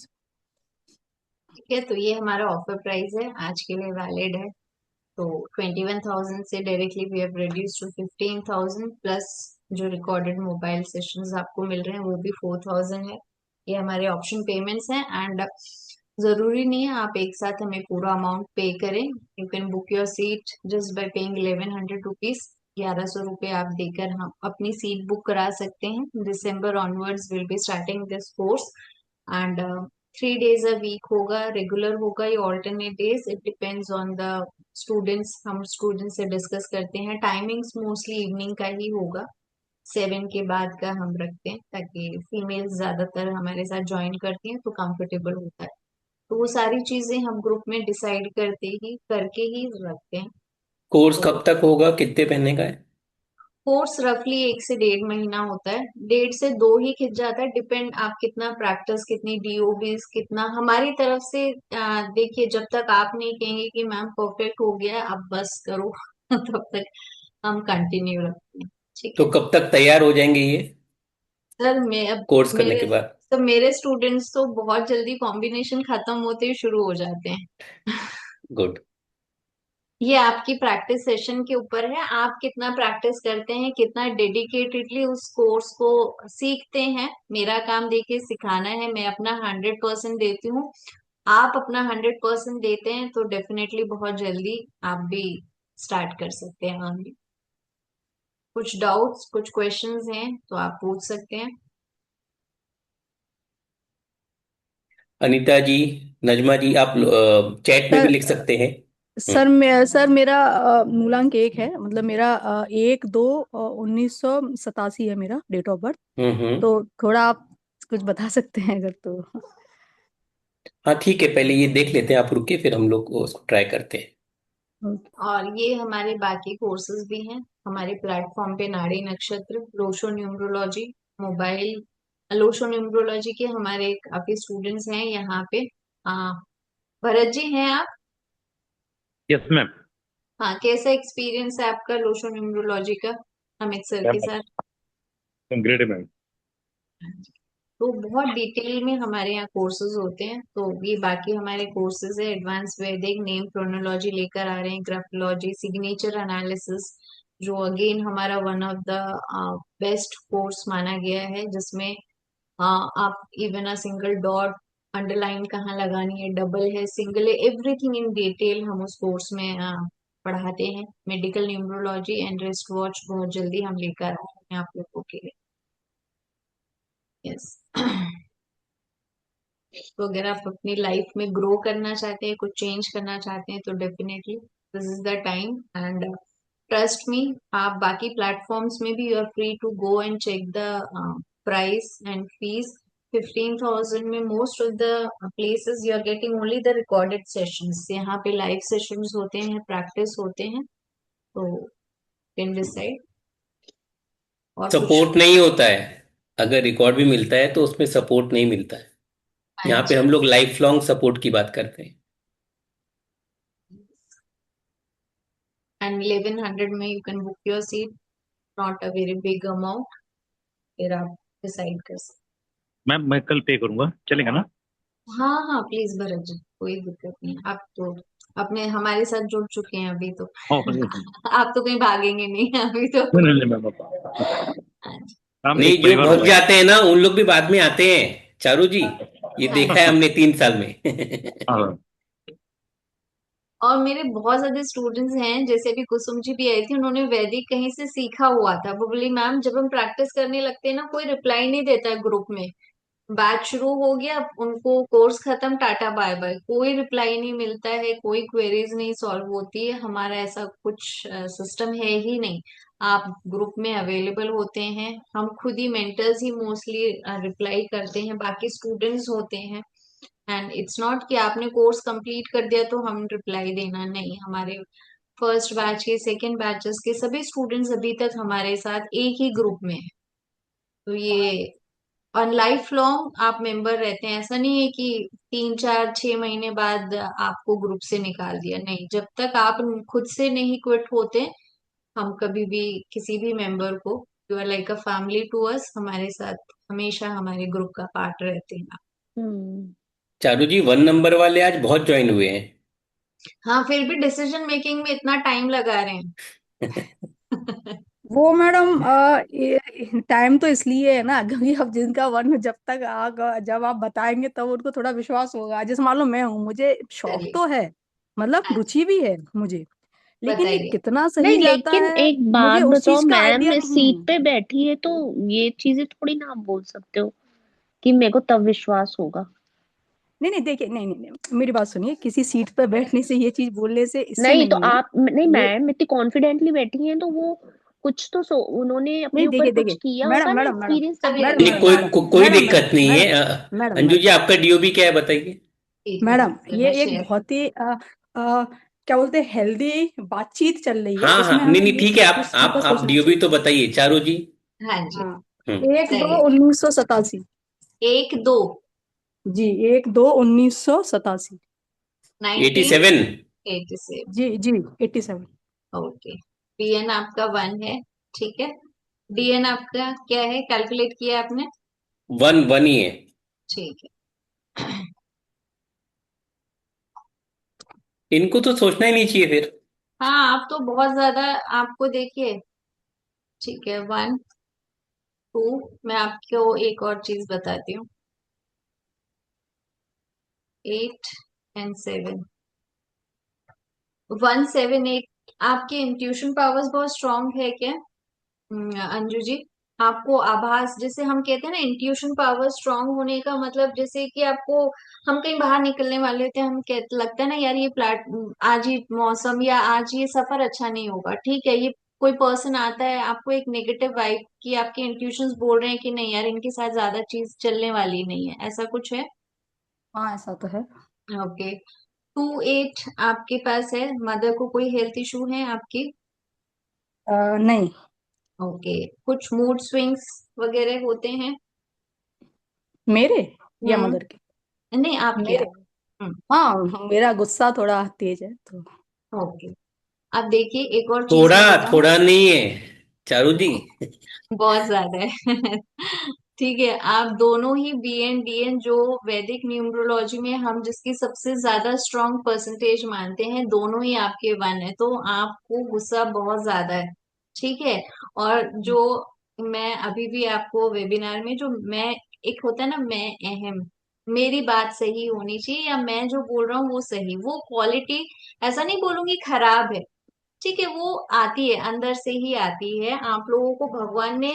ठीक है, तो ये हमारा ऑफर प्राइस है, आज के लिए वैलिड है। तो 21,000 से directly we have reduce to 15,000, plus जो रिकॉर्डेड मोबाइल सेशंस आपको मिल रहे हैं वो भी 4,000 है। ये हमारे ऑप्शन पेमेंट्स हैं, एंड जरूरी नहीं है आप एक साथ हमें पूरा अमाउंट पे करें। You can book your seat just by paying 1100 rupees. 1,100 रुपये आप देकर हम अपनी सीट बुक करा सकते हैं। December onwards will be starting this course, and 3 days a week होगा, रेगुलर होगा या alternate days, it depends on the students. हम स्टूडेंट्स से डिस्कस करते हैं, टाइमिंग्स मोस्टली इवनिंग का ही होगा, 7 के बाद का हम रखते हैं ताकि फीमेल्स ज्यादातर हमारे साथ ज्वाइन करती हैं तो कंफर्टेबल होता है। तो वो सारी चीजें हम ग्रुप में डिसाइड करके ही रखते हैं। कोर्स तो कब तक होगा, कितने पहनने का है? कोर्स रफली 1 से 1.5 महीना होता है, 1.5 से 2 ही खिंच जाता है, डिपेंड आप कितना प्रैक्टिस, कितनी डीओबीज, कितना हमारी तरफ से। देखिए जब तक आप नहीं कहेंगे कि मैम परफेक्ट हो गया अब बस करो तब तक हम कंटिन्यू रखते हैं। ठीक तो है कब तक तैयार हो जाएंगे ये सर, मैं अब कोर्स करने मेरे के बाद? मेरे स्टूडेंट्स तो बहुत जल्दी कॉम्बिनेशन खत्म होते ही शुरू हो जाते हैं गुड। ये आपकी प्रैक्टिस सेशन के ऊपर है, आप कितना प्रैक्टिस करते हैं, कितना डेडिकेटेडली उस कोर्स को सीखते हैं। मेरा काम देखिए सिखाना है, मैं अपना 100% देती हूँ। आप अपना 100% देते हैं तो डेफिनेटली बहुत जल्दी आप भी स्टार्ट कर सकते हैं अर्निंग। कुछ डाउट्स, कुछ क्वेश्चंस हैं तो आप पूछ सकते हैं। अनीता जी, नजमा जी, आप चैट में भी सर लिख सकते हैं। सर मैं सर मेरा मूलांक एक है, मतलब मेरा 1/2/1987 है मेरा डेट ऑफ बर्थ। हम्म। तो थोड़ा आप कुछ बता सकते हैं अगर तो। हाँ ठीक है, पहले ये देख लेते हैं, आप रुकिए, फिर हम लोग उसको ट्राई करते हैं। ओके। और ये हमारे बाकी कोर्सेज भी हैं हमारे प्लेटफॉर्म पे, नाड़ी नक्षत्र, Lo Shu numerology, mobile Lo Shu numerology के हमारे काफी स्टूडेंट्स हैं यहाँ पे। हाँ, भरत जी हैं आप? Yes ma'am. हाँ, कैसा एक्सपीरियंस है आपका लोशो न्यूमरोलॉजी का अमित सर के साथ? ग्रेट है मैम। तो बहुत डिटेल में हमारे यहाँ कोर्सेज होते हैं, तो ये बाकी हमारे कोर्सेज है, एडवांस वैदिक नेम क्रोनोलॉजी लेकर आ रहे हैं, ग्राफोलॉजी, सिग्नेचर एनालिसिस, जो अगेन हमारा one of the best course माना गया है, जिसमें आप even a single dot, underline कहाँ लगानी है, डबल है, सिंगल है, एवरीथिंग इन डिटेल हम उस कोर्स में पढ़ाते हैं। Medical numerology and wrist watch बहुत जल्दी हम लेकर आ रहे हैं आप लोगों के लिए। यस। तो अगर आप अपनी लाइफ में ग्रो करना चाहते हैं, कुछ चेंज करना चाहते हैं, तो definitely this is the time. And trust me, आप बाकी प्लेटफॉर्म्स में भी you are free to go and check the price and fees. 15,000 में most of the places you are getting only the recorded sessions. यहाँ पे लाइव सेशंस होते हैं, प्रैक्टिस होते हैं, तो कैन डिसाइड। और कुछ? सपोर्ट नहीं होता है। अगर रिकॉर्ड भी मिलता है तो उसमें सपोर्ट नहीं मिलता है। हाँ यहाँ पे जी। हम लोग लाइफ लॉन्ग सपोर्ट की बात करते हैं। एंड 1100 में you can book your seat, not a very big amount. फिर आप डिसाइड कर सकते। मैम मैं कल पे करूंगा, चलेगा ना? हाँ हाँ, प्लीज भरत जी, कोई दिक्कत नहीं है। आप तो अपने हमारे साथ जुड़ चुके हैं अभी तो। हाँ नहीं आप तो कहीं भागेंगे नहीं अभी तो। नहीं नहीं मैम, हाँ जी। हम नहीं, एक जो परिवार हो भग गए। जाते हैं ना उन लोग भी बाद में आते हैं, चारू जी। ये हाँ देखा है जी। हमने 3 साल में। हाँ और मेरे बहुत ज्यादा स्टूडेंट्स हैं, जैसे अभी कुसुम जी भी आई थी, उन्होंने वैदिक कहीं से सीखा हुआ था। वो बोली मैम जब हम प्रैक्टिस करने लगते हैं ना, कोई रिप्लाई नहीं देता है ग्रुप में। बैच शुरू हो गया, उनको कोर्स खत्म, टाटा बाय बाय, कोई रिप्लाई नहीं मिलता है, कोई क्वेरीज नहीं सॉल्व होती है। हमारा ऐसा कुछ सिस्टम है ही नहीं। आप ग्रुप में अवेलेबल होते हैं, हम खुद ही मेंटर्स ही मोस्टली रिप्लाई करते हैं, बाकी स्टूडेंट्स होते हैं। एंड इट्स नॉट कि आपने कोर्स कंप्लीट कर दिया तो हम रिप्लाई देना, नहीं। हमारे फर्स्ट बैच के, सेकेंड बैचेस के सभी स्टूडेंट्स अभी तक हमारे साथ एक ही ग्रुप में है। तो ये और लाइफ लॉन्ग आप मेंबर रहते हैं। ऐसा नहीं है कि 3 4 6 महीने बाद आपको ग्रुप से निकाल दिया, नहीं। जब तक आप खुद से नहीं क्विट होते, हम कभी भी किसी भी मेंबर को, you are like a family to us, हमारे साथ हमेशा हमारे ग्रुप का पार्ट रहते हैं आप। हम्म। चारू जी, 1 नंबर वाले आज बहुत ज्वाइन हुए हैं। हाँ, फिर भी डिसीजन मेकिंग में इतना टाइम लगा रहे हैं। वो मैडम टाइम तो इसलिए है ना क्योंकि अब जिनका वन जब तक जब आप बताएंगे तब उनको थोड़ा विश्वास होगा। जैसे मान लो मैं हूँ, मुझे शौक चलिए। तो है, मतलब अच्छा, रुचि भी है मुझे, लेकिन ये बताइए। कितना नहीं सही जाता लेकिन है एक मुझे बात उस बताओ चीज का मैम, आइडिया इस नहीं सीट है। पे बैठी है तो ये चीजें थोड़ी ना आप बोल सकते हो कि मेरे को तब विश्वास होगा। नहीं नहीं, देखिए, नहीं नहीं नहीं, मेरी बात सुनिए, किसी सीट पर बैठने से, ये चीज बोलने से, इससे नहीं तो नहीं है आप नहीं, ये। मैम इतनी कॉन्फिडेंटली बैठी हैं तो वो कुछ तो उन्होंने अपने नहीं, ऊपर देखिए कुछ देखिए, किया मैडम होगा ना, मैडम मैडम एक्सपीरियंस तभी अभी बैठी नहीं, है। कोई मैडम कोई मैडम मैडम दिक्कत नहीं है। मैडम मैडम अंजू मैडम जी, आपका डीओबी क्या है बताइए। एक मैडम, मिनट ये मैं एक शेयर। बहुत ही क्या बोलते हैं, हेल्दी बातचीत चल रही है, हाँ हाँ, इसमें नहीं हमें नहीं, ये ठीक है। आप इस चीज का आप आप सोचना डीओबी चाहिए। तो बताइए चारू जी। हाँ जी। हाँ, हम्म। 1/2/1987। 1 2 जी, 1/2/1987। 19 87। 87। जी जी, 87। ओके। पीएन आपका 1 है, ठीक है। डीएन आपका क्या है, कैलकुलेट किया आपने? 1 1 ही है। ठीक है। इनको तो सोचना ही नहीं चाहिए फिर। हाँ, आप तो बहुत ज्यादा, आपको देखिए, ठीक है। 1 2। मैं आपको एक और चीज बताती हूँ। 8 and 7, 1 7 8। आपके इंट्यूशन पावर्स बहुत स्ट्रांग है क्या? अंजू जी, आपको आभास, जैसे हम कहते हैं ना, इंट्यूशन पावर स्ट्रांग होने का मतलब, जैसे कि आपको, हम कहीं बाहर निकलने वाले होते हैं, हम कहते लगता है ना यार, ये आज ही मौसम या आज ये सफर अच्छा नहीं होगा, ठीक है। ये कोई पर्सन आता है, आपको एक नेगेटिव वाइब की, आपके इंट्यूशंस बोल रहे हैं कि नहीं यार, इनके साथ ज्यादा चीज चलने वाली नहीं है, ऐसा कुछ है? हाँ, ऐसा तो है। ओके। 2 8 आपके पास है, मदर को कोई हेल्थ इशू है आपकी? नहीं। ओके। कुछ मूड स्विंग्स वगैरह होते हैं? मेरे या हम्म। मदर के? नहीं, आपके मेरे, आप। हम्म। हाँ, मेरा गुस्सा थोड़ा तेज है तो। ओके। अब देखिए, एक और चीज थोड़ा मैं बताऊं। थोड़ा नहीं है चारू जी। बहुत ज्यादा है। ठीक है, आप दोनों ही बीएन डीएन, जो वैदिक न्यूमरोलॉजी में हम जिसकी सबसे ज्यादा स्ट्रांग परसेंटेज मानते हैं, दोनों ही आपके 1 है, तो आपको गुस्सा बहुत ज्यादा है, ठीक है। और जो मैं अभी भी आपको वेबिनार में, जो मैं, एक होता है ना, मैं अहम, मेरी बात सही होनी चाहिए, या मैं जो बोल रहा हूँ वो सही, वो क्वालिटी, ऐसा नहीं बोलूंगी खराब है, ठीक है, वो आती है, अंदर से ही आती है। आप लोगों को भगवान ने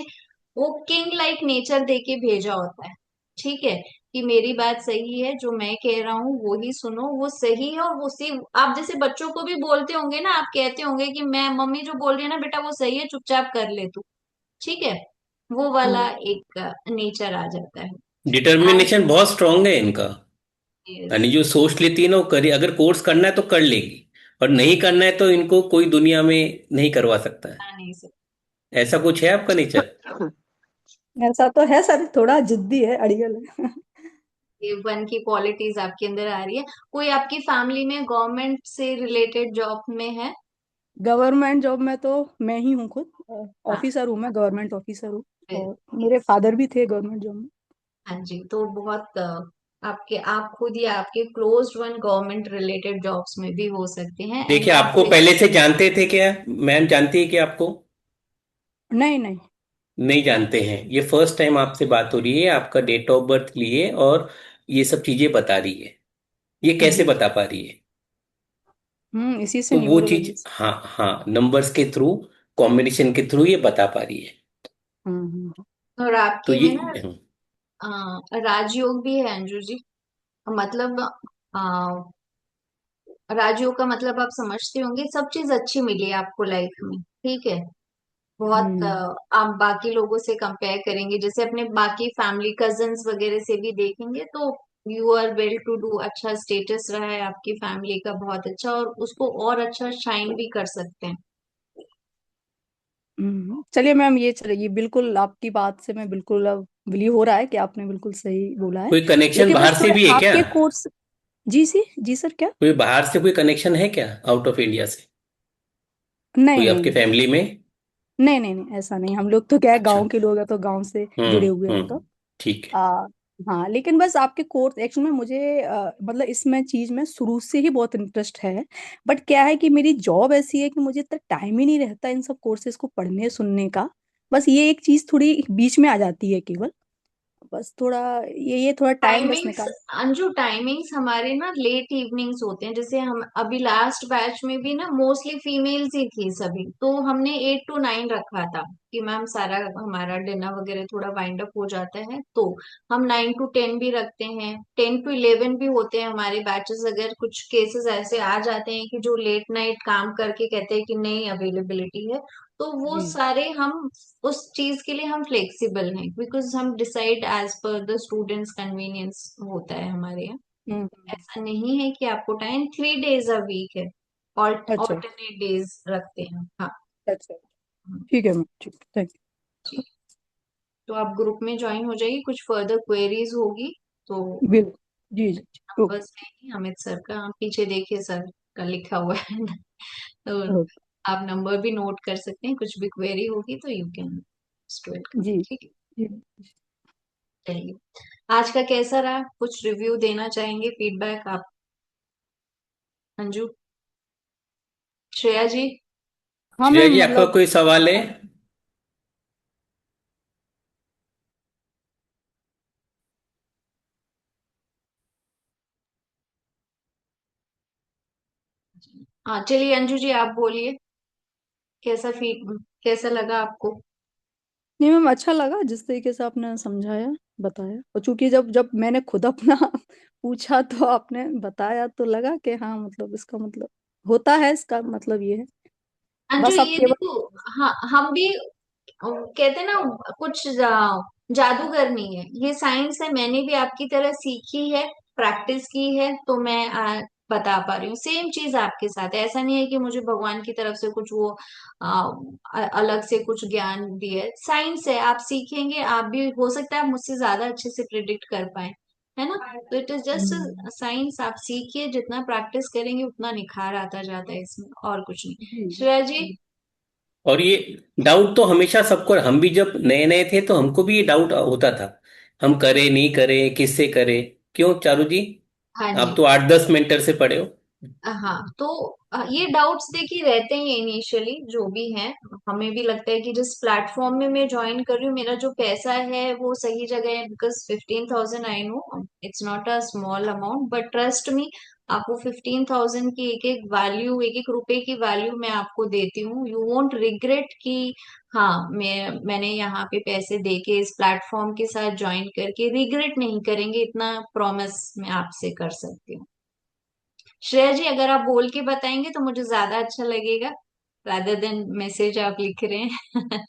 वो किंग लाइक नेचर दे के भेजा होता है, ठीक है, कि मेरी बात सही है, जो मैं कह रहा हूँ वो ही सुनो, वो सही है, और वो सी आप जैसे बच्चों को भी बोलते होंगे ना, आप कहते होंगे कि मैं मम्मी जो बोल रही है ना बेटा वो सही है, चुपचाप कर ले तू, ठीक है, वो वाला एक नेचर आ जाता है। एंड डिटर्मिनेशन बहुत स्ट्रांग है इनका। यस, यानी जो सोच लेती है ना वो करी, अगर कोर्स करना है तो कर लेगी, और नहीं करना है तो इनको कोई दुनिया में नहीं करवा सकता है। नहीं सर, ऐसा कुछ है आपका नेचर? ऐसा तो है सर, थोड़ा जिद्दी है, अड़ियल है। ये वन की क्वालिटीज आपके अंदर आ रही है। कोई आपकी फैमिली में गवर्नमेंट से रिलेटेड जॉब में है? गवर्नमेंट जॉब में तो मैं ही हूँ खुद, हाँ, ऑफिसर हूँ, मैं गवर्नमेंट ऑफिसर हूँ। और मेरे yes, फादर भी थे गवर्नमेंट जॉब में। हाँ जी, तो बहुत आपके आप खुद या आपके close one government related jobs में भी हो सकते हैं, एंड देखिए, आप आपको पहले से जानते थे क्या? मैम जानती है कि आपको? नहीं नहीं। नहीं जानते हैं, ये फर्स्ट टाइम आपसे बात हो रही है, आपका डेट ऑफ बर्थ लिए और ये सब चीजें बता रही है। ये कैसे जी। बता पा रही है? इसी से तो वो न्यूमरोलॉजी चीज, से। हाँ हाँ, नंबर्स के थ्रू, कॉम्बिनेशन के थ्रू ये बता पा रही है। हम्म। और तो आपके ये में ना राजयोग भी है अंजू जी, मतलब राजयोग का मतलब आप समझते होंगे, सब चीज अच्छी मिली आपको लाइफ में, ठीक है, बहुत हम्म आप बाकी लोगों से कंपेयर करेंगे, जैसे अपने बाकी फैमिली कजिन्स वगैरह से भी देखेंगे तो you are well to do, अच्छा स्टेटस रहा है आपकी फैमिली का बहुत अच्छा, और उसको और अच्छा शाइन भी कर सकते हैं। चलिए मैम, ये चलेगी बिल्कुल, आपकी बात से मैं बिल्कुल अब बिलीव हो रहा है कि आपने बिल्कुल सही बोला है। कोई कनेक्शन लेकिन बस बाहर से थोड़े भी है क्या? आपके कोर्स। जी सर, क्या? कोई बाहर से कोई कनेक्शन है क्या, आउट ऑफ इंडिया से? नहीं कोई नहीं आपके नहीं। फैमिली में? नहीं नहीं नहीं, ऐसा नहीं, हम लोग तो क्या है, अच्छा। गांव के लोग हैं तो गांव से जुड़े हुए हैं तो। ठीक है। आ, हाँ, लेकिन बस आपके कोर्स एक्चुअल में मुझे मतलब इसमें चीज में शुरू से ही बहुत इंटरेस्ट है। बट क्या है कि मेरी जॉब ऐसी है कि मुझे इतना टाइम ही नहीं रहता इन सब कोर्सेज को पढ़ने सुनने का। बस ये एक चीज थोड़ी बीच में आ जाती है केवल। बस थोड़ा ये थोड़ा टाइम बस टाइमिंग्स, निकाल। अंजू टाइमिंग्स हमारे ना लेट इवनिंग्स होते हैं, जैसे हम अभी लास्ट बैच में भी ना मोस्टली फीमेल्स ही थी सभी, तो हमने 8 to 9 रखा था कि मैम सारा हमारा डिनर वगैरह थोड़ा वाइंड अप हो जाता है, तो हम 9 to 10 भी रखते हैं, 10 to 11 भी होते हैं हमारे बैचेस, अगर कुछ केसेस ऐसे आ जाते हैं कि जो लेट नाइट काम करके कहते हैं कि नहीं अवेलेबिलिटी है, तो वो जी। सारे हम उस चीज के लिए हम फ्लेक्सिबल हैं, बिकॉज हम decide as per the students convenience होता है हमारे यहाँ। ऐसा नहीं है कि आपको टाइम 3 days अ वीक है, और अच्छा ऑल्टरनेट डेज रखते हैं, हाँ। अच्छा। ठीक है मैम, ठीक, थैंक ठीक, तो आप ग्रुप में ज्वाइन हो जाइए, कुछ फर्दर क्वेरीज होगी तो यू। बिल्कुल। जी जी। ओके। नंबर्स है अमित सर का, आप पीछे देखिए सर का लिखा हुआ है ना, तो ओके। आप नंबर भी नोट कर सकते हैं, कुछ भी क्वेरी होगी तो यू कैन स्टूडेंट, जी ठीक है। जी। चलिए, आज का कैसा रहा, कुछ रिव्यू देना चाहेंगे, फीडबैक आप अंजू, श्रेया जी? हाँ श्रेया मैम, जी, आपका मतलब कोई सवाल है? हाँ चलिए अंजू जी आप बोलिए, कैसा फीड कैसा लगा आपको? नहीं मैम, अच्छा लगा जिस तरीके से आपने समझाया, बताया, और चूंकि जब जब मैंने खुद अपना पूछा तो आपने बताया तो लगा कि हाँ, मतलब इसका मतलब होता है, इसका मतलब ये है। अंजू बस अब ये केवल। देखो, हाँ हम भी कहते हैं ना, कुछ जादूगर नहीं है, ये साइंस है, मैंने भी आपकी तरह सीखी है, प्रैक्टिस की है, तो मैं बता पा रही हूँ, सेम चीज आपके साथ है, ऐसा नहीं है कि मुझे भगवान की तरफ से कुछ वो अलग से कुछ ज्ञान दिया है, साइंस है, आप सीखेंगे, आप भी हो सकता है आप मुझसे ज्यादा अच्छे से प्रिडिक्ट कर पाए, है ना, तो it is just hmm, science, आप सीखिए, जितना प्रैक्टिस करेंगे उतना निखार आता जाता है इसमें, और कुछ नहीं। जी श्रेया जी? जी। और ये डाउट तो हमेशा सबको, हम भी जब नए नए थे तो हमको भी ये डाउट होता था, हम करें नहीं करें, किससे करें, क्यों चारू जी? हाँ आप जी, तो 8-10 मेंटर से पढ़े हो। हाँ, तो ये डाउट्स देखिए रहते हैं इनिशियली, जो भी हैं। हमें भी लगता है कि जिस प्लेटफॉर्म में मैं ज्वाइन कर रही हूँ, मेरा जो पैसा है वो सही जगह है, because 15,000, I know it's not a small amount, but trust me, आपको 15,000 की एक एक वैल्यू, एक एक रुपए की वैल्यू मैं आपको देती हूँ। यू वोंट रिग्रेट कि हाँ, मैंने यहाँ पे पैसे दे के इस प्लेटफॉर्म के साथ ज्वाइन करके रिग्रेट नहीं करेंगे, इतना प्रॉमिस मैं आपसे कर सकती हूँ। श्रेया जी, अगर आप बोल के बताएंगे तो मुझे ज्यादा अच्छा लगेगा, रादर देन मैसेज आप लिख रहे हैं।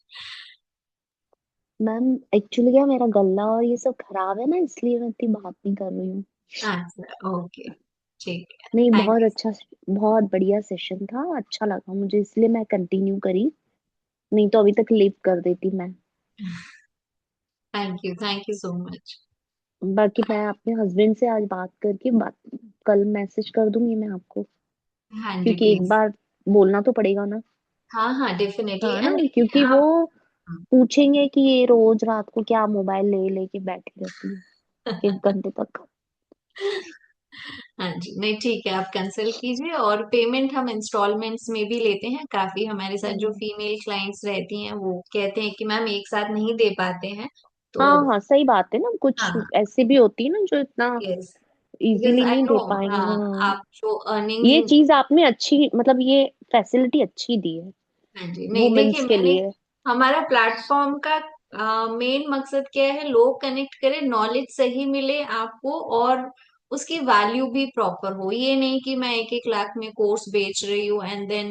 मैम एक्चुअली क्या मेरा गला और ये सब खराब है ना, इसलिए मैं इतनी बात नहीं कर रही हूँ। अच्छा, ओके, ठीक है, नहीं, थैंक बहुत बढ़िया सेशन था, अच्छा लगा मुझे, इसलिए मैं कंटिन्यू करी, नहीं तो अभी तक लीव कर देती मैं। Thank you so much. बाकी मैं अपने हस्बैंड से आज बात करके कल मैसेज कर दूंगी मैं आपको, हाँ जी, क्योंकि एक प्लीज। बार बोलना तो पड़ेगा ना। हाँ हाँ, डेफिनेटली, हाँ ना, एंड क्योंकि वो आप। पूछेंगे कि ये रोज रात को क्या मोबाइल ले लेके बैठी रहती है 1 घंटे तक। हाँ जी, नहीं ठीक है, आप कंसल्ट कीजिए, और पेमेंट हम इंस्टॉलमेंट्स में भी लेते हैं। काफी हमारे साथ जो हम्म। फीमेल क्लाइंट्स रहती हैं वो कहते हैं कि मैम एक साथ नहीं दे पाते हैं, तो हाँ हाँ, सही बात है ना, कुछ हाँ, ऐसी भी होती है ना जो इतना यस, बिकॉज इजीली आई नहीं नो, दे पाएंगे। हाँ, हाँ, आप जो अर्निंग्स। ये चीज आपने अच्छी, मतलब ये फैसिलिटी अच्छी दी है हाँ जी, नहीं देखिए, वुमेन्स के मैंने लिए। हमारा प्लेटफॉर्म का मेन मकसद क्या है, लोग कनेक्ट करें, नॉलेज सही मिले आपको, और उसकी वैल्यू भी प्रॉपर हो। ये नहीं कि मैं एक एक लाख में कोर्स बेच रही हूँ एंड देन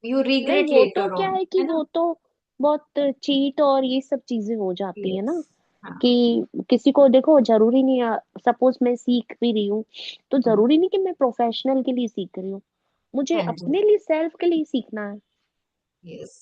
यू नहीं, रिग्रेट वो तो लेटर क्या ऑन, है कि है ना। वो तो बहुत चीट और ये सब चीजें हो जाती है यस, ना, हाँ, कि किसी को देखो, जरूरी नहीं है, सपोज मैं सीख भी रही हूँ तो हम्म, जरूरी नहीं कि मैं प्रोफेशनल के लिए सीख रही हूँ, मुझे हाँ जी, अपने लिए सेल्फ के लिए सीखना है। यस।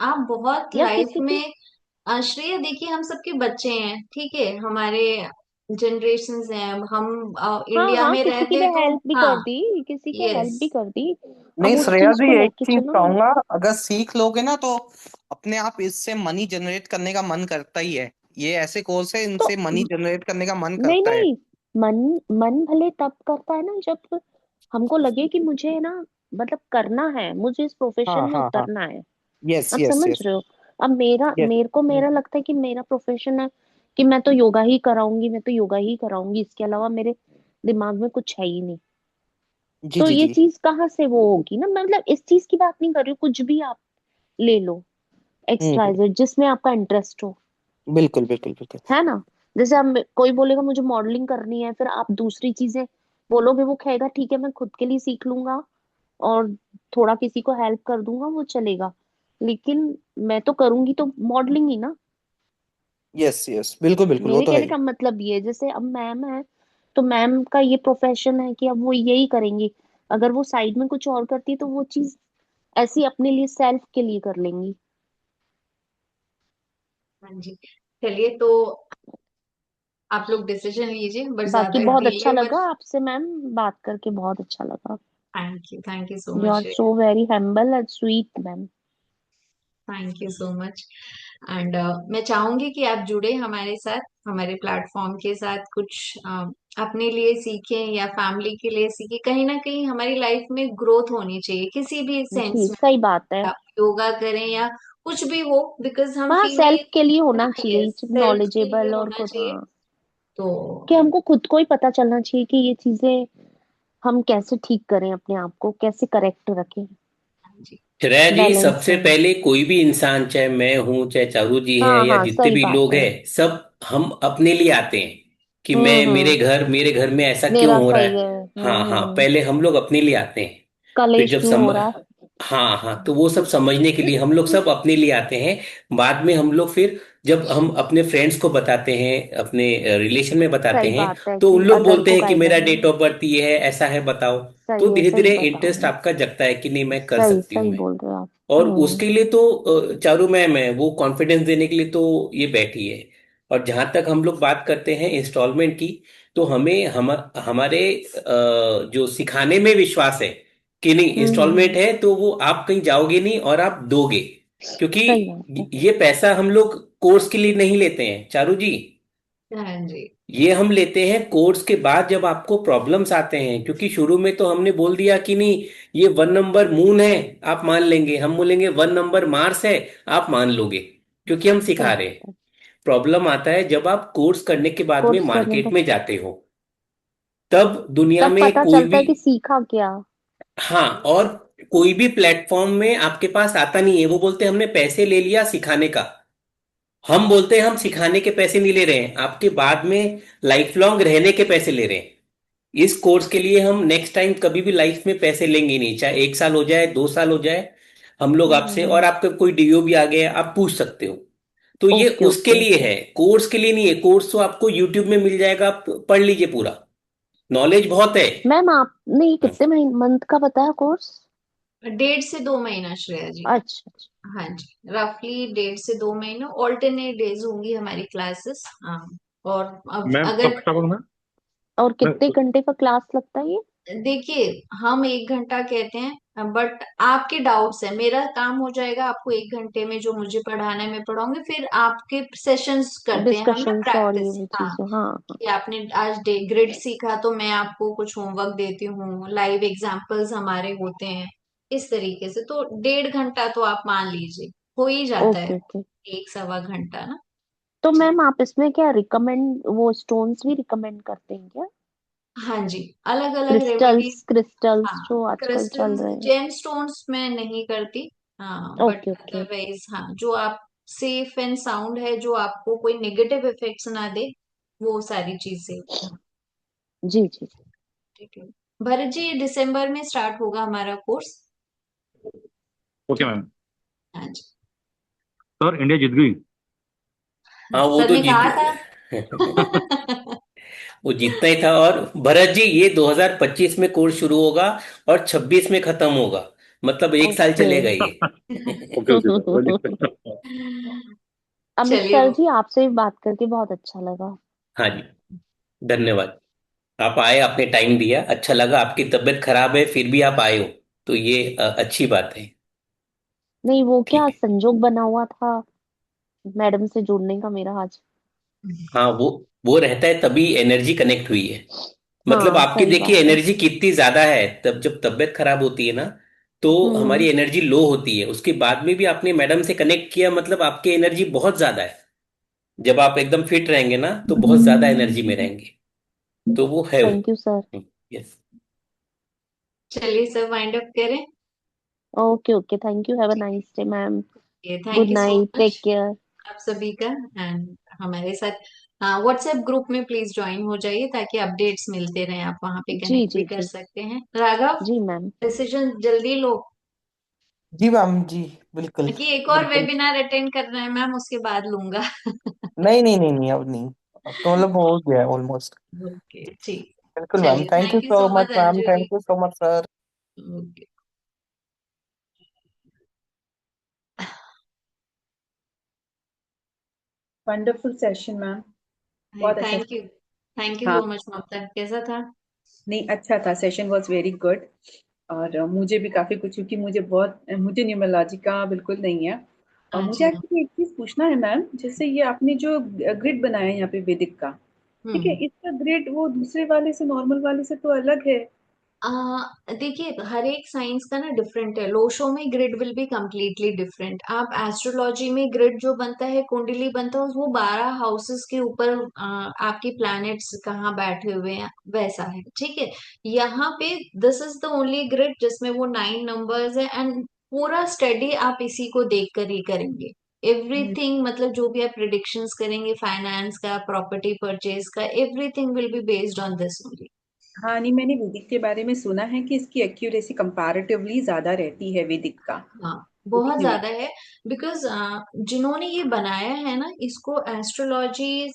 आप बहुत या लाइफ किसी को, में श्रेया, देखिए हम सबके बच्चे हैं, ठीक है, हमारे जनरेशन्स हैं, हम हाँ इंडिया हाँ, में किसी की रहते भी तो हेल्प भी हाँ, कर दी, किसी की हेल्प यस, भी कर दी। अब नहीं उस श्रेया चीज जी, को एक लेके चीज चलो। कहूंगा, अगर सीख लोगे ना तो अपने आप इससे मनी जनरेट करने का मन करता ही है। ये ऐसे कोर्स है, तो इनसे मनी जनरेट करने का मन नहीं करता है। नहीं, मन मन भले तब करता है ना जब हमको लगे कि मुझे ना, मतलब करना है, मुझे इस प्रोफेशन हाँ में हाँ हाँ। उतरना है। यस आप यस समझ यस। रहे हो? अब यस। मेरा लगता है कि मेरा प्रोफेशन है कि मैं तो योगा ही कराऊंगी, मैं तो योगा ही कराऊंगी, इसके अलावा मेरे दिमाग में कुछ है ही नहीं। जी तो जी ये जी। चीज कहाँ से वो होगी ना, मतलब इस चीज की बात नहीं कर रही हूँ, कुछ भी आप ले लो, हम्म। एक्सरसाइज जिसमें आपका इंटरेस्ट हो, बिल्कुल बिल्कुल बिल्कुल। है ना। जैसे हम, कोई बोलेगा मुझे मॉडलिंग करनी है, फिर आप दूसरी चीजें बोलोगे, वो कहेगा ठीक है मैं खुद के लिए सीख लूंगा और थोड़ा किसी को हेल्प कर दूंगा, वो चलेगा, लेकिन मैं तो करूंगी तो मॉडलिंग ही ना। यस यस, बिल्कुल बिल्कुल, वो मेरे तो है कहने ही। का मतलब ये है, जैसे अब मैम है तो मैम का ये प्रोफेशन है कि अब वो यही करेंगी, अगर वो साइड में कुछ और करती है तो वो चीज ऐसी अपने लिए सेल्फ के लिए कर लेंगी। हाँ जी, चलिए, तो आप लोग डिसीजन लीजिए, बट बाकी ज्यादा बहुत अच्छा डिले लगा मत। आपसे मैम, बात करके बहुत अच्छा लगा। Thank you so you much. Are so very humble and sweet ma'am. Thank you so much. And मैं चाहूंगी कि आप जुड़े हमारे साथ, हमारे प्लेटफॉर्म के साथ, कुछ अपने लिए सीखें या फैमिली के लिए सीखें। कहीं ना कहीं हमारी लाइफ में ग्रोथ होनी चाहिए, किसी भी सेंस जी में। सही बात है। आप योगा करें या कुछ भी हो, बिकॉज हम हाँ, फीमेल, सेल्फ के लिए होना हाँ, चाहिए, यस, सेल्फ के लिए नॉलेजेबल और होना खुद, चाहिए। हाँ, तो कि हमको खुद को ही पता चलना चाहिए कि ये चीजें हम कैसे ठीक करें, अपने आप को कैसे करेक्ट रखें, हाँ जी, श्रेया जी, बैलेंस सबसे रहे। पहले कोई भी इंसान, चाहे मैं हूं, चाहे चारू जी है, हाँ या हाँ, जितने सही भी बात लोग है। हैं, सब हम अपने लिए आते हैं कि मैं, हम्म। मेरे घर में ऐसा क्यों मेरा हो रहा सही है। है। हाँ हाँ, हम्म। पहले हम लोग अपने लिए आते हैं। फिर कलेश जब क्यों हो रहा हाँ हाँ, तो वो सब समझने के लिए हम लोग है। सब अपने लिए आते हैं। बाद में हम लोग फिर जब हम अपने फ्रेंड्स को बताते हैं, अपने रिलेशन में बताते सही हैं, बात है तो कि उन लोग अदर बोलते को हैं कि मेरा गाइडेंस। डेट ऑफ बर्थ ये है, ऐसा है, बताओ। तो सही है, धीरे सही धीरे बता इंटरेस्ट रहे हैं। आपका जगता है कि नहीं, मैं कर सही सकती हूँ सही मैं। बोल रहे हो आप। और उसके लिए तो चारू मैम है, वो कॉन्फिडेंस देने के लिए तो ये बैठी है। और जहां तक हम लोग बात करते हैं इंस्टॉलमेंट की, तो हमारे जो सिखाने में विश्वास है कि नहीं, इंस्टॉलमेंट हम्म। है तो वो आप कहीं जाओगे नहीं और आप दोगे। क्योंकि सही बात है। ये पैसा हम लोग कोर्स के लिए नहीं लेते हैं चारू जी। हाँ जी। ये हम लेते हैं कोर्स के बाद जब आपको प्रॉब्लम्स आते हैं, क्योंकि शुरू में तो हमने बोल दिया कि नहीं ये 1 नंबर मून है, आप मान लेंगे, हम बोलेंगे 1 नंबर मार्स है, आप मान लोगे, क्योंकि हम सिखा रहे हैं। करेक्ट। प्रॉब्लम आता है जब आप कोर्स करने के बाद में कोर्स करने मार्केट पर में जाते हो, तब दुनिया तब में पता कोई चलता भी, है कि सीखा क्या। हाँ, और कोई भी प्लेटफॉर्म में आपके पास आता नहीं है। वो बोलते हैं हमने पैसे ले लिया सिखाने का, हम बोलते हैं हम सिखाने के पैसे नहीं ले रहे हैं, आपके बाद में लाइफ लॉन्ग रहने के पैसे ले रहे हैं। इस कोर्स के लिए हम नेक्स्ट टाइम कभी भी लाइफ में पैसे लेंगे ही नहीं, चाहे 1 साल हो जाए 2 साल हो जाए। हम लोग आपसे, और आपका कोई डीओ भी आ गया आप पूछ सकते हो। तो ये ओके उसके ओके। लिए है, कोर्स के लिए नहीं है। कोर्स तो आपको यूट्यूब में मिल जाएगा, आप पढ़ लीजिए, पूरा नॉलेज बहुत है। मैम आपने ये हाँ, कितने महीने मंथ का बताया कोर्स? 1.5 से 2 महीना श्रेया जी। अच्छा अच्छा। हाँ जी, रफली 1.5 से 2 महीने, ऑल्टरनेट डेज होंगी हमारी क्लासेस। हाँ। और अब मैम कब अगर स्टार्ट होगा और कितने मैम? घंटे का क्लास लगता है ये? देखिए, हम 1 घंटा कहते हैं, बट आपके डाउट्स है, मेरा काम हो जाएगा आपको 1 घंटे में जो मुझे पढ़ाना है मैं पढ़ाऊंगी, फिर आपके सेशंस करते हैं हम ना, डिस्कशंस और ये प्रैक्टिस। वो हाँ, चीजें, हाँ हाँ। कि आपने आज डे ग्रिड सीखा तो मैं आपको कुछ होमवर्क देती हूँ, लाइव एग्जांपल्स हमारे होते हैं, इस तरीके से। तो 1.5 घंटा तो आप मान लीजिए हो ही जाता ओके है, ओके। 1 सवा घंटा ना। तो जी। मैम आप इसमें क्या रिकमेंड, वो स्टोन्स भी रिकमेंड करते हैं क्या? हाँ जी, अलग अलग क्रिस्टल्स, रेमेडीज। क्रिस्टल्स हाँ, जो आजकल चल क्रिस्टल्स, रहे हैं। जेम स्टोन्स मैं नहीं करती। हाँ, बट ओके ओके। अदरवाइज हाँ, जो आप सेफ एंड साउंड है, जो आपको कोई नेगेटिव इफेक्ट्स ना दे, वो सारी चीजें। जी जी। ठीक है भरत जी, दिसंबर में स्टार्ट होगा हमारा कोर्स। ओके ठीक है। मैम। हाँ जी। सर इंडिया जीत गई। हाँ, वो सर तो ने जीत कहा था। वो जीतना ही था। और भरत जी, ये 2025 में कोर्स शुरू होगा और 26 में खत्म होगा, मतलब 1 साल ओके। चलेगा ये। ओके ओके सर, कोई दिक्कत नहीं। अमित चलिए। सर जी आपसे भी बात करके बहुत अच्छा लगा। हाँ जी, धन्यवाद। आप आए, आपने टाइम दिया, अच्छा लगा। आपकी तबीयत खराब है फिर भी आप आए हो, तो ये अच्छी बात है। नहीं वो क्या ठीक है। संजोग बना हुआ था मैडम से जुड़ने का मेरा आज। हाँ, वो रहता है, तभी एनर्जी कनेक्ट हुई है। मतलब हाँ आपकी सही देखिए बात है। एनर्जी कितनी ज्यादा है, तब जब तबीयत खराब होती है ना, तो हम्म। हमारी एनर्जी लो होती है, उसके बाद में भी आपने मैडम से कनेक्ट किया, मतलब आपकी एनर्जी बहुत ज्यादा है। जब आप एकदम फिट रहेंगे ना तो बहुत ज्यादा एनर्जी में रहेंगे, तो वो है वो। Thank you sir. यस। चलिए सर, वाइंड अप करें। Okay okay, thank you, have a nice day ma'am. Thank good you so night, much take care. आप सभी का। एंड हमारे साथ व्हाट्सएप ग्रुप में प्लीज ज्वाइन हो जाइए, ताकि अपडेट्स मिलते रहे, आप वहां पे जी कनेक्ट भी जी कर जी। सकते हैं। राघव, जी मैम। डिसीजन जल्दी लो, जी मैम, जी बिल्कुल। कि एक और बिल्कुल। वेबिनार अटेंड करना है मैम, उसके बाद लूंगा। नहीं नहीं नहीं नहीं, अब नहीं। अब तो मतलब हो गया है ऑलमोस्ट। ओके ठीक। बिल्कुल मैम, चलिए, thank you thank you so so much much ma'am, Anju ji. Thank you so much sir. Okay. Wonderful session ma'am, बहुत अच्छा। थैंक यू हाँ, सो मच ममता, कैसा था? नहीं अच्छा था, सेशन वाज वेरी गुड। और मुझे भी काफ़ी कुछ, क्योंकि मुझे न्यूमरोलॉजी का बिल्कुल नहीं है। और मुझे अच्छा। एक्चुअली एक चीज़ पूछना है मैम, जैसे ये आपने जो ग्रिड बनाया है यहाँ पे वैदिक का, ठीक है, हम्म। इसका ग्रिड वो दूसरे वाले से, नॉर्मल वाले से तो अलग है। आ, देखिए, हर एक साइंस का ना डिफरेंट है। लोशो में grid will be completely different. आप एस्ट्रोलॉजी में ग्रिड जो बनता है, कुंडली बनता है, वो 12 हाउसेस के ऊपर आपके प्लैनेट्स कहाँ बैठे हुए हैं वैसा है। ठीक है। यहाँ पे this is the only grid जिसमें वो 9 नंबर्स है, एंड पूरा स्टडी आप इसी को देख कर ही करेंगे। हम्म। एवरीथिंग, मतलब जो भी आप प्रिडिक्शंस करेंगे, फाइनेंस का, प्रॉपर्टी परचेज का, everything will be based on this only. हाँ, नहीं मैंने वैदिक के बारे में सुना है कि इसकी एक्यूरेसी कंपैरेटिवली ज़्यादा रहती है वैदिक का। हाँ, वैदिक बहुत में। ज्यादा है। बिकॉज जिन्होंने ये बनाया है ना, इसको एस्ट्रोलॉजी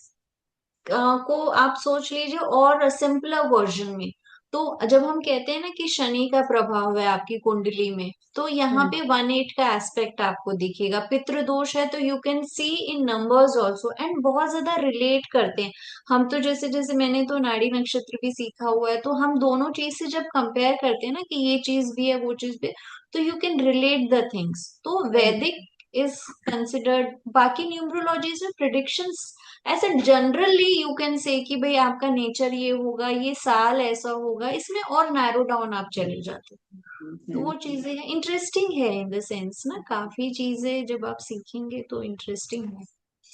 को आप सोच लीजिए और सिंपलर वर्जन में। तो जब हम कहते हैं ना कि शनि का प्रभाव है आपकी कुंडली में, तो यहाँ हम्म। पे 1/8 का एस्पेक्ट आपको दिखेगा। पितृ दोष है तो you can see in numbers also, and बहुत ज्यादा रिलेट करते हैं। हम तो जैसे जैसे मैंने तो नाड़ी नक्षत्र भी सीखा हुआ है, तो हम दोनों चीज से जब कंपेयर करते हैं ना कि ये चीज भी है वो चीज भी है, तो you can relate the things. तो नहीं। वैदिक इज कंसिडर्ड। बाकी न्यूमरोलॉजीज में प्रिडिक्शंस ऐसे जनरली यू कैन से कि भाई आपका नेचर ये होगा, ये साल ऐसा होगा, इसमें और नैरो डाउन आप चले जाते हो। तो वो चीजें हैं, इंटरेस्टिंग है इन द सेंस ना, काफी चीजें जब आप सीखेंगे तो इंटरेस्टिंग है।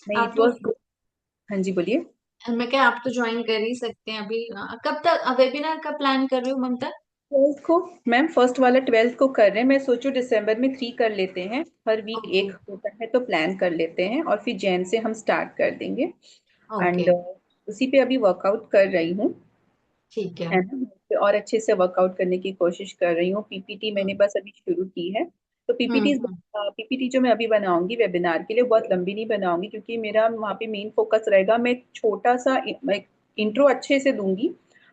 नहीं, आप इट तो, वाज गुड। हाँ जी, बोलिए। मैं क्या, आप तो ज्वाइन कर ही सकते हैं अभी। कब तक वेबिनार का प्लान कर रहे हो ममता? 12th को। मैम फर्स्ट वाला 12th को कर रहे हैं, मैं सोचू दिसंबर में 3 कर लेते हैं, हर वीक ओके एक होता है तो प्लान कर लेते हैं और फिर जैन से हम स्टार्ट कर देंगे। ओके, एंड उसी पे अभी वर्कआउट कर रही हूँ, ठीक है। है ना। मैं उस पे और अच्छे से वर्कआउट करने की कोशिश कर रही हूँ। पीपीटी मैंने बस अभी शुरू की है, तो पीपीटी जो मैं अभी बनाऊंगी वेबिनार के लिए बहुत लंबी नहीं बनाऊंगी, क्योंकि मेरा वहाँ पे मेन फोकस रहेगा, मैं छोटा सा इंट्रो अच्छे से दूंगी,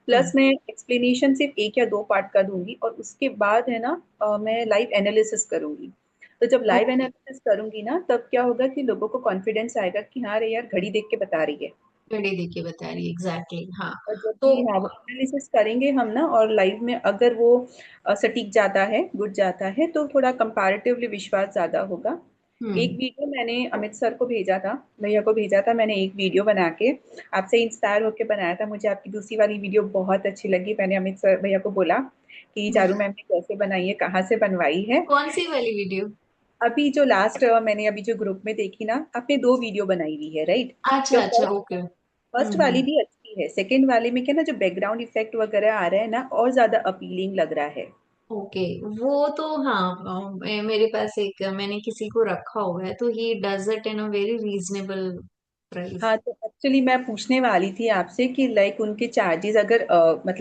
प्लस मैं एक्सप्लेनेशन सिर्फ 1 या 2 पार्ट का दूंगी, और उसके बाद है ना मैं लाइव एनालिसिस करूंगी। तो जब लाइव ओके, एनालिसिस करूंगी ना, तब क्या होगा कि लोगों को कॉन्फिडेंस आएगा कि हाँ रे यार, घड़ी देख के बता रही है। घड़ी देखिए बता रही, एग्जैक्टली, हाँ। और जब तो भी हाँ वो एनालिसिस करेंगे हम ना, और लाइव में अगर वो सटीक जाता है, गुड जाता है, तो थोड़ा कंपैरेटिवली विश्वास ज्यादा होगा। एक हम्म, वीडियो मैंने अमित सर को भेजा था, भैया को भेजा था, मैंने एक वीडियो बना के आपसे इंस्पायर होकर बनाया था। मुझे आपकी दूसरी वाली वीडियो बहुत अच्छी लगी। मैंने अमित सर भैया को बोला कि चारू मैम ने कैसे बनाई है, कहाँ से बनवाई है। कौन सी वाली वीडियो? अभी जो लास्ट मैंने अभी जो ग्रुप में देखी ना, आपने 2 वीडियो बनाई हुई है, राइट। अच्छा जो अच्छा, फर्स्ट ओके। फर्स्ट वाली भी अच्छी है, सेकंड वाले में क्या ना, जो बैकग्राउंड इफेक्ट वगैरह आ रहा है ना, और ज्यादा अपीलिंग लग रहा है। ओके, वो तो हाँ, मेरे पास एक, मैंने किसी को रखा हुआ है, तो he does it in a very reasonable price. हाँ, तो एक्चुअली मैं पूछने वाली थी आपसे कि लाइक उनके चार्जेस अगर मतलब